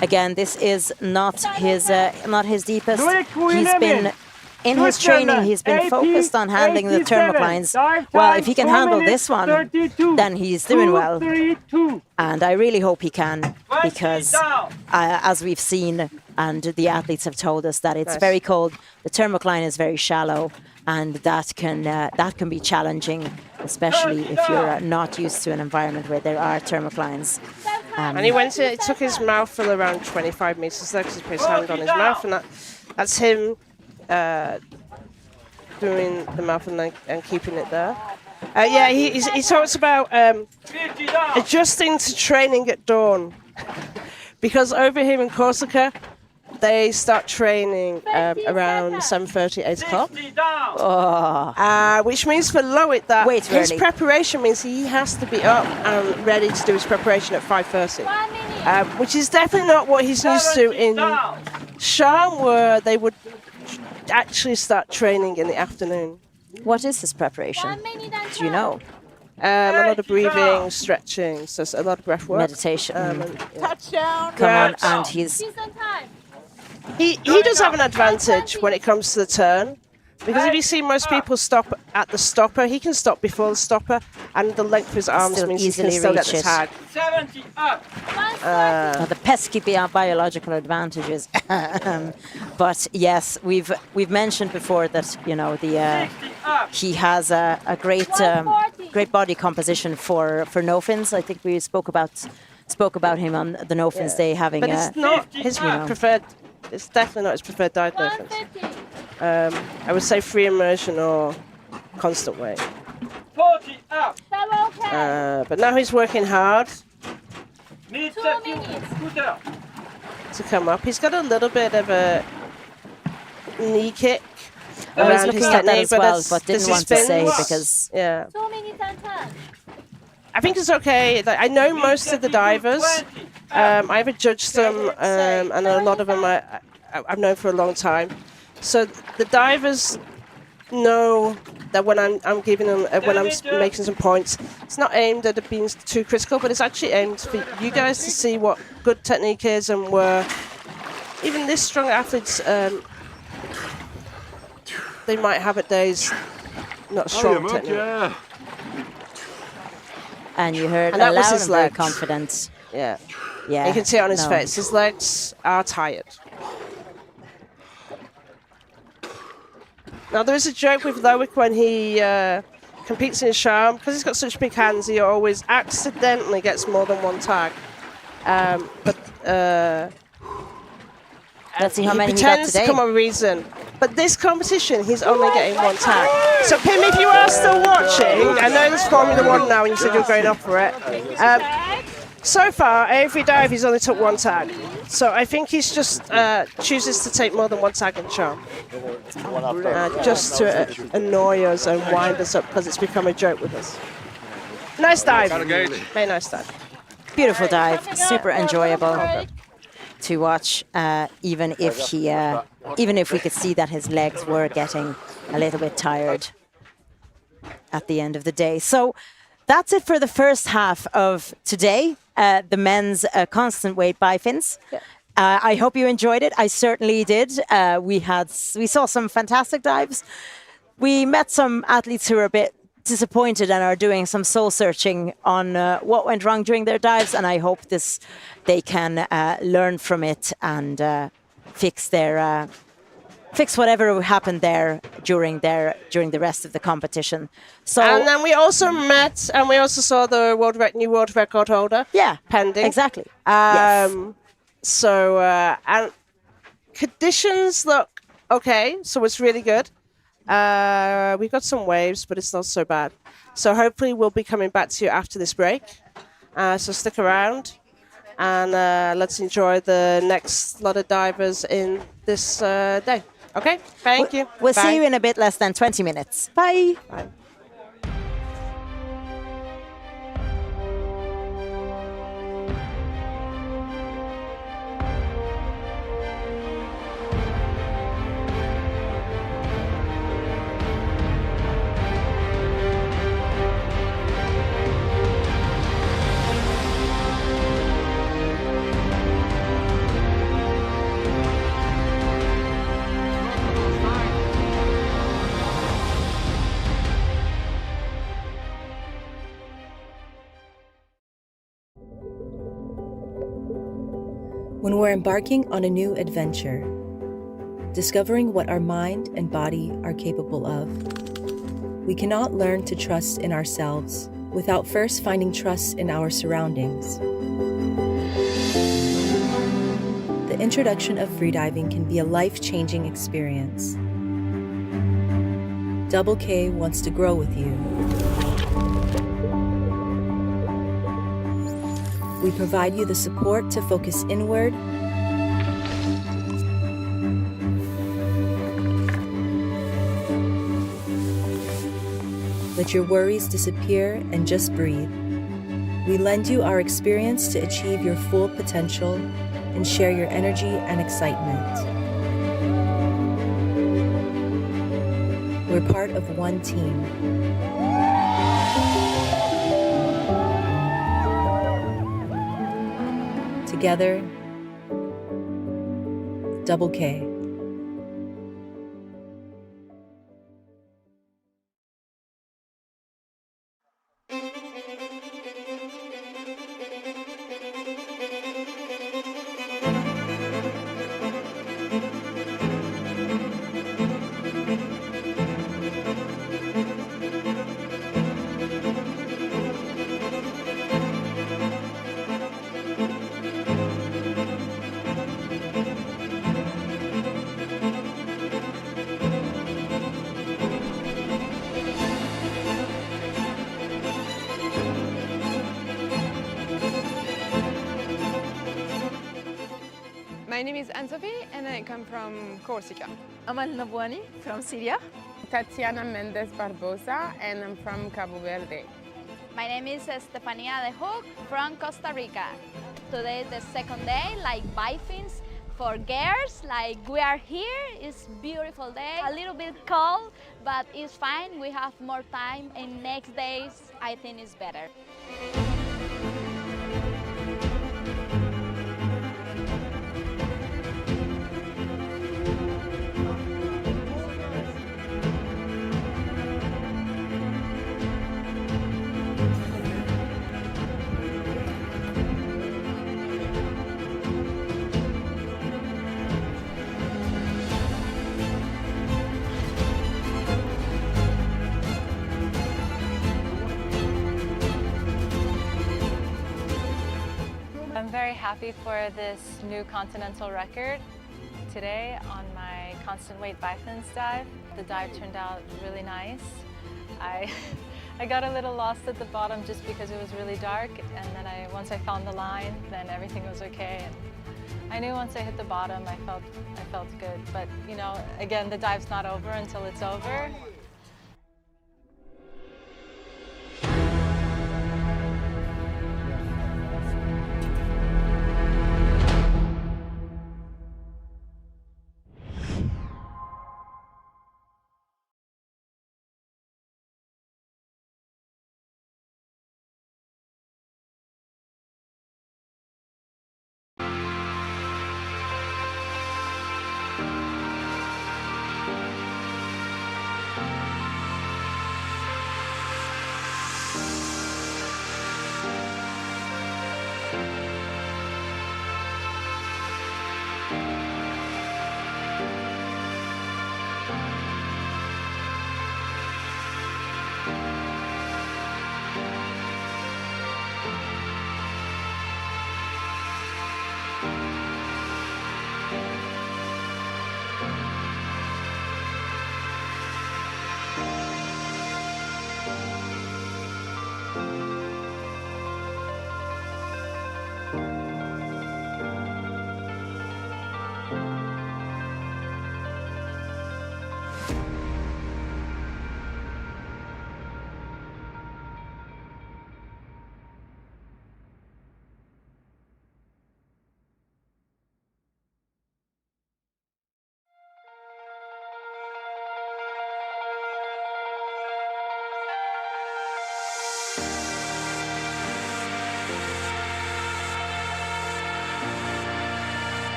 Again, this is not his deepest. He's been in his training, he's been focused on handling the thermoclines. Well, if he can handle this one, then he's doing well. And I really hope he can, because as we've seen, and the athletes have told us, that it's very cold. The thermocline is very shallow, and that can be challenging, especially if you're not used to an environment where there are thermoclines. And he took his mouthful around 25 meters there because he put his hand on his mouth, and that's him doing the mouth and keeping it there. He talks about adjusting to training at dawn, because over here in Corsica, they start training around 7:30, 8 o'clock. Which means for Loic that his preparation means he has to be up and ready to do his preparation at 5:30, which is definitely not what he's used to in Sharm, where they would actually start training in the afternoon. What is his preparation? Do you know? A lot of breathing, stretching, so a lot of breath work. Meditation. Touchdown. Come on, and he does have an advantage when it comes to the turn, because if you see most people stop at the stopper, he can stop before the stopper, and the length of his arms still means he can still get the tag. 70 up. The pesky biological advantages. But yes, we've mentioned before that he has a great body composition for no fins. I think we spoke about him on the no fins day having. But it's not his preferred. It's definitely not his preferred dive no fins. I would say free immersion or constant weight. 40 up. But now he's working hard 2 minutes. to come up. He's got a little bit of a knee kick. I was looking at that as well, but didn't want to say because 2 minutes and 10. I think it's okay. I know most of the divers. I've judged them, and a lot of them I've known for a long time. So the divers know that when I'm giving them, when I'm making some points, it's not aimed at it being too critical, but it's actually aimed for you guys to see what good technique is, and where even this strong athletes, they might have at days not strong technique. And you heard and that was loud his and very legs. confident. Yeah. Yeah. You can see it on his face. His legs are tired. Now, there is a joke with Loic when he competes in Sharm. Because he's got such big hands, he always accidentally gets more than one tag. Let's see how many he he got pretends today. to come up with a reason. But this competition, he's only getting one tag. So, Pim, if you are still watching, I know there's Formula 1 now, and you said you're going up for it. So far, every dive he's only took one tag. So I think he's just chooses to take more than one tag in Sharm. Just to annoy us and wind us up because it's become a joke with us. Nice dive. Very nice dive. Beautiful dive. Super enjoyable to watch, even if we could see that his legs were getting a little bit tired at the end of the day. So that's it for the first half of today, the men's constant weight bifins. Yeah. I hope you enjoyed it. I certainly did. We saw some fantastic dives. We met some athletes who are a bit disappointed and are doing some soul searching on what went wrong during their dives, and I hope they can learn from it and fix whatever happened there during the rest of the competition. So, and then we also met and we also saw the new world record holder. Yeah, pending. Exactly. Yes. So and conditions look okay. So it's really good. We've got some waves, but it's not so bad. So hopefully we'll be coming back to you after this break. So stick around and let's enjoy the next lot of divers in this day. Okay, thank you. We'll Bye. see you in a bit less than 20 minutes. Bye. Bye. When we're embarking on a new adventure, discovering what our mind and body are capable of, we cannot learn to trust in ourselves without first finding trust in our surroundings. The introduction of freediving can be a life-changing experience. Double K wants to grow with you. We provide you the support to focus inward let your worries disappear and just breathe. We lend you our experience to achieve your full potential and share your energy and excitement. We're part of one team. Together, Double K. My name is Anne-Sophie and I come from Corsica. Amal Nabouani from Syria. Tatiana Mendes Barbosa and I'm from Cabo Verde. My name is Estefania de Hook from Costa Rica. Today is the second day, like Bifins for girls, like we are here. It's beautiful day, a little bit cold, but it's fine. We have more time and next days I think it's better. happy for this new continental record today on my constant weight bifins dive. The dive turned out really nice. I got a little lost at the bottom just because it was really dark, and then once I found the line, then everything was okay. And I knew once I hit the bottom, I felt good. But you know, again, the dive's not over until it's over.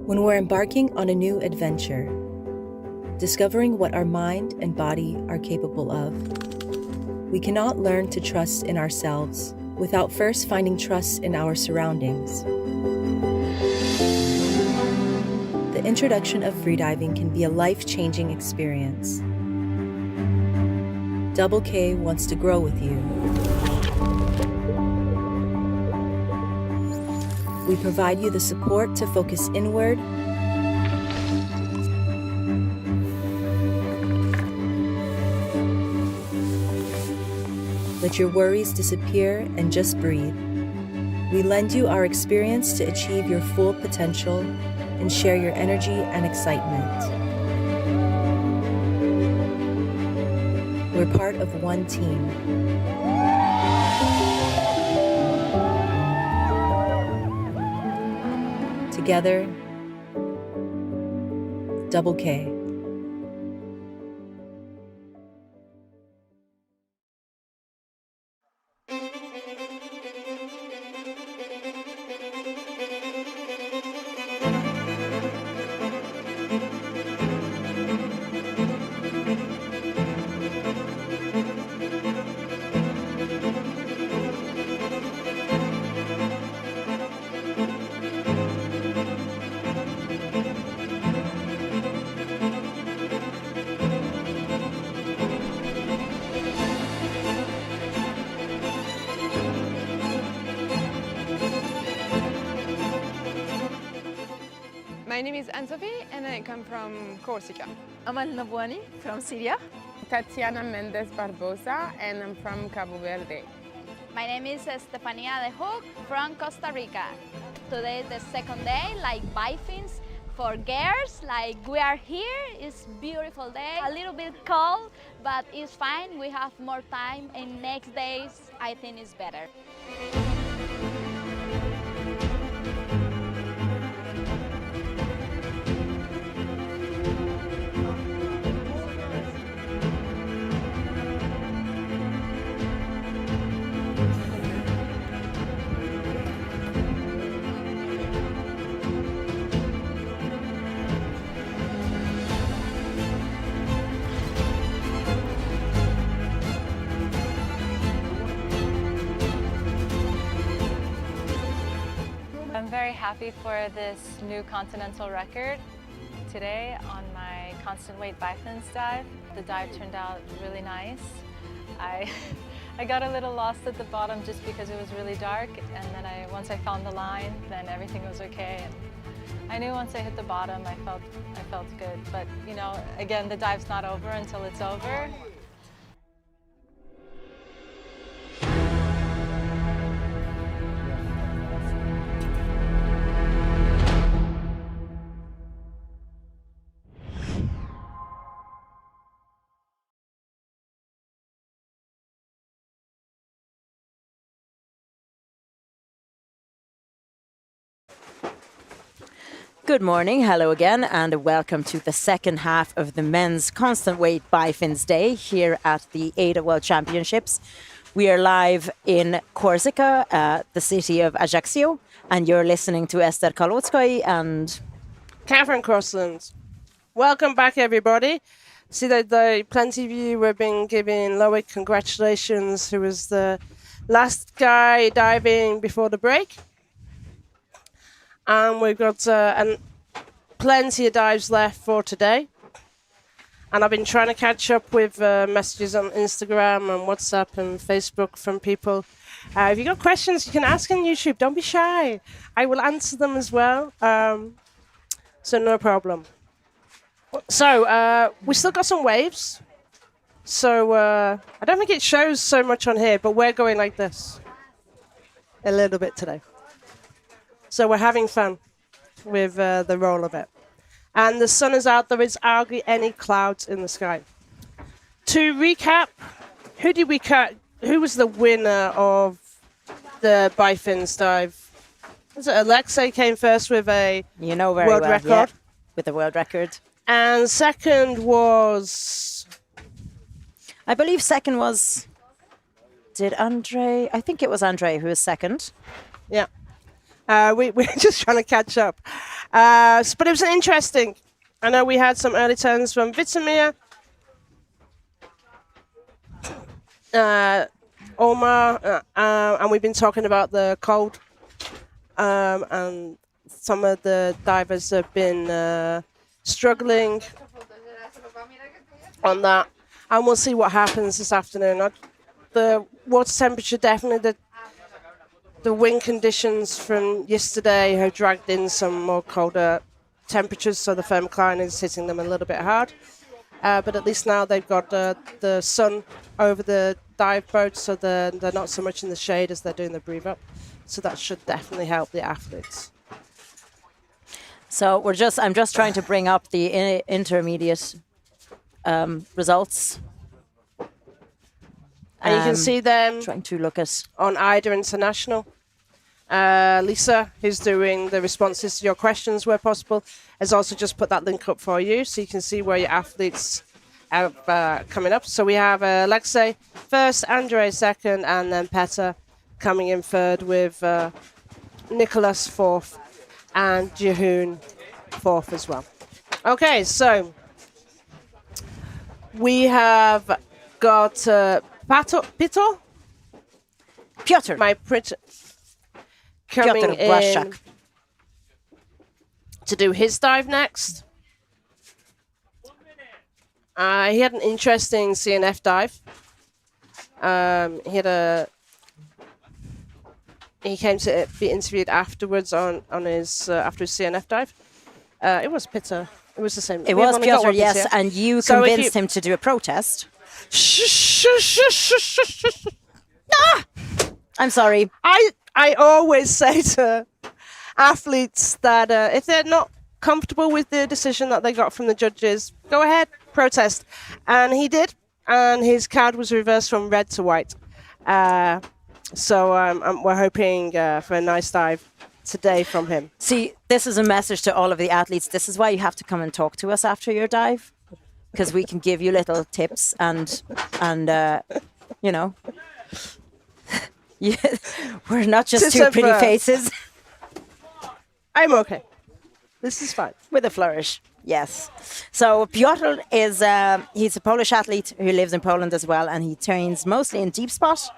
When we're embarking on a new adventure, discovering what our mind and body are capable of, we cannot learn to trust in ourselves without first finding trust in our surroundings. The introduction of freediving can be a life-changing experience. Double K wants to grow with you. We provide you the support to focus inward, let your worries disappear and just breathe. We lend you our experience to achieve your full potential and share your energy and excitement. We're part of one team. Together, Double K. My name is Anne-Sophie and I come from Corsica. Amal Nabouani from Syria. Tatiana Mendes Barbosa, and I'm from Cabo Verde. My name is Estefania de Hook from Costa Rica. Today is the second day, like Bifins for girls. Like we are here, it's beautiful day. A little bit cold, but it's fine. We have more time, and next days I think it's better. I'm very happy for this new continental record today on my constant weight Bifins dive. The dive turned out really nice. I got a little lost at the bottom just because it was really dark, and then once I found the line, then everything was okay. And I knew once I hit the bottom, I felt good. But you know, again, the dive's not over until it's over. Good morning, hello again, and welcome to the second half of the men's constant weight Bifins Day here at the AIDA World Championships. We are live in Corsica, the city of Ajaccio, and you're listening to Esther Kalotskoy and Catherine Crossland. Welcome back, everybody. See that plenty of you have been giving Loic congratulations, who was the last guy diving before the break. And we've got plenty of dives left for today. And I've been trying to catch up with messages on Instagram and WhatsApp and Facebook from people If you've got questions, you can ask on YouTube. Don't be shy. I will answer them as well. So no problem. So we still got some waves. So I don't think it shows so much on here, but we're going like this a little bit today. So we're having fun with the roll of it. And the sun is out. There is hardly any clouds in the sky. To recap, who did we cut? Who was the winner of the Bifins dive? Was it Alexey came first with a world record? Yeah, with a world record. And second was... I believe second was... Did Andrey... I think it was Andrey who was second. Yeah. We're just trying to catch up. But it was interesting. I know we had some early turns from Vitomir, Omar, and we've been talking about the cold. And some of the divers have been struggling on that. And we'll see what happens this afternoon. The water temperature, definitely the wind conditions from yesterday have dragged in some more colder temperatures, so the thermocline is hitting them a little bit hard. But at least now they've got the sun over the dive boat, so they're not so much in the shade as they're doing the breathe up. So that should definitely help the athletes. So I'm just trying to bring up the intermediate results. And you can see them trying to look at on AIDA International. Lisa, who's doing the responses to your questions where possible, has also just put that link up for you, so you can see where your athletes have coming up. So we have Alexey first, Andrey second, and then Petar coming in third, with Nicolas fourth, and Jihoon fourth as well. Okay, so we have got Piotr. My coming in to do his dive next. He had an interesting CNF dive. He came to be interviewed afterwards on his after his CNF dive. It was Petar. It was the same. It was Piotr, yes, and you convinced him to do a protest. Ah! I'm sorry. I always say to athletes that if they're not comfortable with the decision that they got from the judges, go ahead, protest. And he did, and his card was reversed from red to white. So we're hoping for a nice dive today from him. See, this is a message to all of the athletes. This is why you have to come and talk to us after your dive, because we can give you little tips and you know, we're not just two pretty faces. I'm okay. This is fine. With a flourish, yes. So Piotr is he's a Polish athlete who lives in Poland as well, and he trains mostly in deep spot.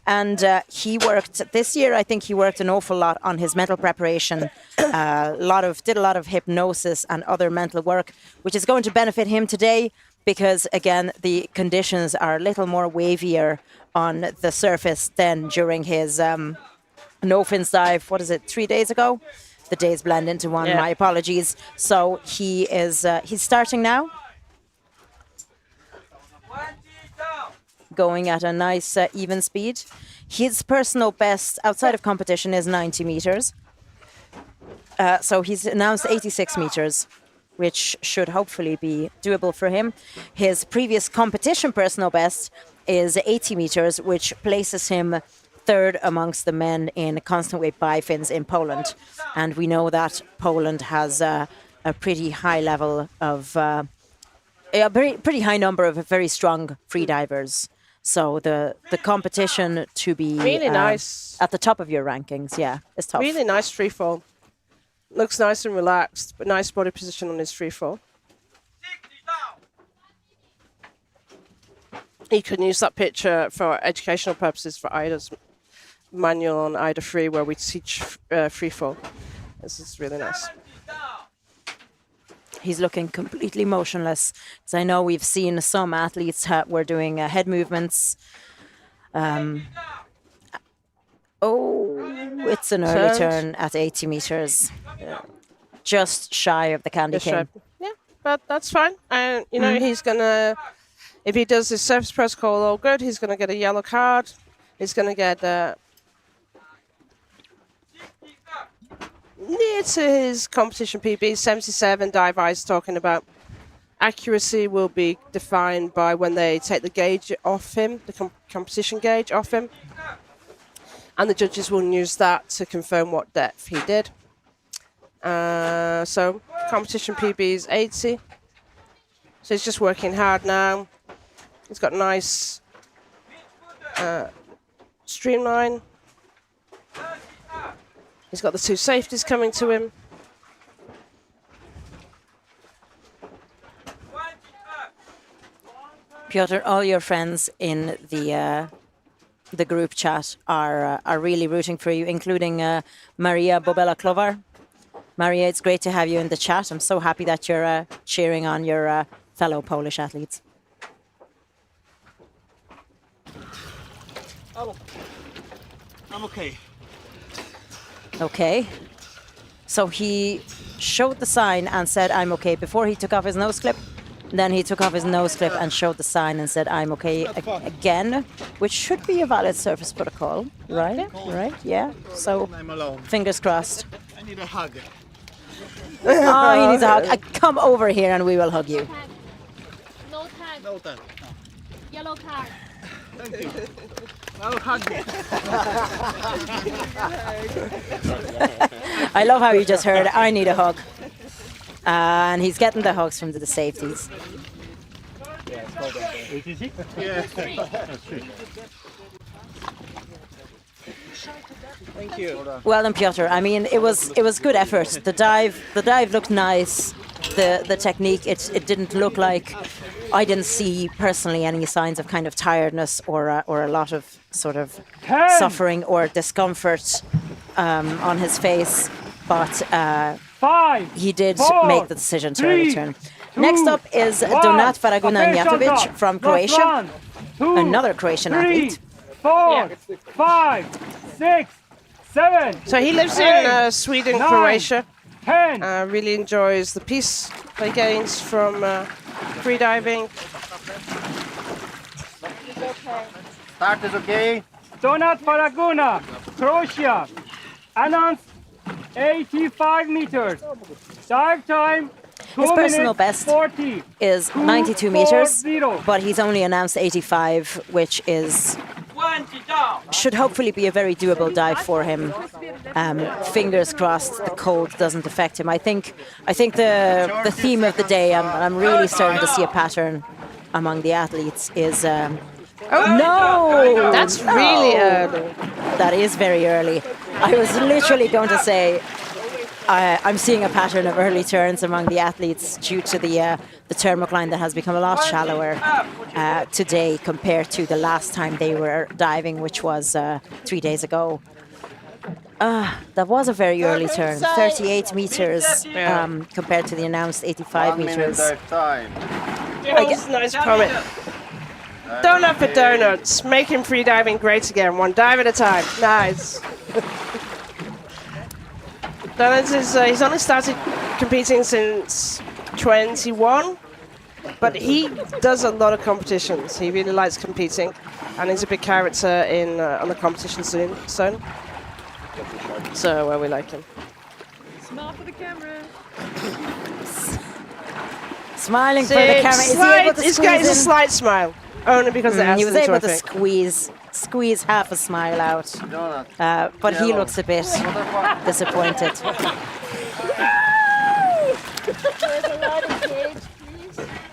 And he worked this year. I think he worked an awful lot on his mental preparation. Did a lot of hypnosis and other mental work, which is going to benefit him today because again the conditions are a little more wavier on the surface than during his no fins dive. What is it? 3 days ago. The days blend into one. Yeah. My apologies. So he is he's starting now. Going at a nice even speed. His personal best outside of competition is 90 meters. So he's announced 86 meters, which should hopefully be doable for him. His previous competition personal best is 80 meters, which places him third amongst the men in constant weight bifins in Poland. And we know that Poland has a pretty high level of, a pretty high number of very strong freedivers. So the competition to be really nice at the top of your rankings, yeah, is tough. Really nice free fall. Looks nice and relaxed, but nice body position on his free fall. You can use that picture for educational purposes for AIDA's manual on AIDA Free, where we teach free fall. This is really nice. He's looking completely motionless. Because I know we've seen some athletes were doing head movements. Oh, it's an early turn at 80 meters. Just shy of the candy cane. Yeah, but that's fine. And, you know, he's going to, if he does his surface protocol all good, he's going to get a yellow card. He's going to get near to his competition PB, 77. Dive is talking about accuracy will be defined by when they take the gauge off him, the competition gauge off him. And the judges will use that to confirm what depth he did. So competition PB is 80. So he's just working hard now. He's got a nice streamline. He's got the two safeties coming to him. Piotr, all your friends in the group chat are really rooting for you, including Maria Bobela Klovar. Maria, it's great to have you in the chat. I'm so happy that you're cheering on your fellow Polish athletes. I'm okay. Okay. So he showed the sign and said, I'm okay, before he took off his nose clip. Then he took off his nose clip and showed the sign and said, I'm okay again, which should be a valid surface protocol, right? Yeah. Right, yeah. So, fingers crossed. I need a hug. Oh, he needs a hug. Come over here and we will hug you. No tag. No tag. Yellow card. Thank you. I'll hug you. I love how you just heard, I need a hug. And he's getting the hugs from the safeties. Yeah. Thank you. Well done, Piotr. I mean, it was good effort. The dive looked nice. The technique, it didn't look like, I didn't see personally any signs of kind of tiredness or a lot of sort of suffering or discomfort on his face. But he did make the decision to return. Next up is Donat Faragunanjatovic from Croatia, another Croatian athlete. 4, 5, 6, 7. So he lives in Sweden, 9, Croatia. 10. Really enjoys the peace he gains from freediving. Start is okay. Donat Faraguna, Croatia, announced 85 meters. Dive time. His personal best 40, is 92 meters, but he's only announced 85, which should hopefully be a very doable dive for him. Fingers crossed the cold doesn't affect him. I think the theme of the day, and I'm really starting to see a pattern among the athletes, is no! That's really early. That is very early. I was literally going to say I'm seeing a pattern of early turns among the athletes due to the thermocline that has become a lot shallower today compared to the last time they were diving, which was 3 days ago. That was a very early turn, 38 meters compared to the announced 85 meters. I guess nice comment. Donut for donuts, making freediving great again, one dive at a time. Nice. Donuts is he's only started competing since 21, but he does a lot of competitions. He really likes competing, and he's a big character in on the competition zone. So we like him. Smile for the camera. Smiling for the camera. Is he able to he's got a slight smile, only because he was able to squeeze half a smile out, but he looks a bit disappointed.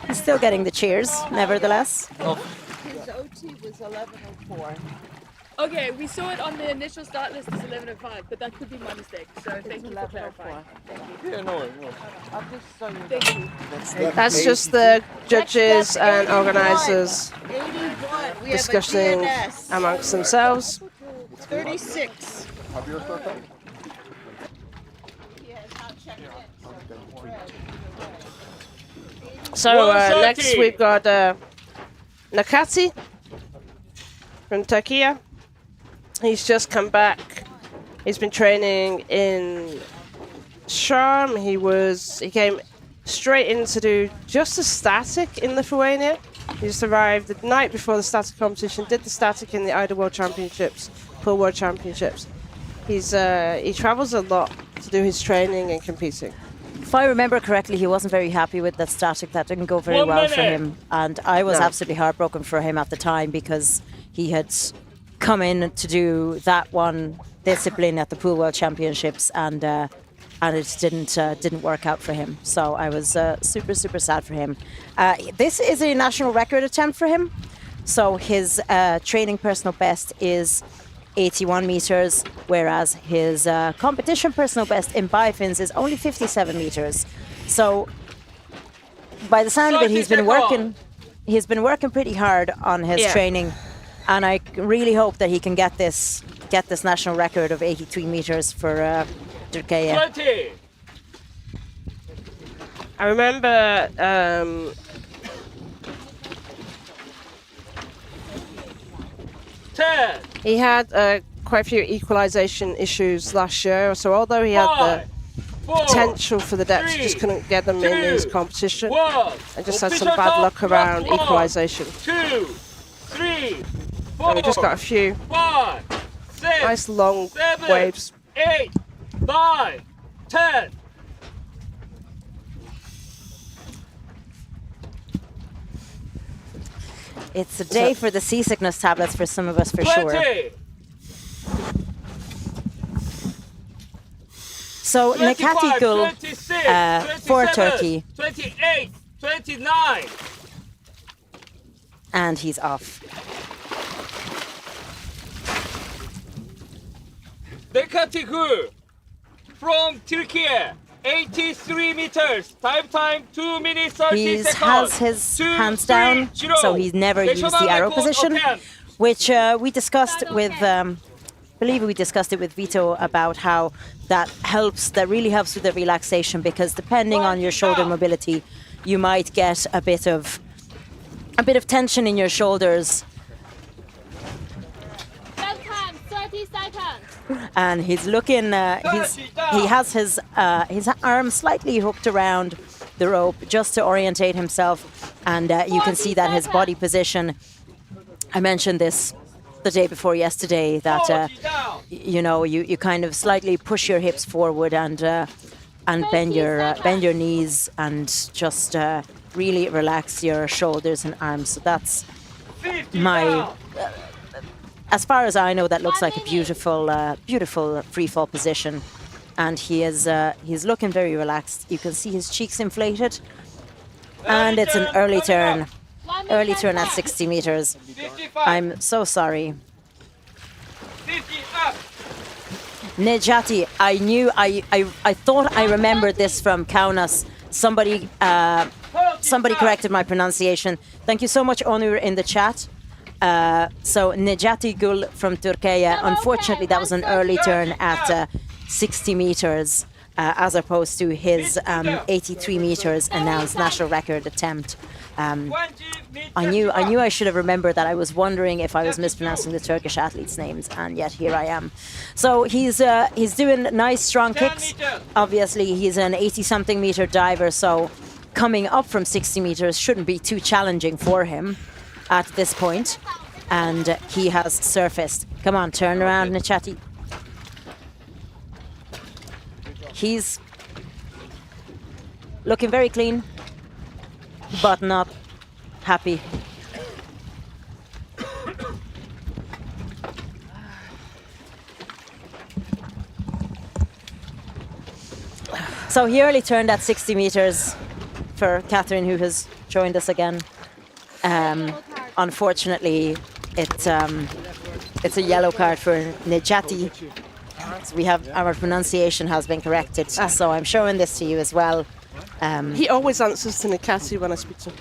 He's still getting the cheers, nevertheless. His OT was 11:04. Okay, we saw it on the initial start list as 11:05, but that could be my mistake. So thank you for clarifying. Thank you. Yeah, no. Thank you. That's just the judges and organisers discussing amongst themselves. 36. So next we've got Nakati from Turkey. He's just come back. He's been training in Sharm. He came straight in to do just the static in Lithuania. He just arrived the night before the static competition, did the static in the AIDA World Championships, Pool World Championships. He travels a lot to do his training and competing. If I remember correctly, he wasn't very happy with that static. That didn't go very well for him. And I was absolutely heartbroken for him at the time because he had come in to do that one discipline at the Pool World Championships, and it didn't work out for him. So I was super sad for him. This is a national record attempt for him. So his training personal best is 81 meters, whereas his competition personal best in Bifins is only 57 meters. So by the sound of it, he's been working pretty hard on his training, and I really hope that he can get this national record of 83 meters for Turkey. I remember he had quite a few equalization issues last year, so although he had the potential for the depth, he just couldn't get them in his competition. And just had some bad luck around equalization. 2, 3, 4, so we just got a few 5, 6, nice long 7, waves. 8, 9, 10. It's a day for the seasickness tablets for some of us, for 20. sure. So Nekati Gul for Turkey. 28, 29. And he's off. Nekati Gul from Turkey. 83 meters. Time 2 minutes 30 He seconds. has his hands down, so he's never used the arrow position, which we discussed with, believe we discussed it with Vito about how that really helps with the relaxation, because depending on your shoulder mobility, you might get a bit of tension in your shoulders. 30 seconds. And he's looking. He has his arm slightly hooked around the rope just to orientate himself, and you can see that his body position. I mentioned this the day before yesterday, that you kind of slightly push your hips forward and bend your knees and just really relax your shoulders and arms. So that's my. As far as I know, that looks like a beautiful free fall position, and he's looking very relaxed. You can see his cheeks inflated, and it's an early turn at 60 meters. I'm so sorry. Nejati, I thought I remembered this from Kaunas. Somebody corrected my pronunciation. Thank you so much, Onur, in the chat. So Nejati Gul from Turkey, unfortunately that was an early turn at 60 meters as opposed to his 83 meters announced national record attempt. I knew I should have remembered that. I was wondering if I was mispronouncing the Turkish athletes' names, and yet here I am. So he's doing nice strong kicks. Obviously he's an 80-something meter diver, so coming up from 60 meters shouldn't be too challenging for him at this point, and he has surfaced. Come on, turn around, Nejati. He's looking very clean, but not happy. So he early turned at 60 meters for Catherine, who has joined us again. Unfortunately, it's a yellow card for Nejati. So we have, our pronunciation has been corrected. So I'm showing this to you as well. He always answers to Nekati when I speak to him.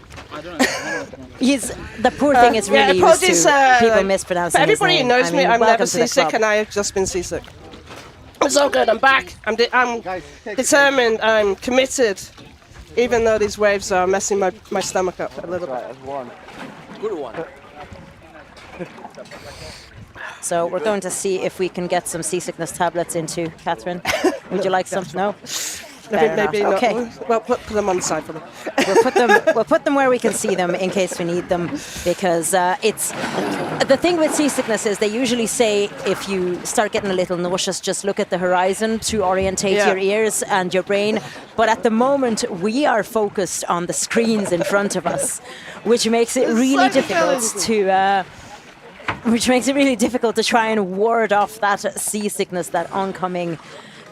The poor thing is really used to people mispronouncing his name. Everybody who knows me, I'm never seasick, and I have just been seasick. It's all good. I'm back. I'm determined. I'm committed. Even though these waves are messing my stomach up a little bit. Good one. So we're going to see if we can get some seasickness tablets into Catherine. Would you like some? No? Maybe not. Okay. Well, put them on the side for me. We'll put them where we can see them in case we need them, because it's the thing with seasickness is they usually say if you start getting a little nauseous, just look at the horizon to orientate your ears and your brain. But at the moment, we are focused on the screens in front of us, which makes it really difficult to try and ward off that seasickness, that oncoming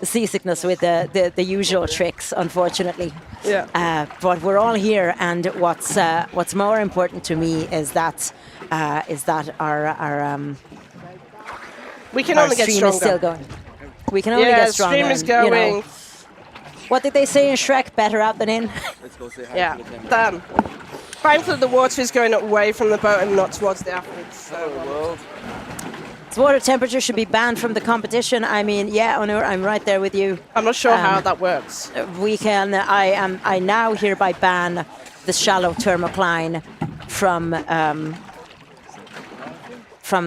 seasickness with the usual tricks, unfortunately. Yeah. But we're all here, and what's more important to me is that our we can only get stream stronger. is still going. We can only get stronger. Stream is and, going. you know, what did they say in Shrek? Better out than in. Let's go say hi Yeah. to the camera. Damn. Thankfully, the water is going away from the boat and not towards the athletes. So. Water temperature should be banned from the competition. I mean, yeah, Onur, I'm right there with you. I'm not sure how that works. We can. I now hereby ban the shallow thermocline from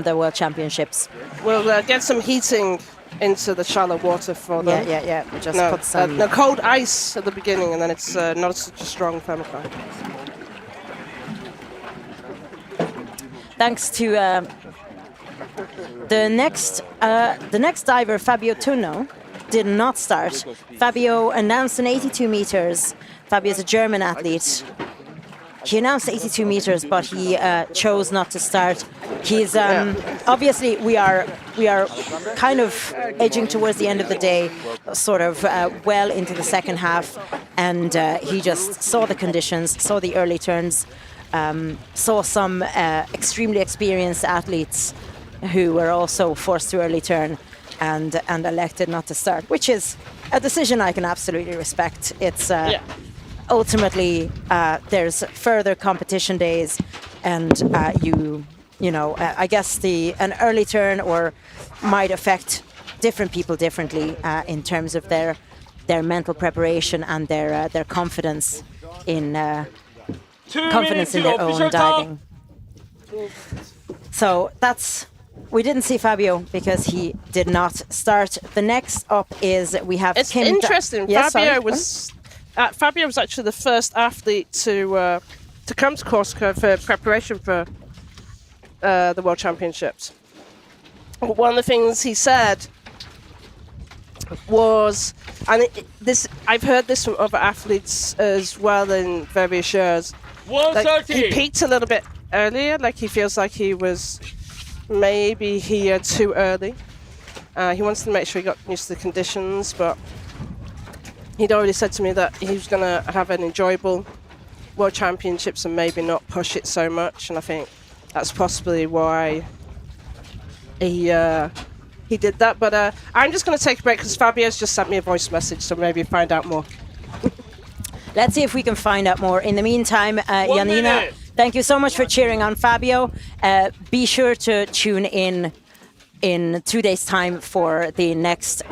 the World Championships. We'll get some heating into the shallow water for them. Yeah. Just put some. No cold ice at the beginning, and then it's not such a strong thermocline. Thanks to. The next diver, Fabio Tunno, did not start. Fabio announced an 82 meters. Fabio is a German athlete. He announced 82 meters, but he chose not to start. He's obviously we are kind of edging towards the end of the day, sort of well into the second half, and he just saw the conditions, saw the early turns, saw some extremely experienced athletes who were also forced to early turn and elected not to start, which is a decision I can absolutely respect. It's ultimately there's further competition days, and you know I guess an early turn or might affect different people differently in terms of their mental preparation and their confidence in their own diving. So that's. We didn't see Fabio because he did not start. The next up is we have. It's Kim interesting. Fabio was actually the first athlete to come to Corsica for preparation for the World Championships. One of the things he said was, and I've heard this from other athletes as well in various years. 130. He peaked a little bit earlier. Like he feels like he was. Maybe here too early. He wants to make sure he got used to the conditions, but he'd already said to me that he was going to have an enjoyable World Championships and maybe not push it so much. And I think that's possibly why he did that. But I'm just going to take a break because Fabio's just sent me a voice message, so maybe find out more. Let's see if we can find out more. In the meantime, Janina, thank you so much for cheering on Fabio. Be sure to tune in 2 days' time for the next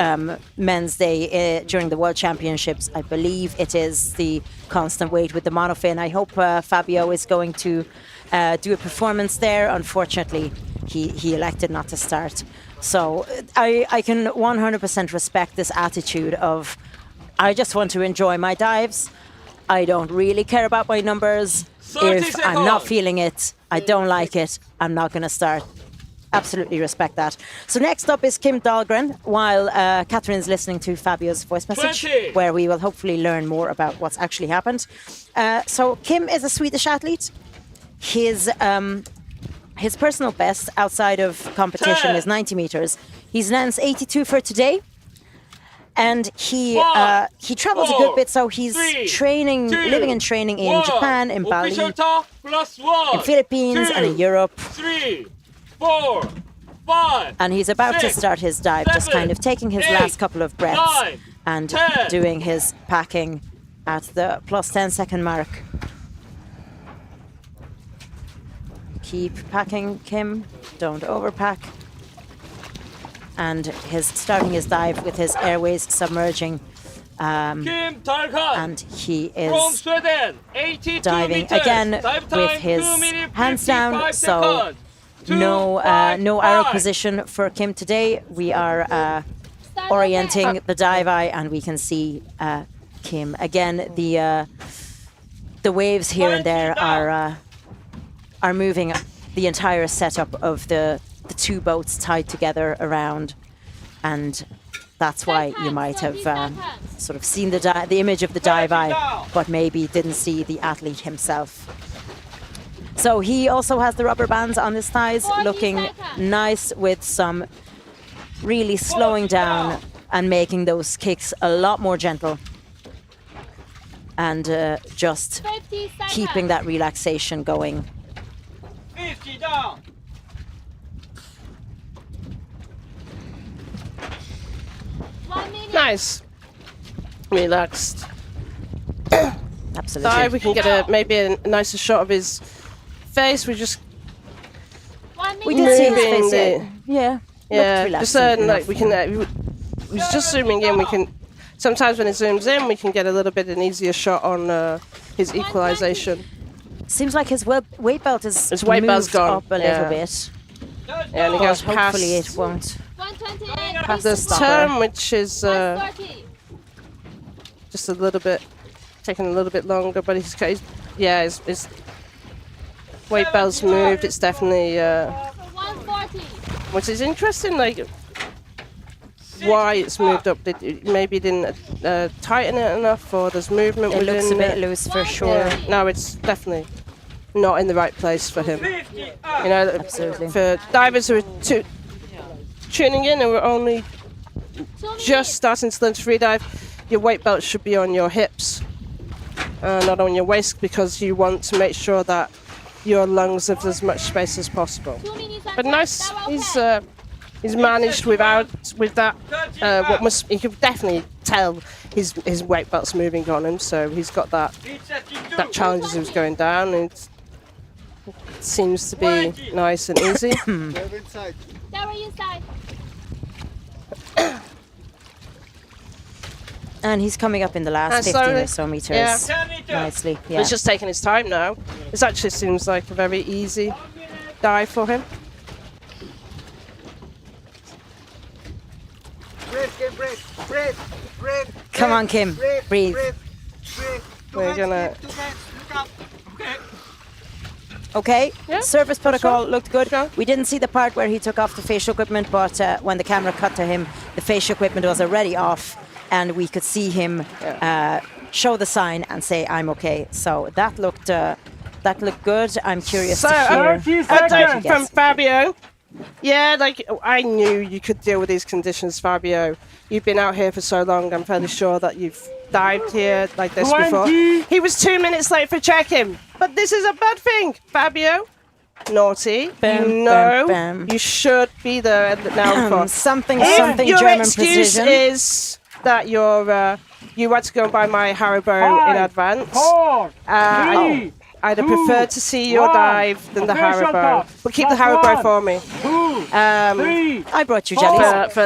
men's day during the World Championships. I believe it is the constant weight with the monofin. I hope Fabio is going to do a performance there. Unfortunately, he elected not to start. So I can 100% respect this attitude of, I just want to enjoy my dives. I don't really care about my numbers. If I'm not feeling it, I don't like it, I'm not going to start. Absolutely respect that. So next up is Kim Dahlgren, while Catherine's listening to Fabio's voice message, where we will hopefully learn more about what's actually happened. So Kim is a Swedish athlete. His personal best outside of competition is 90 meters. He's announced 82 for today. And he travels a good bit, so he's living and training in Japan, in Bali, in Philippines, and in Europe. 3, 4, 5. And he's about to start his dive, just kind of taking his last couple of breaths and doing his packing at the plus 10 second mark. Keep packing, Kim. Don't overpack. And starting his dive with his airways submerging. Kim Tarkan, and he from is Sweden, 82 diving meters. again Dive with time, his 2 minutes, hands down. 55 So seconds. no arrow position for Kim today. We are orienting the dive eye, and we can see Kim again. The waves here and there are moving the entire setup of the two boats tied together around, and that's why you might have sort of seen the image of the dive eye, but maybe didn't see the athlete himself. So he also has the rubber bands on his thighs, looking nice, with some really slowing down and making those kicks a lot more gentle, and just keeping that relaxation going. 50 down. Nice. Relaxed. Absolutely. Dive, we can get maybe a nicer shot of his face. We just we did see his face. Yeah. Just like we can. We're just zooming in. We can. Sometimes when it zooms in, we can get a little bit an easier shot on his equalization. Seems like his weight belt is his weight belt's gone up a little bit. Yeah, and it goes past. Hopefully it won't. Past the turn, which is just a little bit, taking a little bit longer, but his weight belt's moved. It's definitely, which is interesting, like why it's moved up. Maybe didn't tighten it enough, or there's movement within it. Looks a bit loose for sure. Yeah. No, it's definitely not in the right place for him. You know, absolutely. For divers who are tuning in and we're only just starting to learn to free dive, your weight belt should be on your hips, not on your waist, because you want to make sure that your lungs have as much space as possible. But nice, he's managed with that. You can definitely tell his weight belt's moving on him, so he's got that challenge as he was going down. It seems to be nice and easy. And he's coming up in the last 15 or so meters nicely. Yeah. He's just taking his time now. This actually seems like a very easy dive for him. Breathe. Come on, Kim. Breathe. We're gonna. Okay, surface protocol looked good. We didn't see the part where he took off the facial equipment, but when the camera cut to him, the facial equipment was already off, and we could see him show the sign and say, "I'm okay." So that looked good. I'm curious to hear update from Fabio. Yeah, like I knew you could deal with these conditions, Fabio. You've been out here for so long. I'm fairly sure that you've dived here like this before. He was 2 minutes late for check-in, but this is a bad thing, Fabio. Naughty. You should be there now. Something German German excuse precision. is that you had to go by my Haribo in advance. I'd have preferred to see your dive than the Haribo. But keep the Haribo for me. I brought you jellies.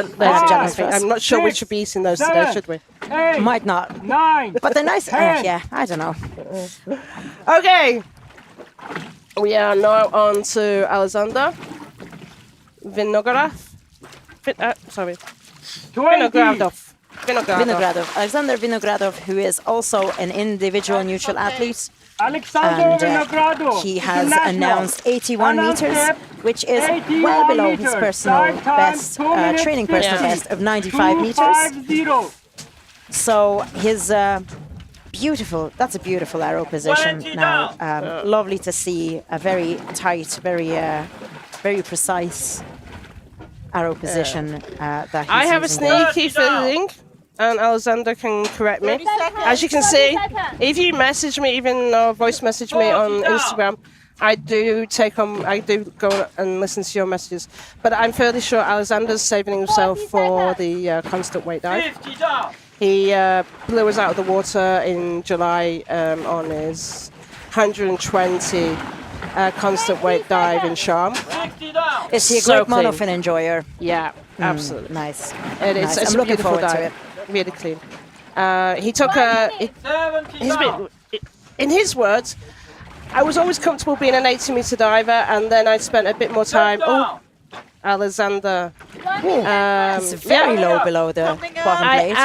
I'm not sure we should be eating those today, should we? Might not. 9. But they're nice. Yeah, I don't know. Okay. We are now on to Alexander Vinogradov. Vinogradov. Alexander Vinogradov, who is also an individual neutral athlete. He has announced 81 meters, which is well below his personal best, training personal best of 95 meters. So his that's a beautiful arrow position now. Lovely to see, a very tight, very precise arrow position that he's I have a sneaky feeling, and Alexander can correct me. As you can see, if you message me, even or voice message me on Instagram, I do go and listen to your messages. But I'm fairly sure Alexander's saving himself for the constant weight dive. He blew us out of the water in July on his 120 constant weight dive in Sharm. Is he a great monofin enjoyer? Yeah, absolutely. Nice. It's I'm looking forward to it. Really clean. He took in his words, I was always comfortable being an 80-meter diver, and then I spent a bit more time. Oh, Alexander. It's very low below the bottom plate.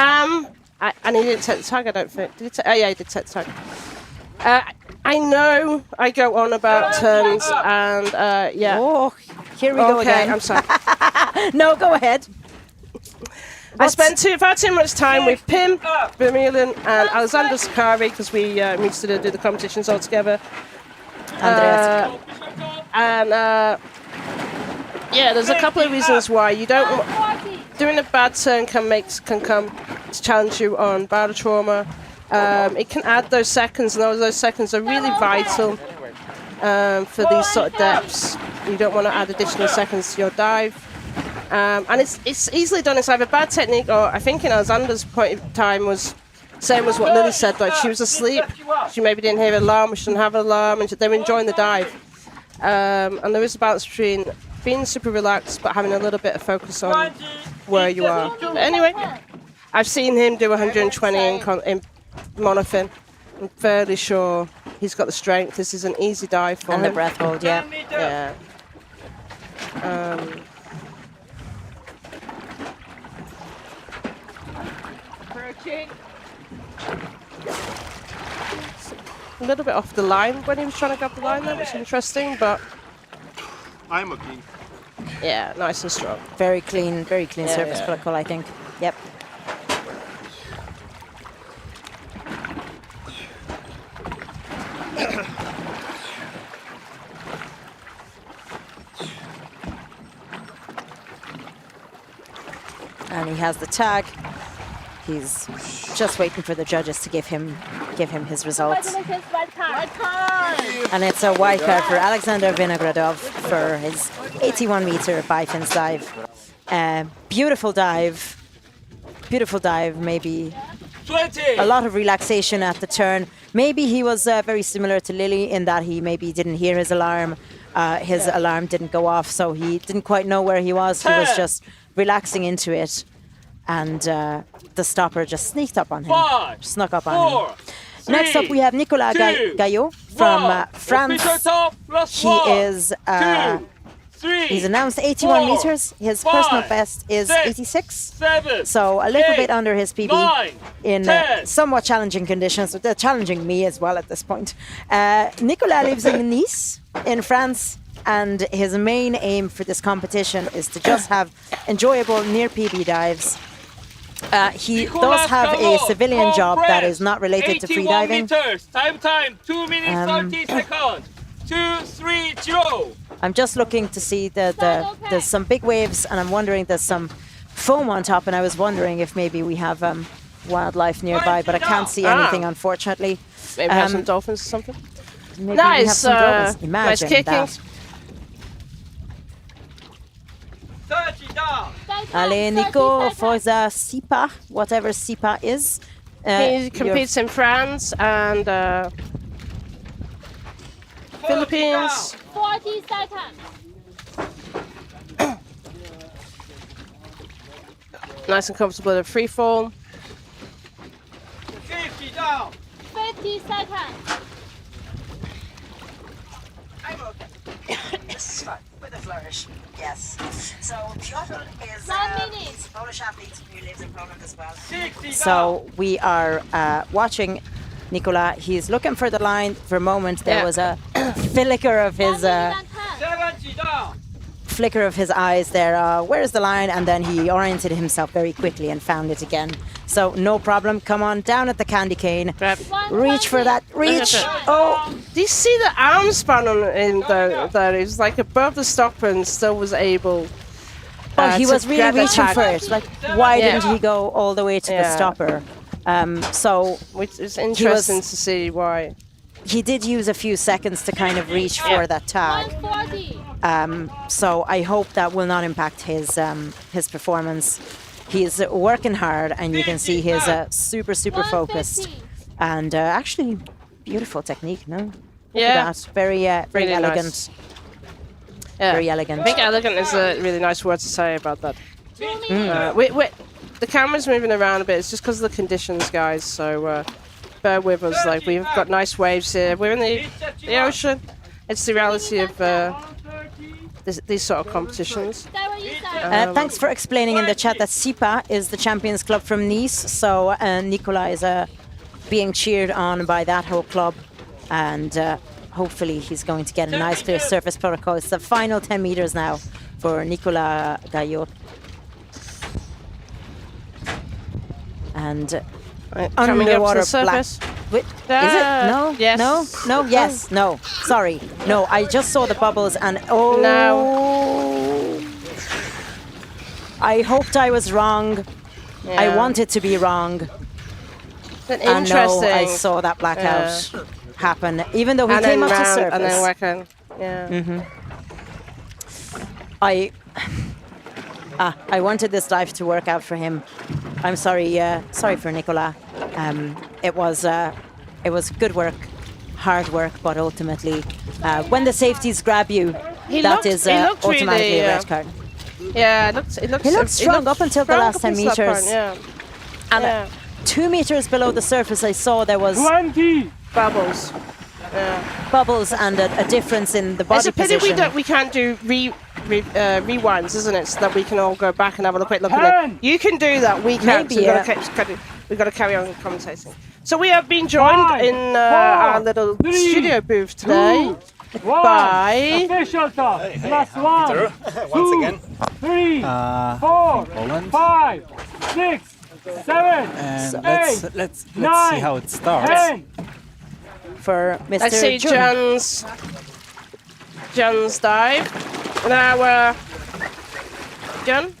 And he didn't take the tag, I don't think. Did he take? Oh, yeah, he did take the tag. I know I go on about turns, and yeah. Oh, here we go again. I'm sorry. No, go ahead. I spent far too much time with Pim, Vermeulen, and Alexander Sakari because we used to do the competitions all together. Yeah, there's a couple of reasons why you don't. Doing a bad turn can come to challenge you on barotrauma. It can add those seconds, and those seconds are really vital for these sort of depths. You don't want to add additional seconds to your dive. And it's easily done. It's either bad technique, or I think in Alexander's point of time was same as what Lily said. Like she was asleep, she maybe didn't hear an alarm, she didn't have an alarm, and they were enjoying the dive. And there is a balance between being super relaxed but having a little bit of focus on where you are. But anyway, I've seen him do 120 in monofin. I'm fairly sure he's got the strength. This is an easy dive for him. And the breath hold, yeah. Yeah. A little bit off the line when he was trying to grab the line there, which is interesting, but I'm okay. Yeah, nice and strong. Very clean surface protocol, I think. Yep. And he has the tag. He's just waiting for the judges to give him his results. And it's a white card for Alexander Vinogradov for his 81-meter bifins dive. Beautiful dive, maybe 20. A lot of relaxation at the turn. Maybe he was very similar to Lily in that he maybe didn't hear his alarm. His alarm didn't go off, so he didn't quite know where he was. He was just relaxing into it. And the stopper just sneaked up on him, snuck up on him. Next up, we have Nicolas Jaouen from France. He is, he's announced 81 meters. His personal best is 86. So a little bit under his PB in somewhat challenging conditions. They're challenging me as well at this point. Nicolas lives in Nice, in France. And his main aim for this competition is to just have enjoyable near PB dives. He does have a civilian job that is not related to freediving. Time, 2 minutes 30 seconds. 2-3-0. I'm just looking to see that there's some big waves, and I'm wondering there's some foam on top, and I was wondering if maybe we have wildlife nearby, but I can't see anything, unfortunately. Maybe have some dolphins or something. Maybe we have some dolphins. Imagine nice kicking. that. Allez, Nico, for the SIPA, whatever SIPA is. He competes in France and Philippines. 40 seconds. Nice and comfortable at free fall. 50 down. 50 seconds. I'm okay. It's fine. With a flourish. Yes. So Piotr is Polish athlete who lives in Poland as well. So we are watching Nicolas. He's looking for the line. For a moment, there was a flicker of his eyes there. Where is the line? And then he oriented himself very quickly and found it again. So no problem. Come on, down at the candy cane. Reach for that. Reach. Oh, do you see the arm span on him though? That is like above the stopper and still was able. He was really reaching for it. Like, why didn't he go all the way to the stopper? Which is interesting to see why. He did use a few seconds to kind of reach for that tag. So I hope that will not impact his performance. He's working hard, and you can see he's super focused, and actually beautiful technique. No, look at that. Very really elegant. Nice. Very elegant. I think elegant is a really nice word to say about that. The camera's moving around a bit. It's just because of the conditions, guys. So bear with us. Like, we've got nice waves here. We're in the the ocean. It's the reality of these sort of competitions. Thanks for explaining in the chat that SIPA is the Champions Club from Nice. So Nicolas is being cheered on by that whole club. And hopefully he's going to get a nice clear surface protocol. It's the final 10 meters now for Nicolas Jaouen. And underwater black. Wait, is it? No? Yes. No? Yes. No. Sorry. No, I just saw the bubbles and no. I hoped I was wrong. Yeah. I wanted to be wrong. And no, I saw that blackout happen, even though he came up to surface. And then Wacken. Yeah. I wanted this dive to work out for him. I'm sorry. Sorry for Nicolas. It was good work, hard work, but ultimately, when the safeties grab you, that is automatically really, a red card. Yeah, he looked strong up until the last 10 meters. Yeah. And 2 meters below the surface, I saw there was 20 bubbles. Bubbles and a difference in the body position. It's a pity we can't do rewinds, isn't it? So that we can all go back and have a quick look at it. You can do that. We can't. Maybe, We've got to carry on commentating. So we have been joined in our little studio booth today by official top. Plus 1, 2, 3, 4, 5, 6, 7, 8, let's 9, see how it starts. 10. For Mr. Let's see John's dive. Now, John?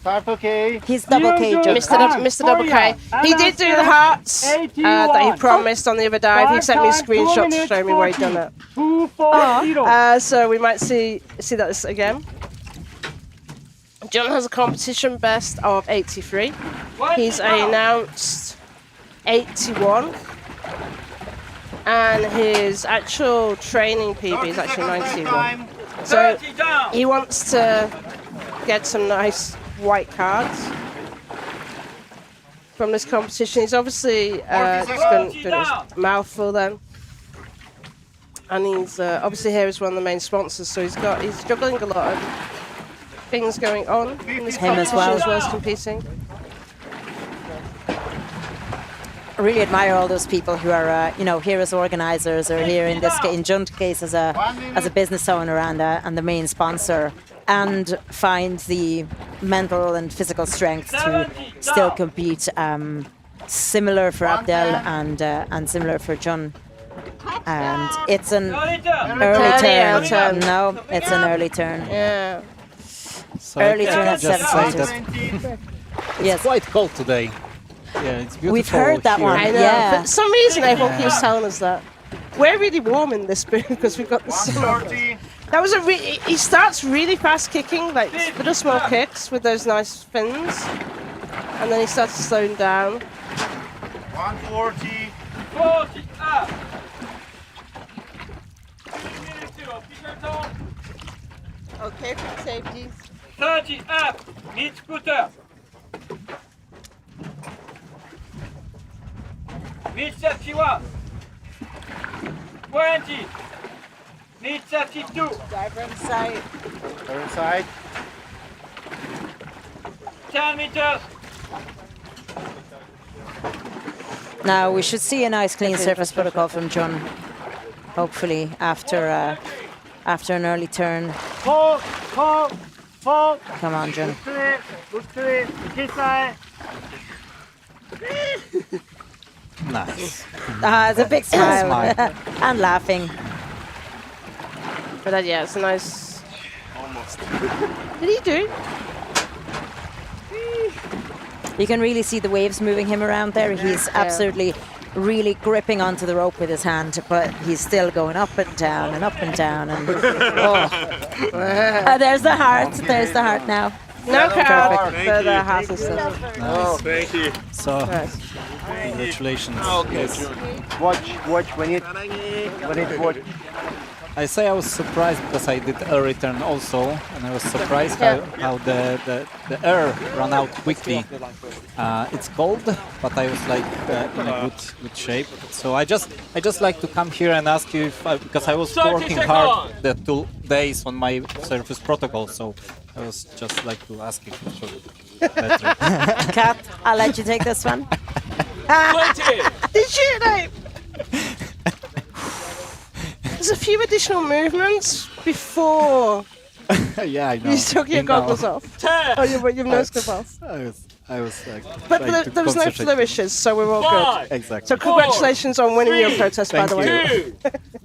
Start okay. He's double K, John. Mr. Double K. He did do the hearts that he promised on the other dive. He sent me a screenshot to show me where he'd done it. So we might see that again. John has a competition best of 83. He's announced 81. And his actual training PB is actually 91. So he wants to get some nice white cards from this competition. He's obviously just doing his mouthful then. And he's obviously here is one of the main sponsors, so he's juggling a lot of things going on in this competition as well as competing. I really admire all those people who are, here as organizers or here in John's case as a business owner and the main sponsor, and find the mental and physical strength to still compete. Similar for Abdel and similar for John. And it's an early turn. No, it's an early turn. Yeah. So early turn at just 7 meters. Yes. It's quite cold today. Yeah, it's beautiful. We've heard that here. one. I know. Yeah. For some reason, everyone keeps telling us that. We're really warm in this booth because we've got the sun. That was he starts really fast kicking, like little small kicks with those nice fins, and then he starts to slow down. 140. 40 up. Okay, for safety. 30 up. Mid scooter. Mid 31. 20. Mid 32. Diver inside. Go inside. 10 meters. Now we should see a nice clean surface protocol from John, hopefully after an early turn. Fall. Come on, John. Look to it. Kiss eye. Nice. It's a big smile and laughing. But yeah, it's a nice. Almost. Did he do? You can really see the waves moving him around there. He's absolutely really gripping onto the rope with his hand, but he's still going up and down and up and down. And there's the heart. There's the heart now. No card for the heart and stuff. Nice. Oh, thank you. So, nice. Congratulations. Okay. Yes. Watch when it watch. I say I was surprised because I did air return also, and I was surprised how the air ran out quickly. It's cold, but I was like in a good shape. So I just like to come here and ask you if because I was working hard the 2 days on my surface protocol, so I was just like to ask if it should better. Kat, I'll let you take this one. Did you know? There's a few additional movements before. Yeah, I know. You took your goggles off. Oh, you've no scope off. I was like. But there was no flourishes, so we're all good. Exactly. So congratulations on winning your protest, by the way.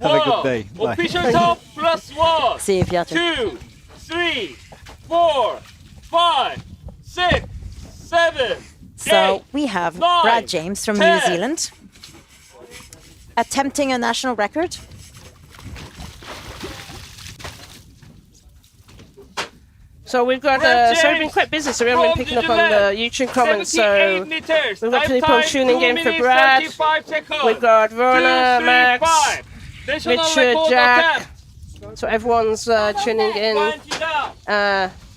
Have a good day. Bye. Official top +1. See you, Jacek. 2, 3, 4, 5, 6, 7. So we have 9, Brad James from 10. New Zealand attempting a national record. So we've got, so we've been quite busy, so we haven't been picking up on the YouTube comments, so we've got people tuning in for Brad, we've got Verna, Max, Richard, Jack, so everyone's tuning in.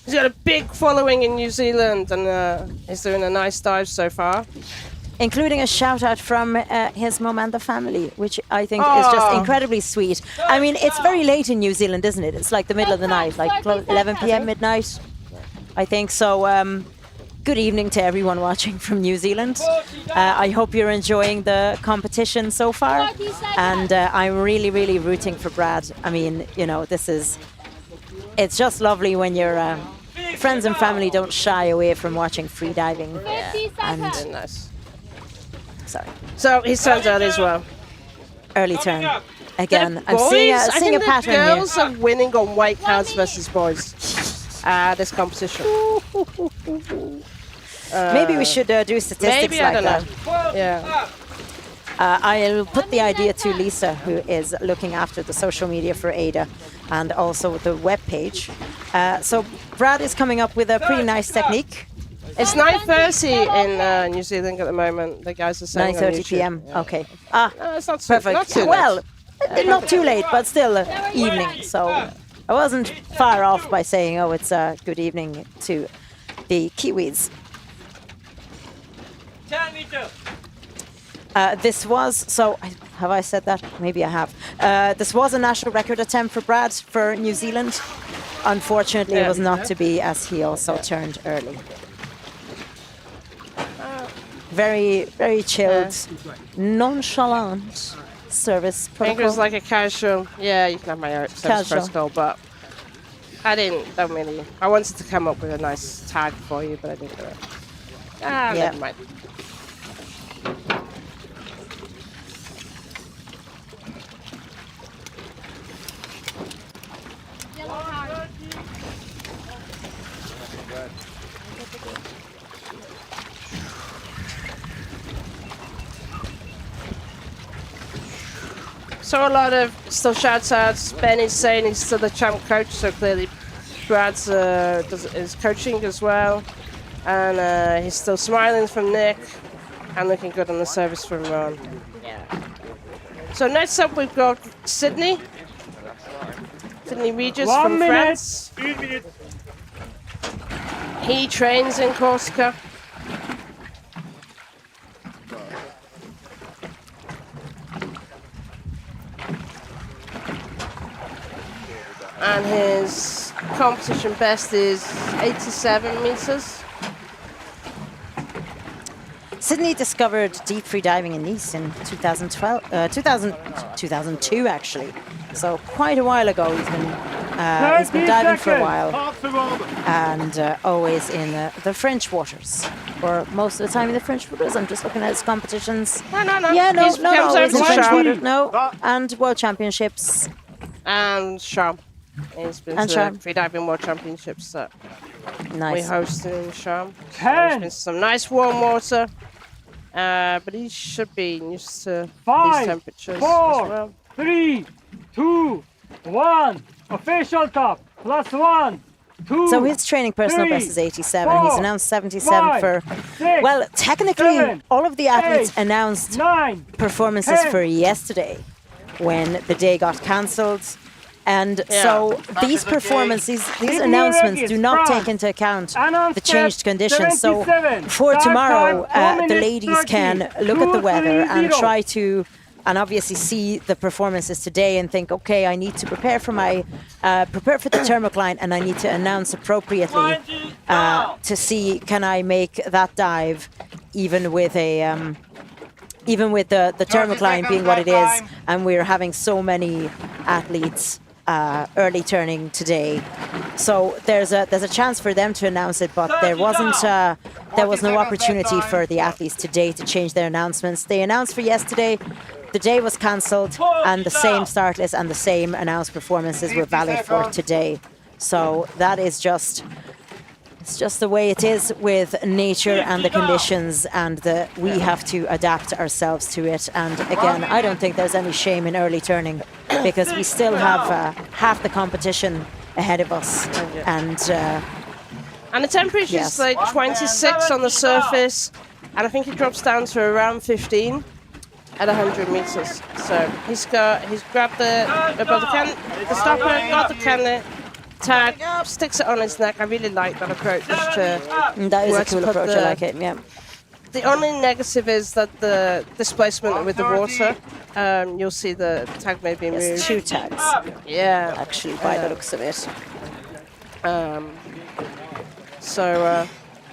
He's got a big following in New Zealand, and he's doing a nice dive so far. Including a shout out from his mom and the family, which I think is just incredibly sweet. I mean, it's very late in New Zealand, isn't it? It's like the middle of the night, like 11 p.m. midnight, I think. So good evening to everyone watching from New Zealand. I hope you're enjoying the competition so far. And I'm really, really rooting for Brad. I mean, you know, it's just lovely when your friends and family don't shy away from watching freediving. And nice. Sorry. So his son's early as well. Early turn. Again, I'm seeing a pattern here. Girls are winning on white cows versus boys. This competition. Maybe we should do statistics like that. Yeah. I'll put the idea to Lisa, who is looking after the social media for AIDA and also the web page. So Brad is coming up with a pretty nice technique. It's 9:30 in New Zealand at the moment. The guys are saying 9:30 p.m. Okay. No, it's not perfect. Not too well, not too late, but still evening. So I wasn't far off by saying, oh, it's a good evening to the Kiwis. 10 meters. This was, so have I said that? Maybe I have. This was a national record attempt for Brad for New Zealand. Unfortunately, it was not to be, as he also turned early. Very, very chilled, nonchalant service protocol. I think it was like a casual, yeah, you can have my service protocol, but don't really, I wanted to come up with a nice tag for you, but I didn't do it. Never mind. So a lot of still shouts outs. Ben is saying he's still the champ coach, so clearly Brad's is coaching as well. And he's still smiling from Nick and looking good on the service from Ron. Yeah. So next up we've got Sydney. Sydney Regis from France. He trains in Corsica. And his competition best is 87 meters. Sydney discovered deep free diving in Nice in 2002 actually. So quite a while ago. He's been diving for a while and always in the French waters, or most of the time in the French waters. I'm just looking at his competitions. No. Yeah, no, always in French waters. No, and World Championships. And Sharm. He's been to the Freediving World Championships that we hosted in Sharm. So there's been some nice warm water, but he should be used to these temperatures as well. 3, 2, 1. Official top. +1, 2. So his training personal best is 87. He's announced 77 for. Well, technically, all of the athletes announced performances for yesterday when the day got cancelled. And so these performances, these announcements do not take into account the changed conditions. So for tomorrow, the ladies can look at the weather and try to, and obviously see the performances today and think, okay, I need to prepare for my, prepare for the thermocline, and I need to announce appropriately to see, can I make that dive even with a, even with the thermocline being what it is, and we're having so many athletes early turning today. So there's a chance for them to announce it, but there was no opportunity for the athletes today to change their announcements. They announced for yesterday, the day was cancelled, and the same start list and the same announced performances were valid for today. So that is just, it's just the way it is with nature and the conditions, and we have to adapt ourselves to it. And again, I don't think there's any shame in early turning, because we still have half the competition ahead of us. And the temperature is like 26 on the surface, and I think it drops down to around 15 at 100 meters. So he's grabbed the stopper, got the cannon, tag, sticks it on his neck. I really like that approach. That is a cool approach, I like it, yeah. The only negative is that the displacement with the water, you'll see the tag may be moved. There's 2 tags. Yeah. Actually, by the looks of it.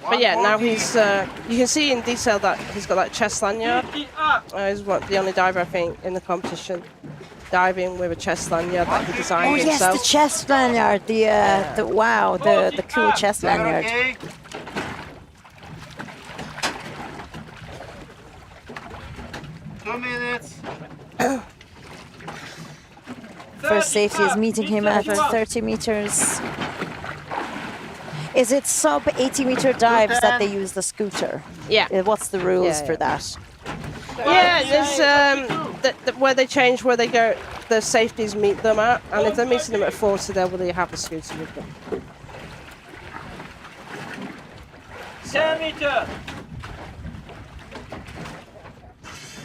But yeah, now he's, you can see in detail that he's got that chest lanyard. He's the only diver, I think, in the competition diving with a chest lanyard that he designed himself. Oh yes, the chest lanyard, the cool chest lanyard. 2 minutes. First safety is meeting him at 30 meters. Is it sub 80 meter dives that they use the scooter? Yeah. What's the rules for that? Yeah, there's where they change, where they go, the safeties meet them at, and if they're meeting them at 40, they'll really have a scooter with them. 10 meters.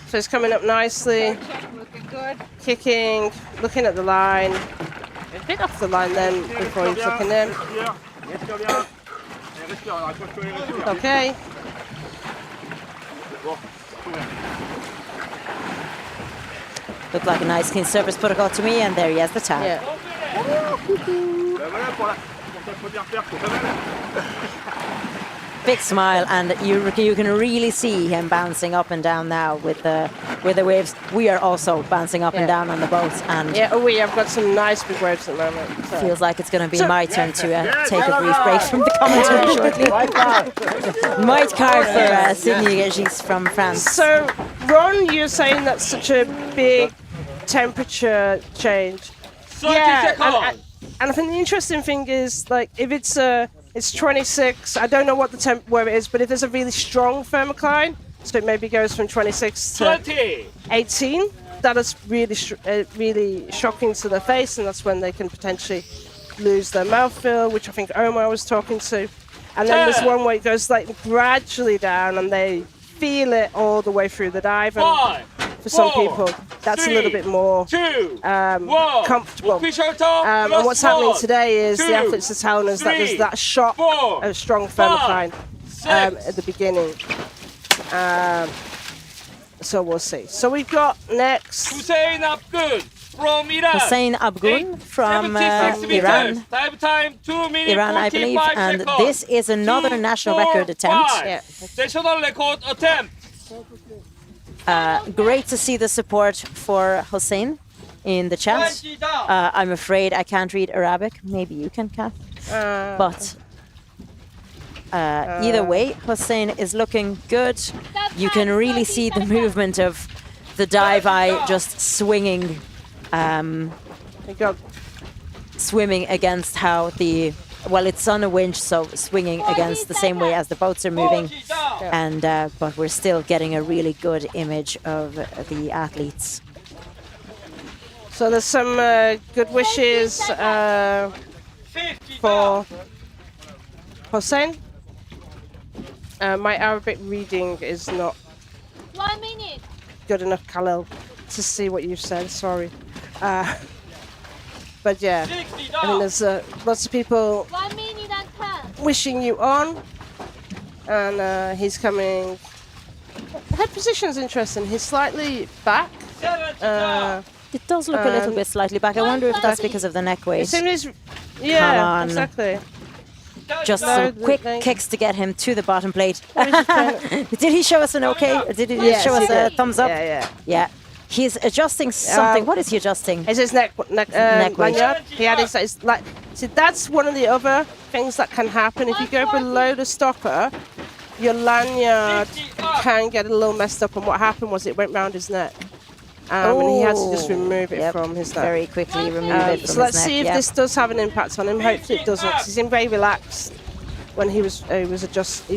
So he's coming up nicely, kicking, looking at the line, a bit off the line then before he's looking in. Okay. Looked like a nice clean surface protocol to me, and there he has the tag. Yeah. Big smile, and you can really see him bouncing up and down now with the waves. We are also bouncing up and down on the boat, and we have got some nice big waves at the moment. So. Feels like it's going to be my turn to take a brief break from the commentary shortly. White card for Sydney. She's from France. So, Ron, you're saying that's such a big temperature change. Yeah, and I think the interesting thing is, like, if it's 26. I don't know what the where it is, but if there's a really strong thermocline, so it maybe goes from 26 to 18. That is really shocking to the face, and that's when they can potentially lose their mouthfeel, which I think Omar was talking to. And then there's one where it goes like gradually down, and they feel it all the way through the dive. And for some people, that's a little bit more comfortable. And what's happening today is the athletes are telling us that there's that shock of strong thermocline at the beginning. So we'll see. So we've got next Hussein Abgun from Iran. Hussein Abgun from Iran. Dive time 2 minutes Iran, I believe, and seconds. this is another national record attempt. National record attempt. Great to see the support for Hussein in the chat. I'm afraid I can't read Arabic. Maybe you can, Kath. But either way, Hussein is looking good. You can really see the movement of the dive eye just swinging, swimming against how the, well, it's on a winch, so swinging against the same way as the boats are moving. And but we're still getting a really good image of the athletes. So there's some good wishes for Hussein. My Arabic reading is not 1 minute. Good enough, Khalil, to see what you've said. Sorry. But yeah, I mean, there's lots of people 1 minute and 10. wishing you on, and he's coming. Head position's interesting. He's slightly back. It does look a little bit slightly back. I wonder if that's because of the neck weight. Yeah, Come on. exactly. Just some quick kicks to get him to the bottom plate. Did he show us an okay? Or did he show us a thumbs up? Yeah. He's adjusting something. What is he adjusting? It's his neck weight. Lanyard. He had his like. See, that's one of the other things that can happen if you go below the stopper. Your lanyard can get a little messed up, and what happened was it went round his neck. And he had to just remove it from his neck. Very quickly remove it from so let's his see neck, if this does have an impact on him. Hopefully it doesn't. 'Cause he seemed very relaxed when he was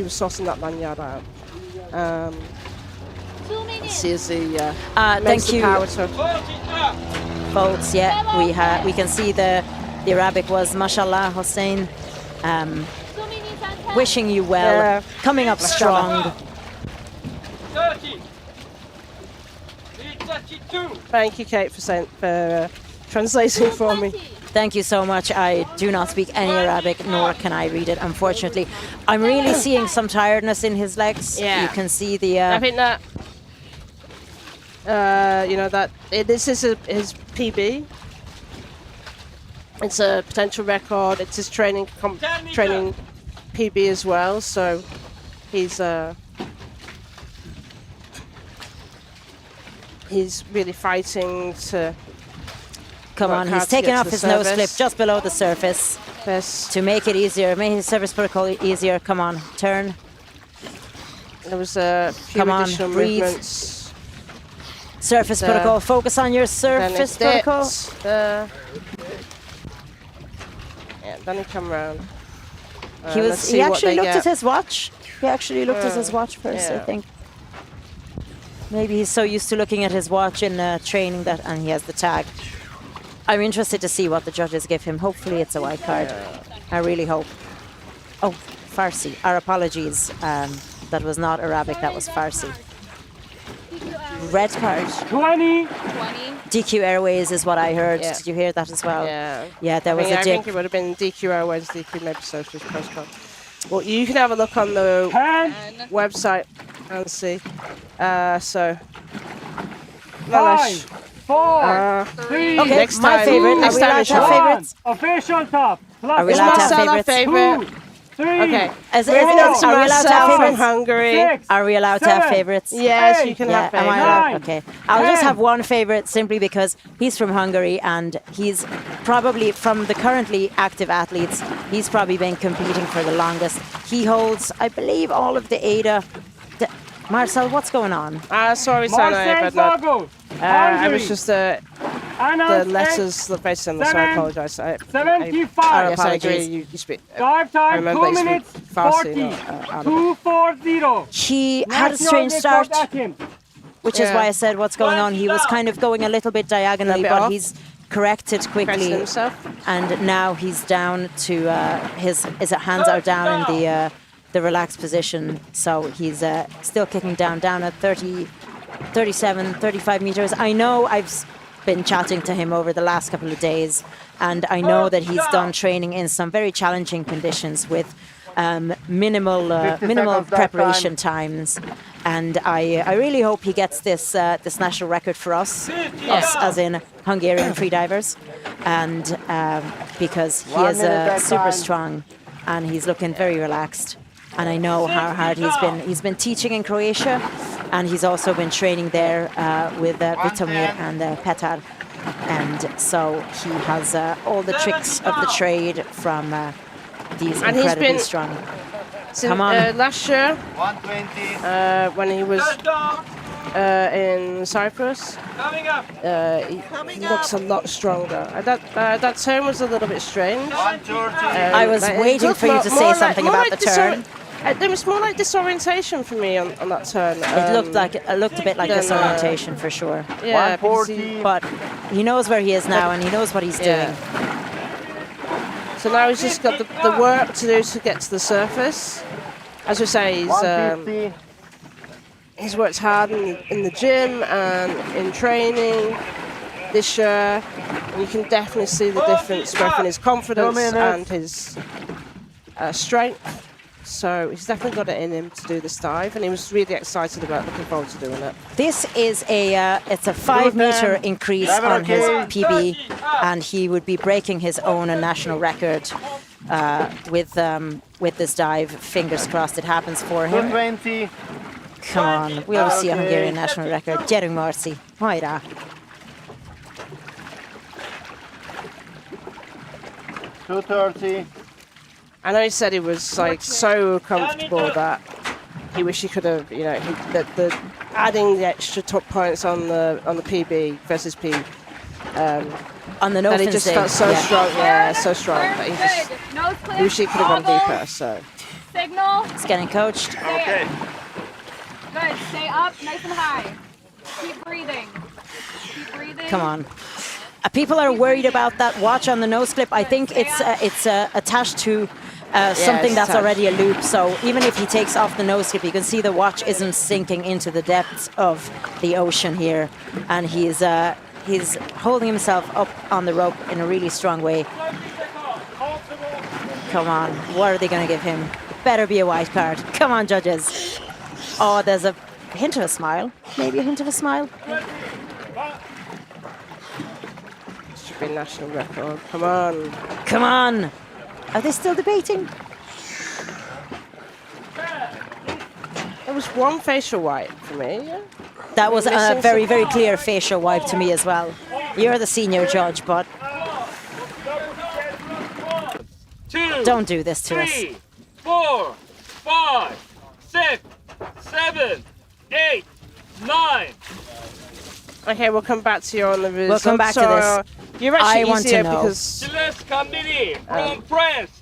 sorting that lanyard out. 2 minutes. Let's see as he thank you, folks. Yeah, we can see the Arabic was Mashallah Hossein. Wishing you well, coming up strong. Thank you, Kate, for translating for me. Thank you so much. I do not speak any Arabic, nor can I read it, unfortunately. I'm really seeing some tiredness in his legs. Yeah. You can see the... I think that, this is his PB. It's a potential record. It's his training PB as well. So he's really fighting to... Come on, he's taking off his nose clip just below the surface to make it easier, make his surface protocol easier. Come on, turn. There was a few additional movements. Surface protocol, focus on your surface protocol. Then he come round. He actually looked at his watch. He actually looked at his watch first, I think. Maybe he's so used to looking at his watch in training and he has the tag. I'm interested to see what the judges give him. Hopefully it's a white card. I really hope. Oh, Farsi. Our apologies. That was not Arabic, that was Farsi. Red card. 20. DQ Airways is what I heard. Did you hear that as well? Yeah, there was a dip. I think it would have been DQ Airways, DQ maybe Socialist Postcard. Well, you can have a look on the website and see. So, 5, 4, 3. Okay, next my time. favorite. Next Are we time allowed to have favorites? Official top. Are we allowed to have favorites? 2, 3. Okay. Are we allowed to have from favorites? Hungary. 6, Are we allowed to have favorites? Yes, you can have Am I favorites. allowed? Okay. I'll just have one favorite simply because he's from Hungary and he's probably from the currently active athletes, he's probably been competing for the longest. He holds, I believe, all of the AIDA. Marcel, what's going on? Sorry, Sana, but not. I was just the letters that based on this, so I apologise. 75. Yes, I agree. You speak. Dive time 2 minutes 40. 2:40. He had a strange start, which is why I said what's going on. He was kind of going a little bit diagonally, but he's corrected quickly, and now he's down to his hands are down in the relaxed position, so he's still kicking down at 30, 37, 35 meters. I know I've been chatting to him over the last couple of days, and I know that he's done training in some very challenging conditions with minimal preparation times, and I really hope he gets this national record for us as in Hungarian freedivers, and because he is super strong and he's looking very relaxed. And I know how hard he's been teaching in Croatia, and he's also been training there with Vitomir and Petar, and so he has all the tricks of the trade from these incredibly strong. Come on. Last year, 120. When he was in Cyprus, he looks a lot stronger. That turn was a little bit strange. I was waiting for you to say something about the turn. There was more like disorientation for me on that turn. It looked a bit like disorientation for sure. Yeah, but he knows where he is now and he knows what he's doing. So now he's just got the work to do to get to the surface. As we say, he's worked hard in the gym and in training. this year. You can definitely see the difference both in his confidence and his strength. So he's definitely got it in him to do this dive, and he was really excited about looking forward to doing it. This is it's a 5-meter increase on his PB, and he would be breaking his own national record with this dive. Fingers crossed it happens for him. 220. Come on, we'll see a Hungarian national record. Gyerünk, Marci. Hajrá. 230. I know he said he was like so comfortable that he wished he could have, you know, the adding the extra top points on the PB versus P. On the no that he just felt so strong, so strong that he just wish he could have gone deeper. So Signal. It's getting coached. Okay. Good. Stay up, nice and high. Keep breathing. Keep breathing. Come on. People are worried about that watch on the nose clip. I think it's attached to something that's already a loop. So even if he takes off the nose clip, you can see the watch isn't sinking into the depths of the ocean here, and he's holding himself up on the rope in a really strong way. Come on, what are they going to give him? It better be a white card. Come on, judges. Oh, there's a hint of a smile. Maybe a hint of a smile. Should be national record. Come on. Come on. Are they still debating? There was one facial wipe for me, yeah? That was a very, very clear facial wipe to me as well. You're the senior judge, but don't do this to us. 3, 4, 5, 6, 7, 8, 9. Okay, we'll come back to you on the results. We'll come back to this. You're actually I want to know. because Gilles Gambini from France,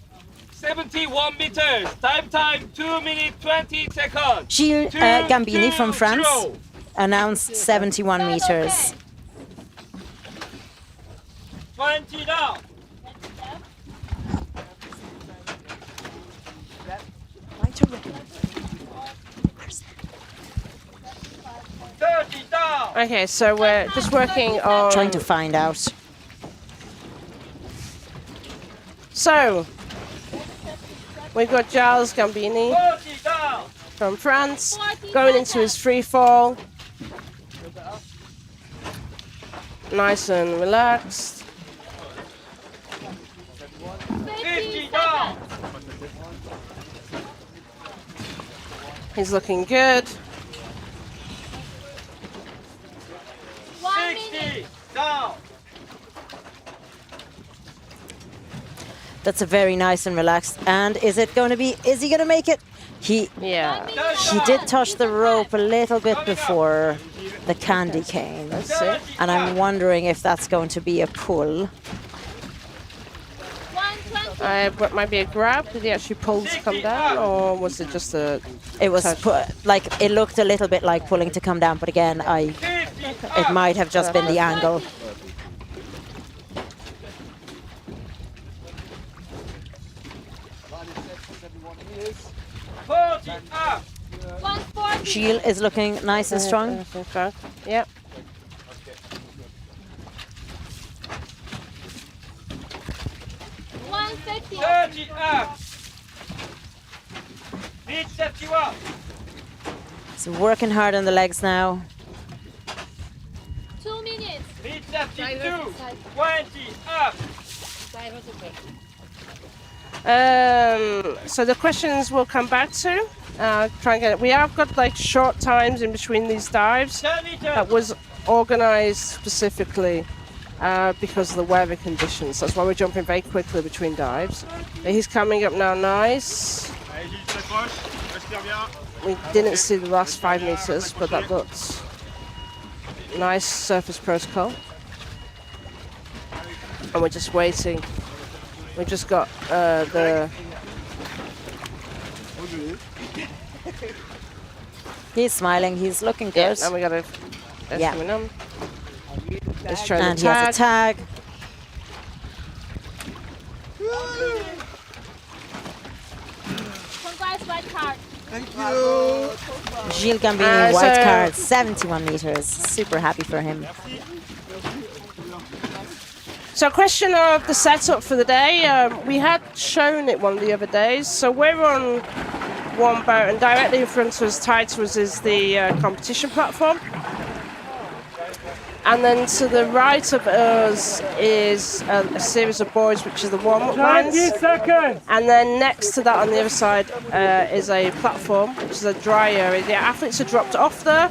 71 meters, time 2 minutes 20 seconds. Gilles Gambini from France announced 71 meters. 20 down. Okay, so we're just working on trying to find out. So we've got Gilles Gambini from France going into his free fall. Nice and relaxed. 50 down. He's looking good. 60 down. That's a very nice and relaxed. And is he going to make it? He did touch the rope a little bit before the candy cane. Let's see. And I'm wondering if that's going to be a pull. What might be a grab? Did he actually pull to come down, or was it just a? It was like it looked a little bit like pulling to come down, but again, it might have just been the angle. Gilles is looking nice and strong. Yep. So working hard on the legs now. 2 minutes. 20 up. So the questions we'll come back to. Try and get it. We have got like short times in between these dives. That was organised specifically because of the weather conditions. That's why we're jumping very quickly between dives. He's coming up now, nice. We didn't see the last 5 meters, but that looks nice surface protocol. And we're just waiting. We just got the... He's smiling, he's looking good. Yeah, now we got a... Yeah. Let's try and the he has a tag. Congrats, white card. Thank you. Gilles Gambini, white card, 71 meters. Super happy for him. So question of the setup for the day. We had shown it one of the other days. So we're on one boat, and directly in front of us, tied to us, is the competition platform. And then to the right of us is a series of buoys, which are the warm-up lines. 20 seconds. And then next to that on the other side is a platform, which is a dry area. The athletes are dropped off there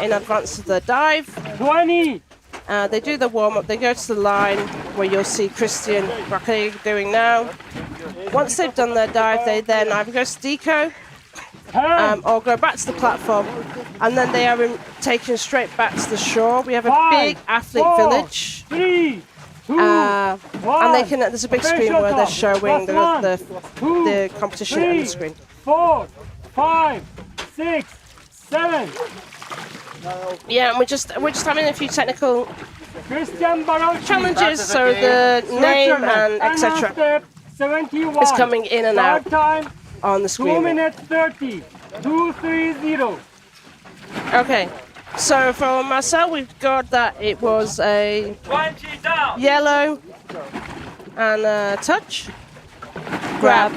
in advance of the dive. 20. They do the warm-up, they go to the line where you'll see Cristian doing now. Once they've done their dive, they then either go to deco or go back to the platform, and then they are taken straight back to the shore. We have a big athlete village. 3, 2, and they can. There's a big screen where they're showing the competition on the screen. 4, 5, 6, 7. Yeah, and we're just having a few technical challenges, so the name and etc. is coming in and out on the screen. 2 minutes 30, 2:30. Okay, so for Marcel, we've got that it was a yellow and a touch. Grab.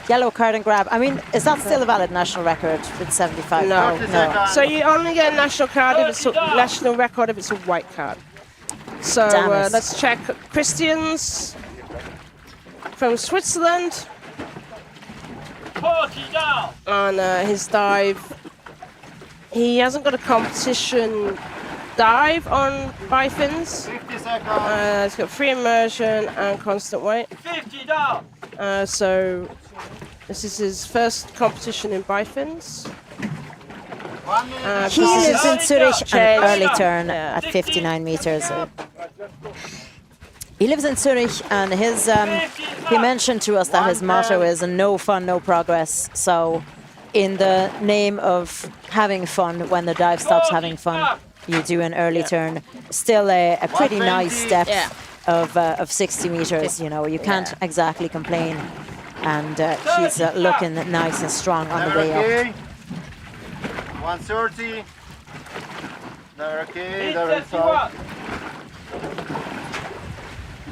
Yellow card and grab. I mean, is that still a valid national record with 75? No. So you only get a national card if it's a national record if it's a white card. So let's check Cristian's from Switzerland on his dive. He hasn't got a competition dive on Bifins. 50 seconds. He's got free immersion and constant weight. 50 down. So this is his first competition in Bifins. He lives in Zurich, an early turn at 59 meters. He lives in Zurich, and his he mentioned to us that his motto is no fun, no progress. So in the name of having fun, when the dive stops having fun, you do an early turn. Still a pretty nice depth of 60 meters. You know, you can't exactly complain. And he's looking nice and strong on the way up. 130. They're okay, they're inside.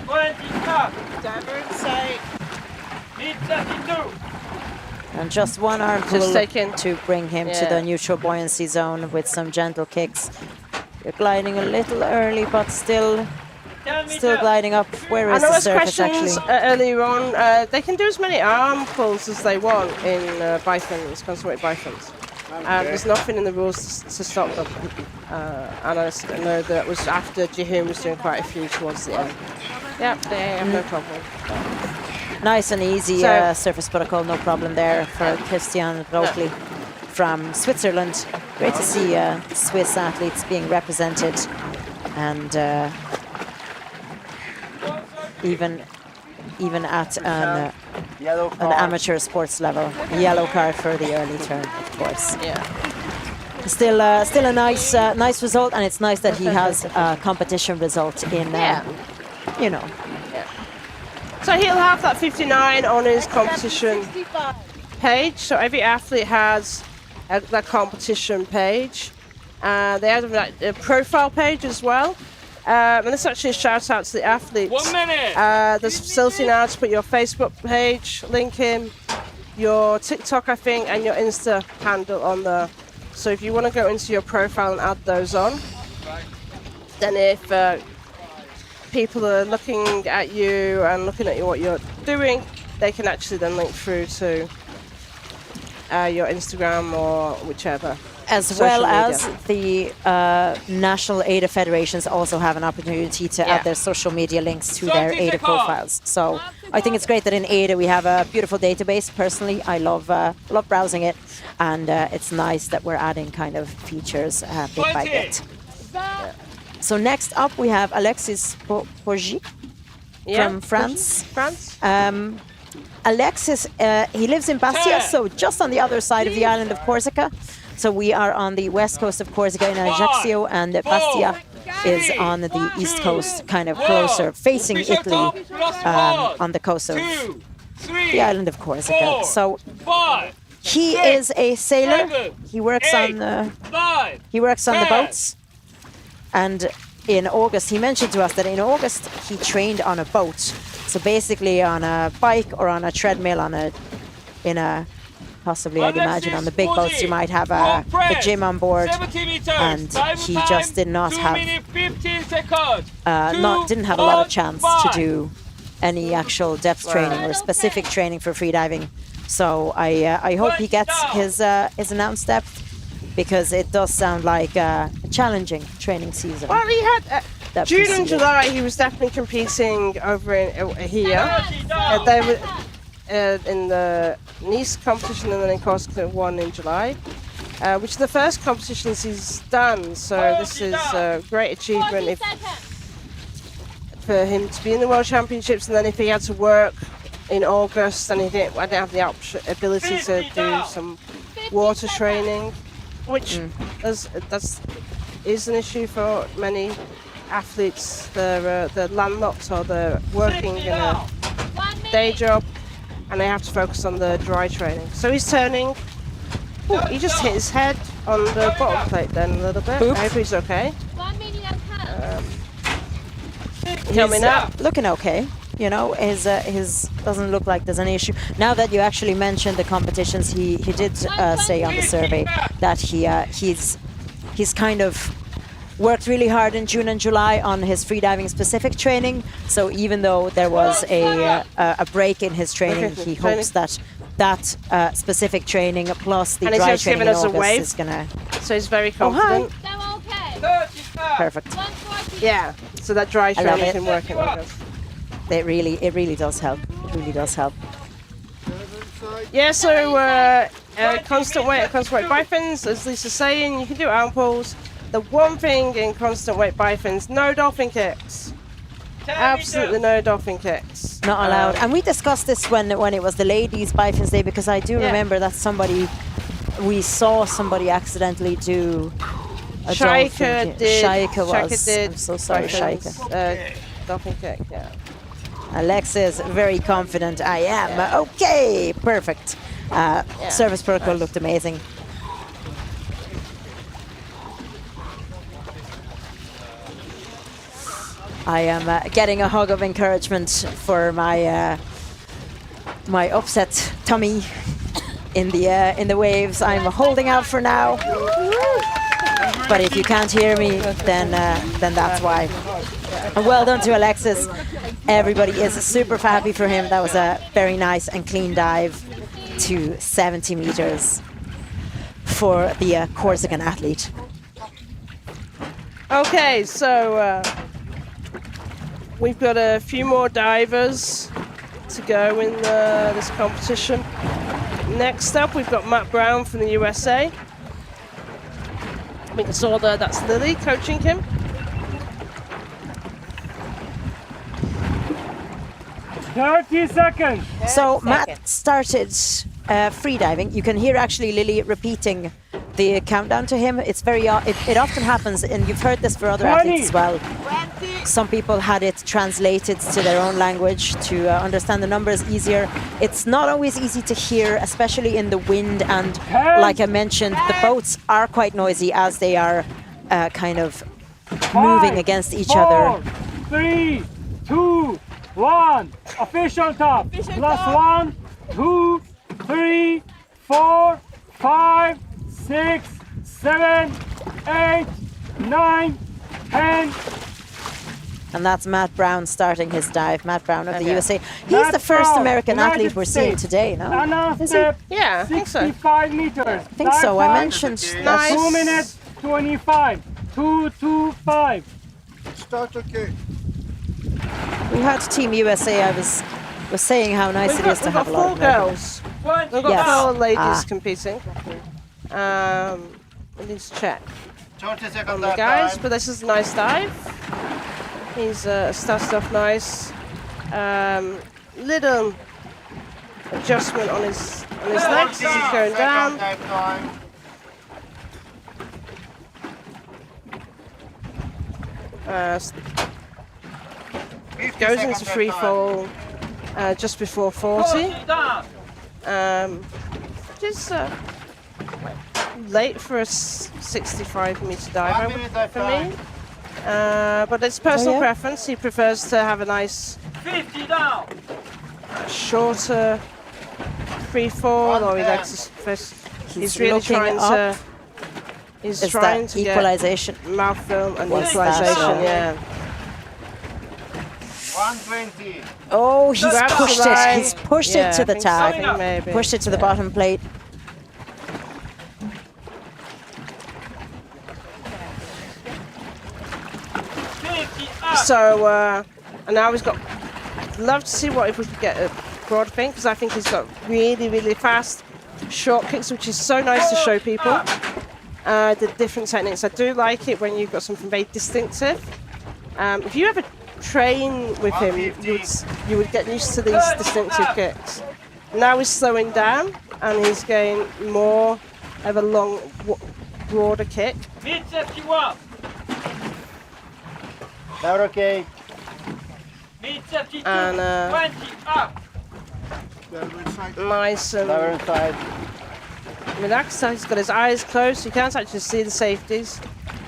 20 top. Diver in sight. Mid 32. And just one arm pull to bring him to the neutral buoyancy zone with some gentle kicks. You're gliding a little early, but still gliding up. Where is the surface actually? Earlier on, they can do as many arm pulls as they want in Bifins, constant weight Bifins. There's nothing in the rules to stop them. And I know that was after Jihoon was doing quite a few towards the end. Yep, they have no problem. Nice and easy surface protocol, no problem there for Cristian Rochli from Switzerland. Great to see Swiss athletes being represented, and even at an amateur sports level. Yellow card for the early turn, of course. Yeah. Still a nice result, and it's nice that he has a competition result in, you know. So he'll have that 59 on his competition page. So every athlete has that competition page. They have a profile page as well. And this actually a shout out to the athletes. 1 minute. There's a facility now to put your Facebook page, link in, your TikTok, I think, and your Insta handle on there. So if you want to go into your profile and add those on, then if people are looking at you and looking at what you're doing, they can actually then link through to your Instagram or whichever. As well as the national AIDA federations also have an opportunity to add their social media links to their AIDA profiles. So I think it's great that in AIDA we have a beautiful database. Personally, I love browsing it, and it's nice that we're adding kind of features bit by bit. So next up we have Alexey Molchanov from France. Alexis, he lives in Bastia, so just on the other side of the island of Corsica. So we are on the west coast of Corsica in Ajaccio, and Bastia is on the east coast, kind of closer, facing Italy, on the coast of the island of Corsica. So he is a sailor. He works on the boats, and in August, he mentioned to us that in August he trained on a boat. So basically on a bike or on a treadmill possibly I'd imagine on the big boats you might have a gym on board, and he just did not have didn't have a lot of chance to do any actual depth training or specific training for freediving. So I hope he gets his announced depth, because it does sound like a challenging training season. Well, he had June and July. He was definitely competing over here. They were in the Nice competition, and then of course one in July, which are the first competitions he's done. So this is a great achievement for him to be in the World Championships. And then if he had to work in August, and I didn't have the ability to do some water training, which is an issue for many athletes. They're landlocked or they're working in a day job, and they have to focus on the dry training. So he's turning. Ooh, he just hit his head on the bottom plate then a little bit. Oops. I hope he's okay. Coming up, looking okay. You know, his doesn't look like there's any issue. Now that you actually mentioned the competitions, he did say on the survey that he's kind of worked really hard in June and July on his freediving specific training. So even though there was a break in his training, he hopes that specific training plus the dry training in August is gonna. So he's very confident. Oh, perfect. Yeah. So that dry training can work in August. It really does help. It really does help. Yeah, so constant weight bifins, as Lisa's saying, you can do arm pulls. The one thing in constant weight bifins, no dolphin kicks. Absolutely no dolphin kicks. Not allowed. And we discussed this when it was the ladies bifins day, because I do remember that we saw somebody accidentally do a dolphin kick. Shaika did. I'm so sorry, Shaika. Dolphin kick, yeah. Alexey is very confident. I am. Okay, perfect. Service protocol looked amazing. I am getting a hug of encouragement for my my upset tummy in the waves. I'm holding out for now. But if you can't hear me, then that's why. And well done to Alexis. Everybody is super happy for him. That was a very nice and clean dive to 70 meters for the Corsican athlete. Okay, so we've got a few more divers to go in this competition. Next up, we've got Matt Brown from the USA. We saw that's Lily coaching him. Seconds. So Matt started freediving. You can hear actually Lily repeating the countdown to him. It's very it often happens, and you've heard this for other athletes as well. Some people had it translated to their own language to understand the numbers easier. It's not always easy to hear, especially in the wind, and like I mentioned, the boats are quite noisy as they are kind of moving against each other. 3, 2, 1. Official top. Plus 1, 2, 3, 4, 5, 6, 7, 8, 9, 10. And that's Matt Brown starting his dive. Matt Brown of the USA. He's the first American athlete we're seeing today, no? Is he? Yeah, I think so. 65 meters. I think so. I mentioned nice. 2 minutes 25. 2:25. Start okay. We had Team USA. I was saying how nice it is to have a lot of girls. We've got 4 ladies competing. We need to check on the guys, but this is a nice dive. He's started off nice. Little adjustment on his legs as he's going down. Goes into free fall just before 40. Just late for a 65 meter dive for me. But it's personal yeah? preference. He prefers to have a nice 50 down. shorter free fall, or he likes to first. He's really looking trying up. to. He's Is trying that to equalization? get mouth film and What's that? equalization. Yeah. 120. Oh, he's Grabs pushed the it. line. He's pushed Yeah, it to I the think so. tag. I think maybe. Pushed it to the bottom plate. So, and now he's got. I'd love to see what if we could get a broad thing, because I think he's got really, really fast short kicks, which is so nice to show people the different techniques. I do like it when you've got something very distinctive. If you ever train with him, you would get used to these distinctive kicks. Now he's slowing down and he's getting more of a long, broader kick. Mid 71. They're okay. Mid 72. And 20 up. nice and They're inside. relaxed. He's got his eyes closed. You can't actually see the safeties.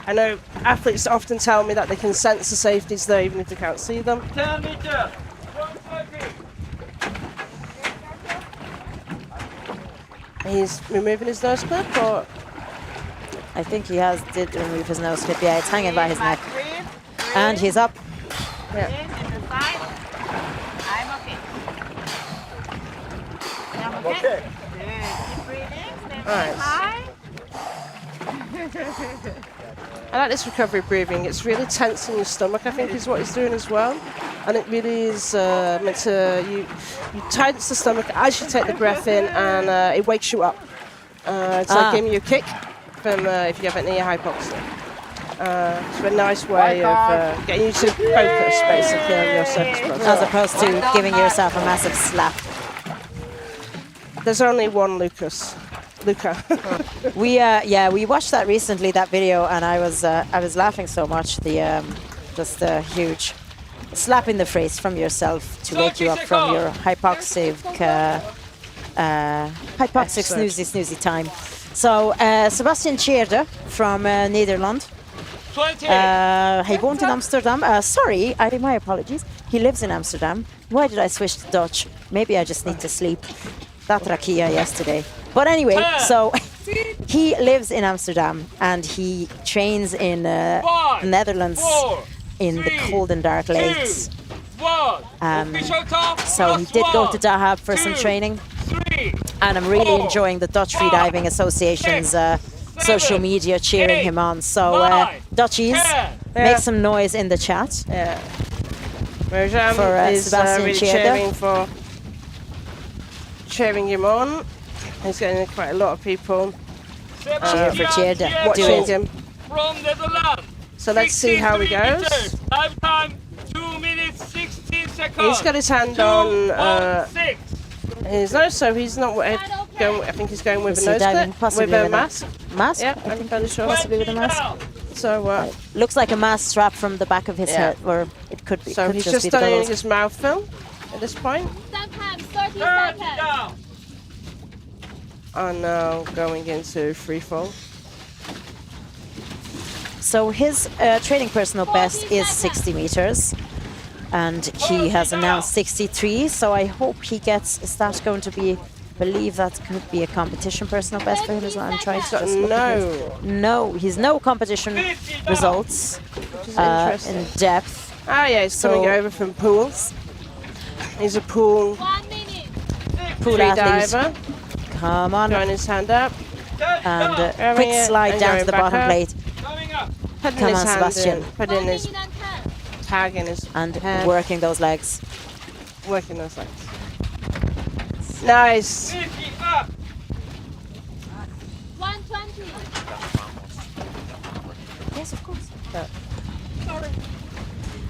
I know athletes often tell me that they can sense the safeties there even if they can't see them. 10 meters. He's removing his nose clip, or I think he did remove his nose clip. Yeah, it's hanging by his neck. And he's up. yeah. I'm okay. I'm okay. Keep breathing. Stay Nice. high. I like this recovery breathing. It's really tensing your stomach, I think, is what he's doing as well. And it really is meant to, you tighten the stomach as you take the breath in, and it wakes you up. It's like giving you a kick from if you have any hypoxia. It's a nice way of getting you to focus, basically, on your surface process. As opposed to giving yourself a massive slap. There's only one Luca. We watched that recently, that video, and I was laughing so much. The just a huge slap in the face from yourself to wake you up from your hypoxic snoozy time. So Sebastian Tjerde from Nederland. He woont in Amsterdam. Sorry, my apologies. He lives in Amsterdam. Why did I switch to Dutch? Maybe I just need to sleep. That rakia yesterday. But anyway, so he lives in Amsterdam and he trains in the Netherlands in the cold and dark lakes. So he did go to Dahab for some training. And I'm really enjoying the Dutch Freediving Association's social media cheering him on. So Dutchies, make some noise in the chat. Yeah. For really Sebastian Tjerde. Cheering him on. He's getting quite a lot of people cheer for Tjerde. watching him. From Netherlands. So let's see how he goes. Lifetime 2 minutes 16 seconds. He's got his hand on his nose, so he's not going. I think he's going with a nose clip, with a mask. Mask? Yeah, I'm fairly sure. Possibly with a mask. So looks like a mask strap from the back of his head, or it could be. So could he's just just be the done goggles. his mouth film at this point. Sometimes 30 seconds. And now going into free fall. So his training personal best is 60 meters, and he has announced 63. So I hope he gets. Is that going to be? I believe that could be a competition personal best for him as well. I'm trying to just look at his, no, he's no competition results in depth. Ah, yeah, he's coming over from pools. He's a pool athlete. diver. Come on. Throwing his hand up. And quick slide down to the bottom plate. Putting Come his on, hand Sebastian. in, putting his tag in his hand. Working those legs. Working those legs. Nice. 120. Yes, of course.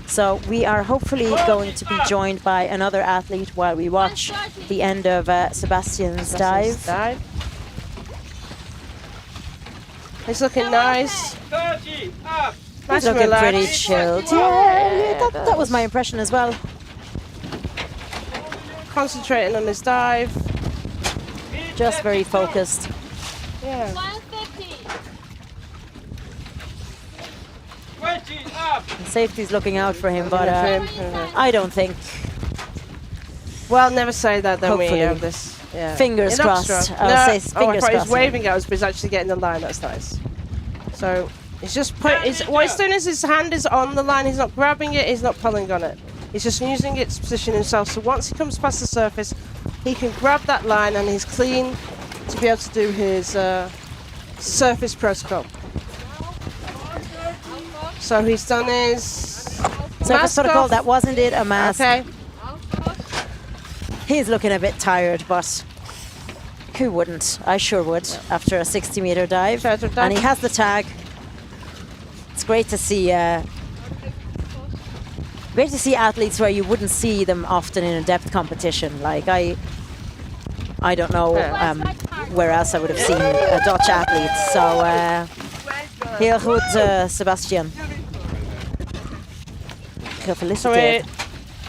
So we are hopefully going to be joined by another athlete while we watch the end of Sebastian's dive. He's looking nice. He's looking pretty chilled. Yeah, that was my impression as well. Concentrating on his dive. Just very focused. Yeah. 150. 20 up. Safety's looking out for him, but I don't think. Well, never say that. Then we Hopefully. have this. Yeah. Fingers It looks crossed. strong. I'll No, say I fingers thought he was crossed. waving at us, but he's actually getting the line. That's nice. So he's just what he's doing is his hand is on the line. He's not grabbing it. He's not pulling on it. He's just using it to position himself. So once he comes past the surface, he can grab that line and he's clean to be able to do his surface protocol. So he's done his Surface mask protocol, off. that wasn't it, a mask. Okay. He's looking a bit tired, but who wouldn't? I sure would after a 60-meter dive. And he has the tag. It's great to see. Great to see athletes where you wouldn't see them often in a depth competition. Like I don't know where else I would have seen a Dutch athlete. So heel goed, Sebastian. So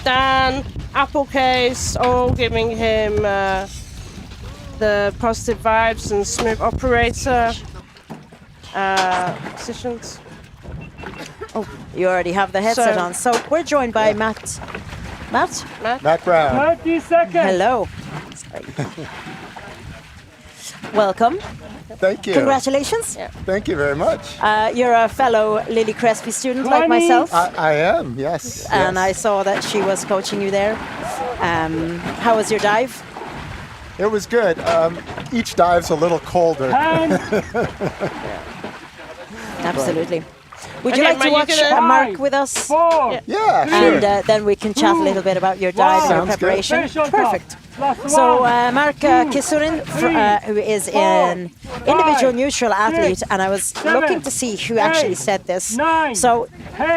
Dan, Applecase, all giving him the positive vibes and smooth operator positions. Oh, you already have the headset So- on. So we're joined by Matt. Matt? Matt Brown. 30 seconds. Hello. Welcome. Thank you. Congratulations. Thank you very much. You're a fellow Lily Crespi student like myself. I am, yes. And yes. I saw that she was coaching you there. How was your dive? It was good. Each dive's a little colder. Absolutely. Would you Okay, like to Mark, watch you're gonna- Mark with us? Yeah, And sure. then we can chat a little bit about your dive and your Sounds good. preparation. Perfect. So Mark Kisurin, who is an individual neutral athlete, and I was looking to see who actually said this. So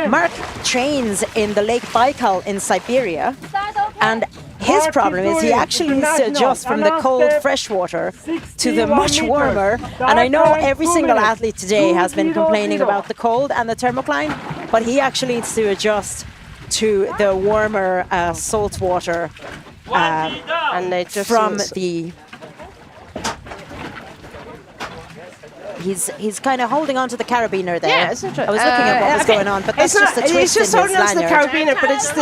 Mark trains in the Lake Baikal in Siberia, and his problem is he actually needs to adjust from the cold freshwater to the much warmer. And I know every single athlete today has been complaining about the cold and the thermocline, but he actually needs to adjust to the warmer salt water and they just from the. He's kind of holding on to the carabiner there. Yeah, it's interesting. I was looking at what was okay. going on, but that's It's just a not- twist It's just in holding his on to the lanyard. carabiner, but it's the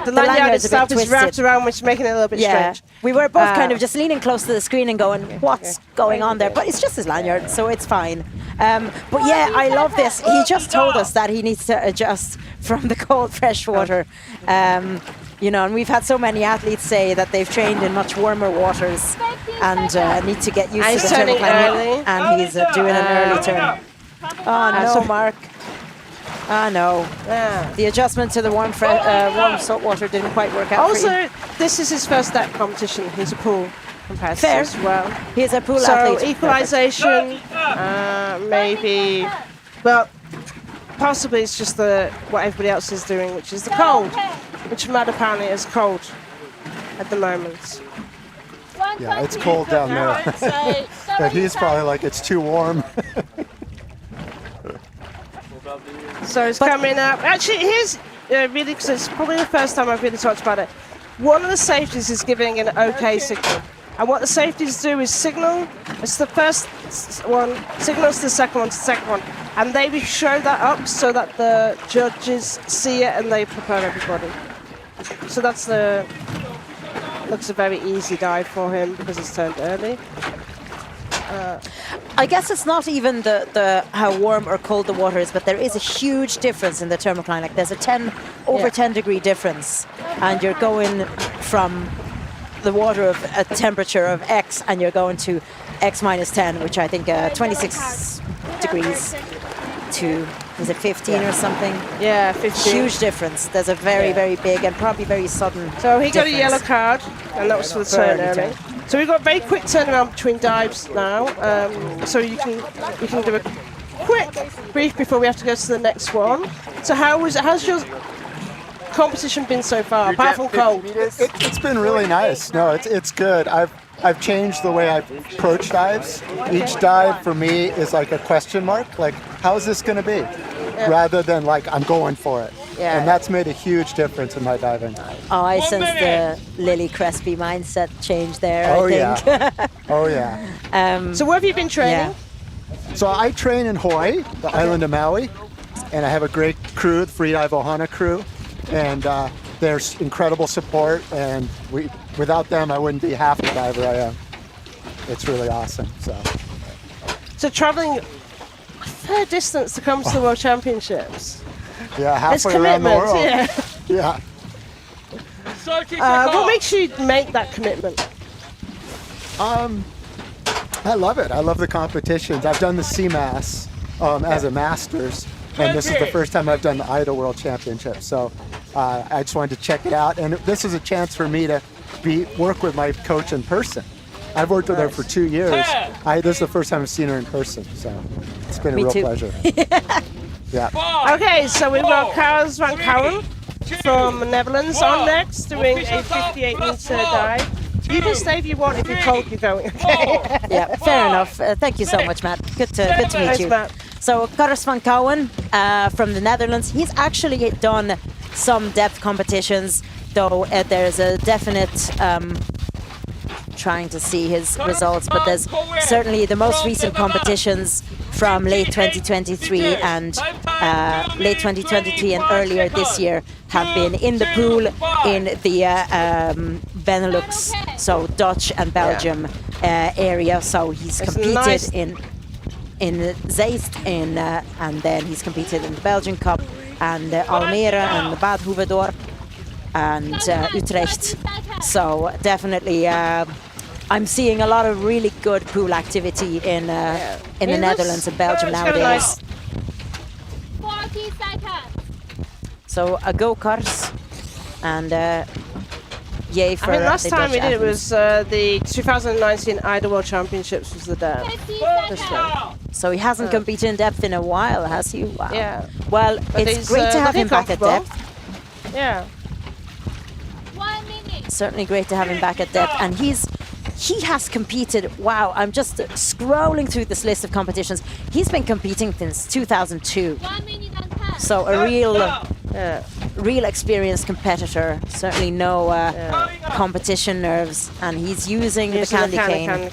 The lanyard lanyard's a bit itself is wrapped twisted. around, which is making it a little bit strange. We were both kind of just leaning close to the screen and going, what's going on there? But it's just his lanyard, so it's fine. But yeah, I love this. He just told us that he needs to adjust from the cold fresh water. You know, and we've had so many athletes say that they've trained in much warmer waters and need to get used And to he's the turning thermocline. early. And he's doing an early turn. Oh no, Mark. Ah no. The adjustment to the warm salt water didn't quite work out for you. Also, this is his first step competition. He's a pool competitor Fair. as well. He's a pool so athlete. equalization, maybe. Well, possibly it's just what everybody else is doing, which is the cold, which Matt apparently is cold at the moment. Yeah, it's cold down there. But he's probably like, it's too warm. So it's coming up. Actually, here's really, because it's probably the first time I've really talked about it. One of the safeties is giving an OK signal. And what the safeties do is signal, it's the first one, signals to the second one, and they show that up so that the judges see it and they prepare everybody. So that's looks a very easy dive for him because it's turned early. I guess it's not even the how warm or cold the water is, but there is a huge difference in the thermocline. Like there's a over 10 degree difference, and you're going from the water of a temperature of X and you're going to X minus 10, which I think 26 degrees to, is it 15 or something? Yeah, 15. Huge difference. There's a very big and probably very sudden So he got a difference. yellow card, and that was for the turn early. So we've got very quick turnaround between dives now. So you can do a quick brief before we have to go to the next one. So how's your competition been so far, apart from cold? It's been really nice. No, it's good. I've changed the way I approach dives. Each dive for me is like a question mark, like how's this going to be, rather than like I'm going for it. Yeah. And that's made a huge difference in my diving. Oh, I sense the Lily Crespi mindset change there, Oh, I think. yeah. Oh yeah. So where have you been training? So I train in Hawaii, the island of Maui, and I have a great crew, the Freedive Ohana crew, and there's incredible support, and without them, I wouldn't be half the diver I am. It's really awesome. So traveling a fair distance to come to the World Championships. Yeah, halfway around the world. Yeah. What makes you make that commitment? I love it. I love the competitions. I've done the CMAS as a Masters, and this is the first time I've done the AIDA World Championship. So I just wanted to check it out, and this is a chance for me to work with my coach in person. I've worked with her for 2 years. This is the first time I've seen her in person, so it's been a real pleasure. Yeah. Okay, so we've got Carlos van Kouwen from the Netherlands on next, doing a 58-meter dive. You can stay if you want. If you're cold, you're going. Okay. Yeah, fair enough. Thank you so much, Matt. Good to meet you. Matt. So Carlos van Kouwen from the Netherlands. He's actually done some depth competitions, though there's a definite. Trying to see his results, but there's certainly the most recent competitions from late 2023 and late 2023 and earlier this year have been in the pool in the Benelux, so Dutch and Belgium area. So he's competed in Zeist, and then he's competed in the Belgian Cup and Almere and Bad Hoeverdorp and Utrecht. So definitely I'm seeing a lot of really good pool activity in the Netherlands and Belgium nowadays. 40 seconds. So a go Cars, and yay for I think last the time Dutch we did it athletes. was the 2019 AIDA World Championships was the day. This one. So he hasn't competed in depth in a while, has he? Wow. Yeah. Well, But it's he's, great to have looking him back at comfortable. depth. Yeah. 1 minute. Certainly great to have him back at depth, and he has competed. Wow, I'm just scrolling through this list of competitions. He's been competing since 2002. 1 minute and 10. So a real experienced competitor. Certainly no competition nerves, and he's using the candy cane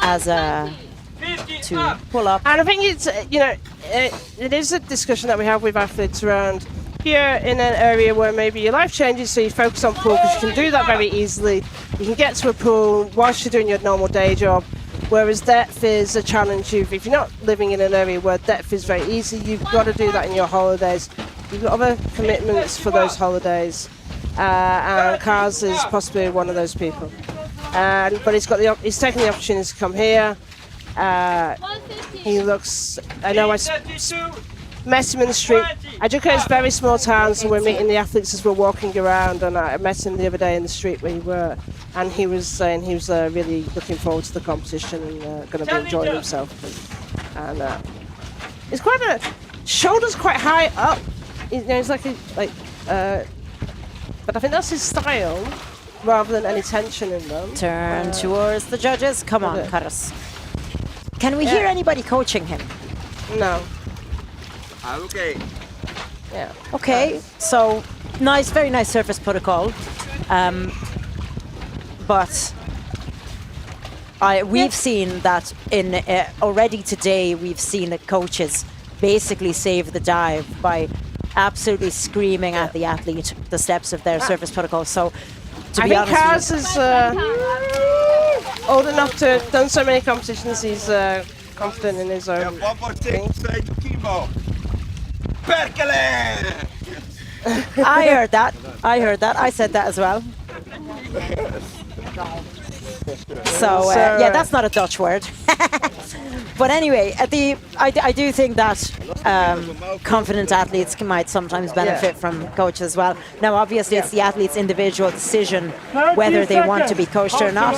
as a to pull up. And I think it's it is a discussion that we have with athletes around here in an area where maybe your life changes, so you focus on pool because you can do that very easily. You can get to a pool whilst you're doing your normal day job, whereas depth is a challenge. If you're not living in an area where depth is very easy, you've got to do that in your holidays. You've got other commitments for those holidays, and Kars is possibly one of those people. But he's taken the opportunity to come here. He looks. I know I met him in the street. Ajaccio is a very small town, so we're meeting the athletes as we're walking around, and I met him the other day in the street where we were, and he was saying he was really looking forward to the competition and going to be enjoying himself. And it's quite shoulders quite high up. It's like but I think that's his style rather than any tension in them. Turn towards the judges. Come on, Carlos. Can we hear anybody coaching him? No. Okay. Yeah. Okay, so very nice surface protocol, but we've seen that in already today. We've seen that coaches basically save the dive by absolutely screaming at the athlete the steps of their surface protocol. So, to be honest, Kars is old enough to have done so many competitions. He's confident in his own things. I heard that. I said that as well. So yeah, that's not a Dutch word. But anyway, I do think that confident athletes might sometimes benefit from coaches as well. Now, obviously, it's the athlete's individual decision whether they want to be coached or not.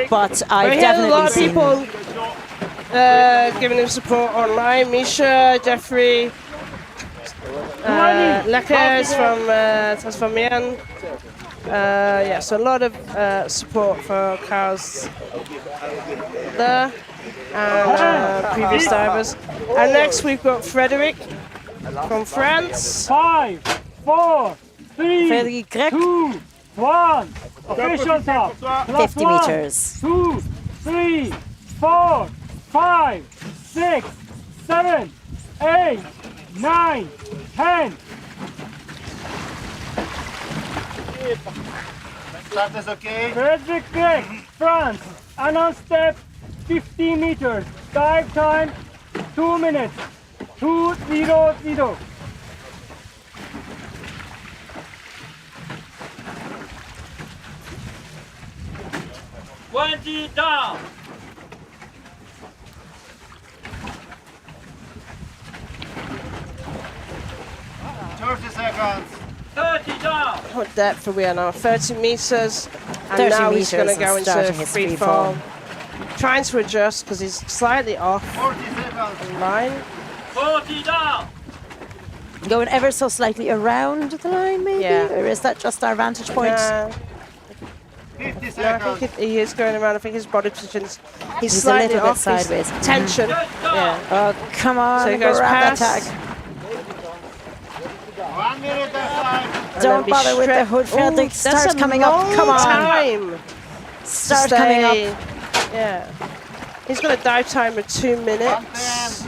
But I've definitely seen a lot of people giving him support online. Misha, Jeffrey. Lekker is from Tasmanian. So a lot of support for Kars there and previous divers. And next we've got Frederic from France. 5, 4, 3, Frederic 2, 1. Official top. 50 meters. 2, 3, 4, 5, 6, 7, 8, 9, 10. Start is okay. Frederick Gregg, France. Annan step, 50 meters. Dive time, 2 minutes. 2:00. 20 down. Seconds. 30 down. What depth are we on now? 30 meters. And 30 now he's going to meters go and into starting his free free fall. fall. Trying to adjust because he's slightly off 40 seconds. line. 40 down. Going ever so slightly around the line, maybe? Yeah. Or is that just our vantage point? 50 No, seconds. I think he is going around. I think his body position's he's He's a slightly little bit off. He's sideways. tension. Yeah. Oh, come on, So he goes grab that past. tag. 1 minute aside. And Don't then be bother with the straight- hood, Fredrik. Ooh, that's Start a coming up. long Come on. time. Start to coming stay. up. Yeah. He's got a dive time of 2 minutes.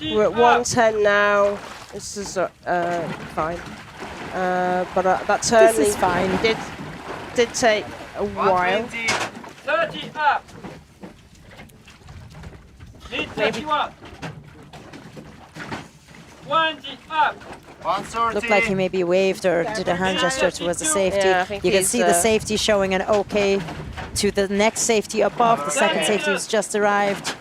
We're at 1:10 now. This is fine. But that turn This is fine. did take a while. 30 up. Need 31. 20 up. 130. Looked like he maybe waved or did a hand gesture towards the safety. Yeah, I think You can he's, see the safety showing an okay to the next safety above. The second safety has just arrived.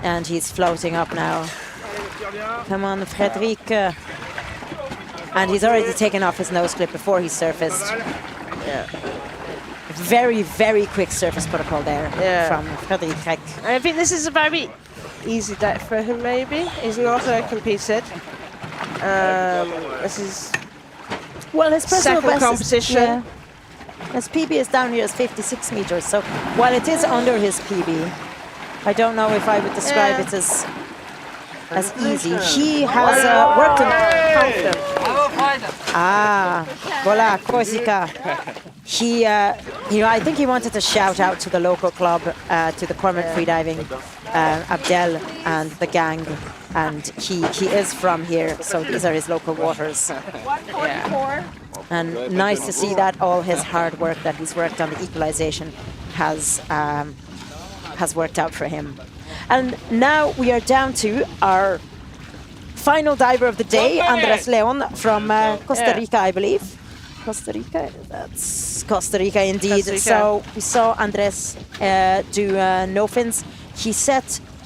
And he's floating up now. Come on, Fredrik. And he's already taken off his nose clip before he surfaced. Yeah. Very, very quick surface protocol there from Fredrik Greg. I think this is a very easy depth for him, maybe. He's not competed. This is well, his personal second best competition. Is, his PB is down here as 56 meters, so while it is under his PB, I don't know if I would describe it as easy. He has worked on voilà, Corsica. He, I think he wanted to shout out to the local club, to the Cormorant Freediving, Abdel and the gang, and he is from here, so these are his local waters. Yeah. And nice to see that all his hard work that he's worked on the equalization has worked out for him. And now we are down to our final diver of the day, Andres Leon from Costa Rica, I believe. Costa Rica? That's Costa Rica indeed. Costa Rica. So we saw Andres do no fins.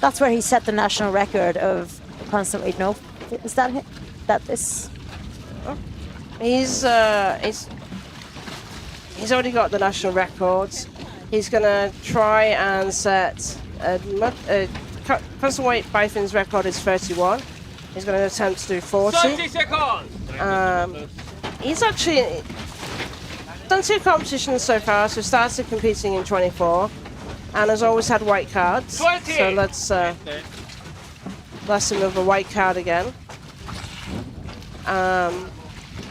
That's where he set the national record of constant weight no. Is that it? That is. He's already got the national records. He's going to try and set constant weight Bifins record is 31. He's going to attempt to do 40. 30 seconds. He's actually done 2 competitions so far, so started competing in 24 and has always had white cards. 20. So let's bless him with a white card again.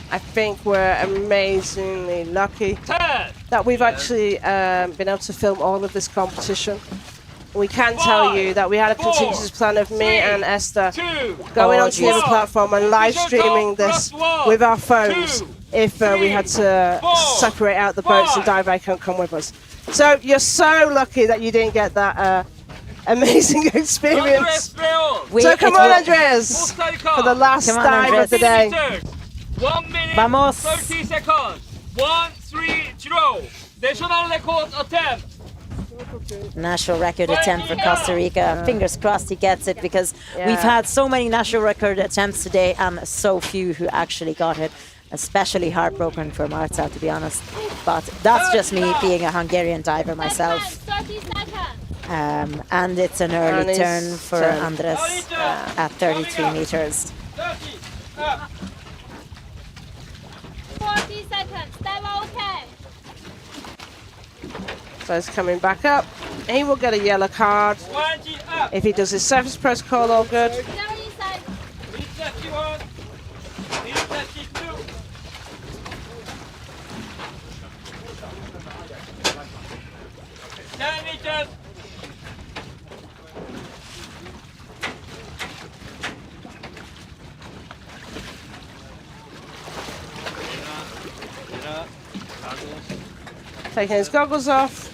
I think we're amazingly lucky that we've actually been able to film all of this competition. We can tell you that we had a contingency plan of me and Esther going onto the other platform and live streaming this with our phones if we had to separate out the boats and dive back and come with us. So you're so lucky that you didn't get that amazing experience. So come on, Andreas, for the last dive of the day. 1 minute, Vamos. 30 seconds. 1:30. National record attempt. National record attempt for Costa Rica. Fingers crossed he gets it, because we've had so many national record attempts today and so few who actually got it. Especially heartbroken for Marta, to be honest. But that's just me being a Hungarian diver myself. And it's an early turn for Andres at 33 meters. 40 seconds, step okay. So he's coming back up. He will get a yellow card if he does his surface protocol all good. 10 meters. Taking his goggles off.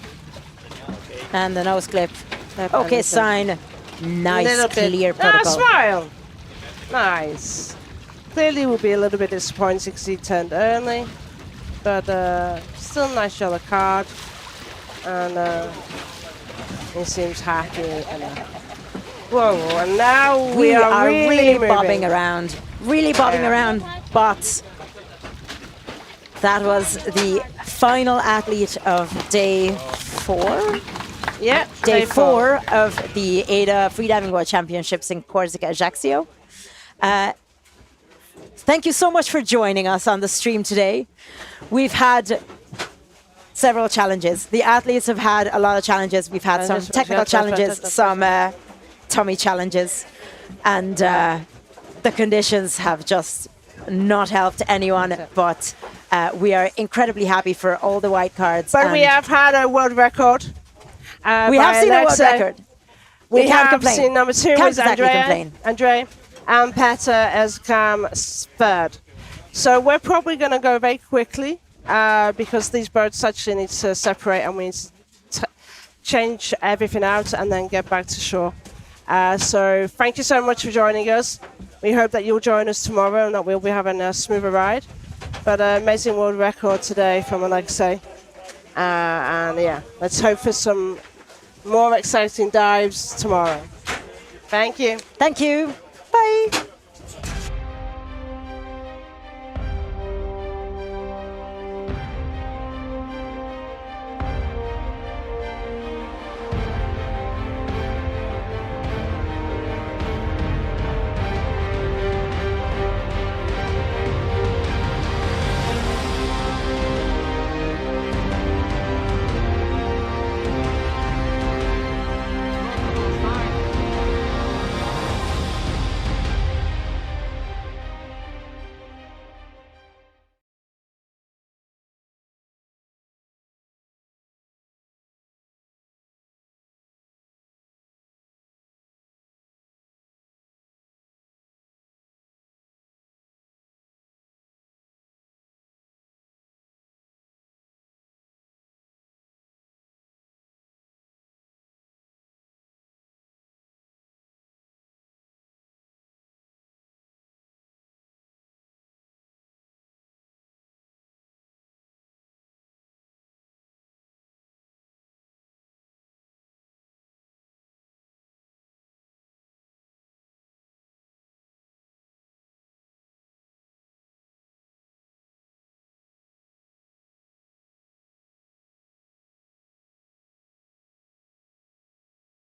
And the nose clip. Okay, sign. Nice, Little bit. clear protocol. Smile. Nice. Clearly will be a little bit disappointed because he turned early. But still nice yellow card. And he seems happy. And, whoa, and now we are really bobbing around. Really bobbing around. But that was the final athlete of day 4. Yeah, day 4 of the AIDA Freediving World Championships in Corsica, Ajaccio. Thank you so much for joining us on the stream today. We've had several challenges. The athletes have had a lot of challenges. We've had some technical challenges, some tummy challenges, and the conditions have just not helped anyone, but we are incredibly happy for all the white cards. But we have had a world record. We have seen a world record. We can't have complain. seen number 2 Can't was exactly Andrey, and Petar has come 3rd. So we're probably going to go very quickly because these boats actually need to separate and we need to change everything out and then get back to shore. So thank you so much for joining us. We hope that you'll join us tomorrow and that we'll be having a smoother ride. But amazing world record today from Alexey. And yeah, let's hope for some more exciting dives tomorrow. Thank you. Thank you.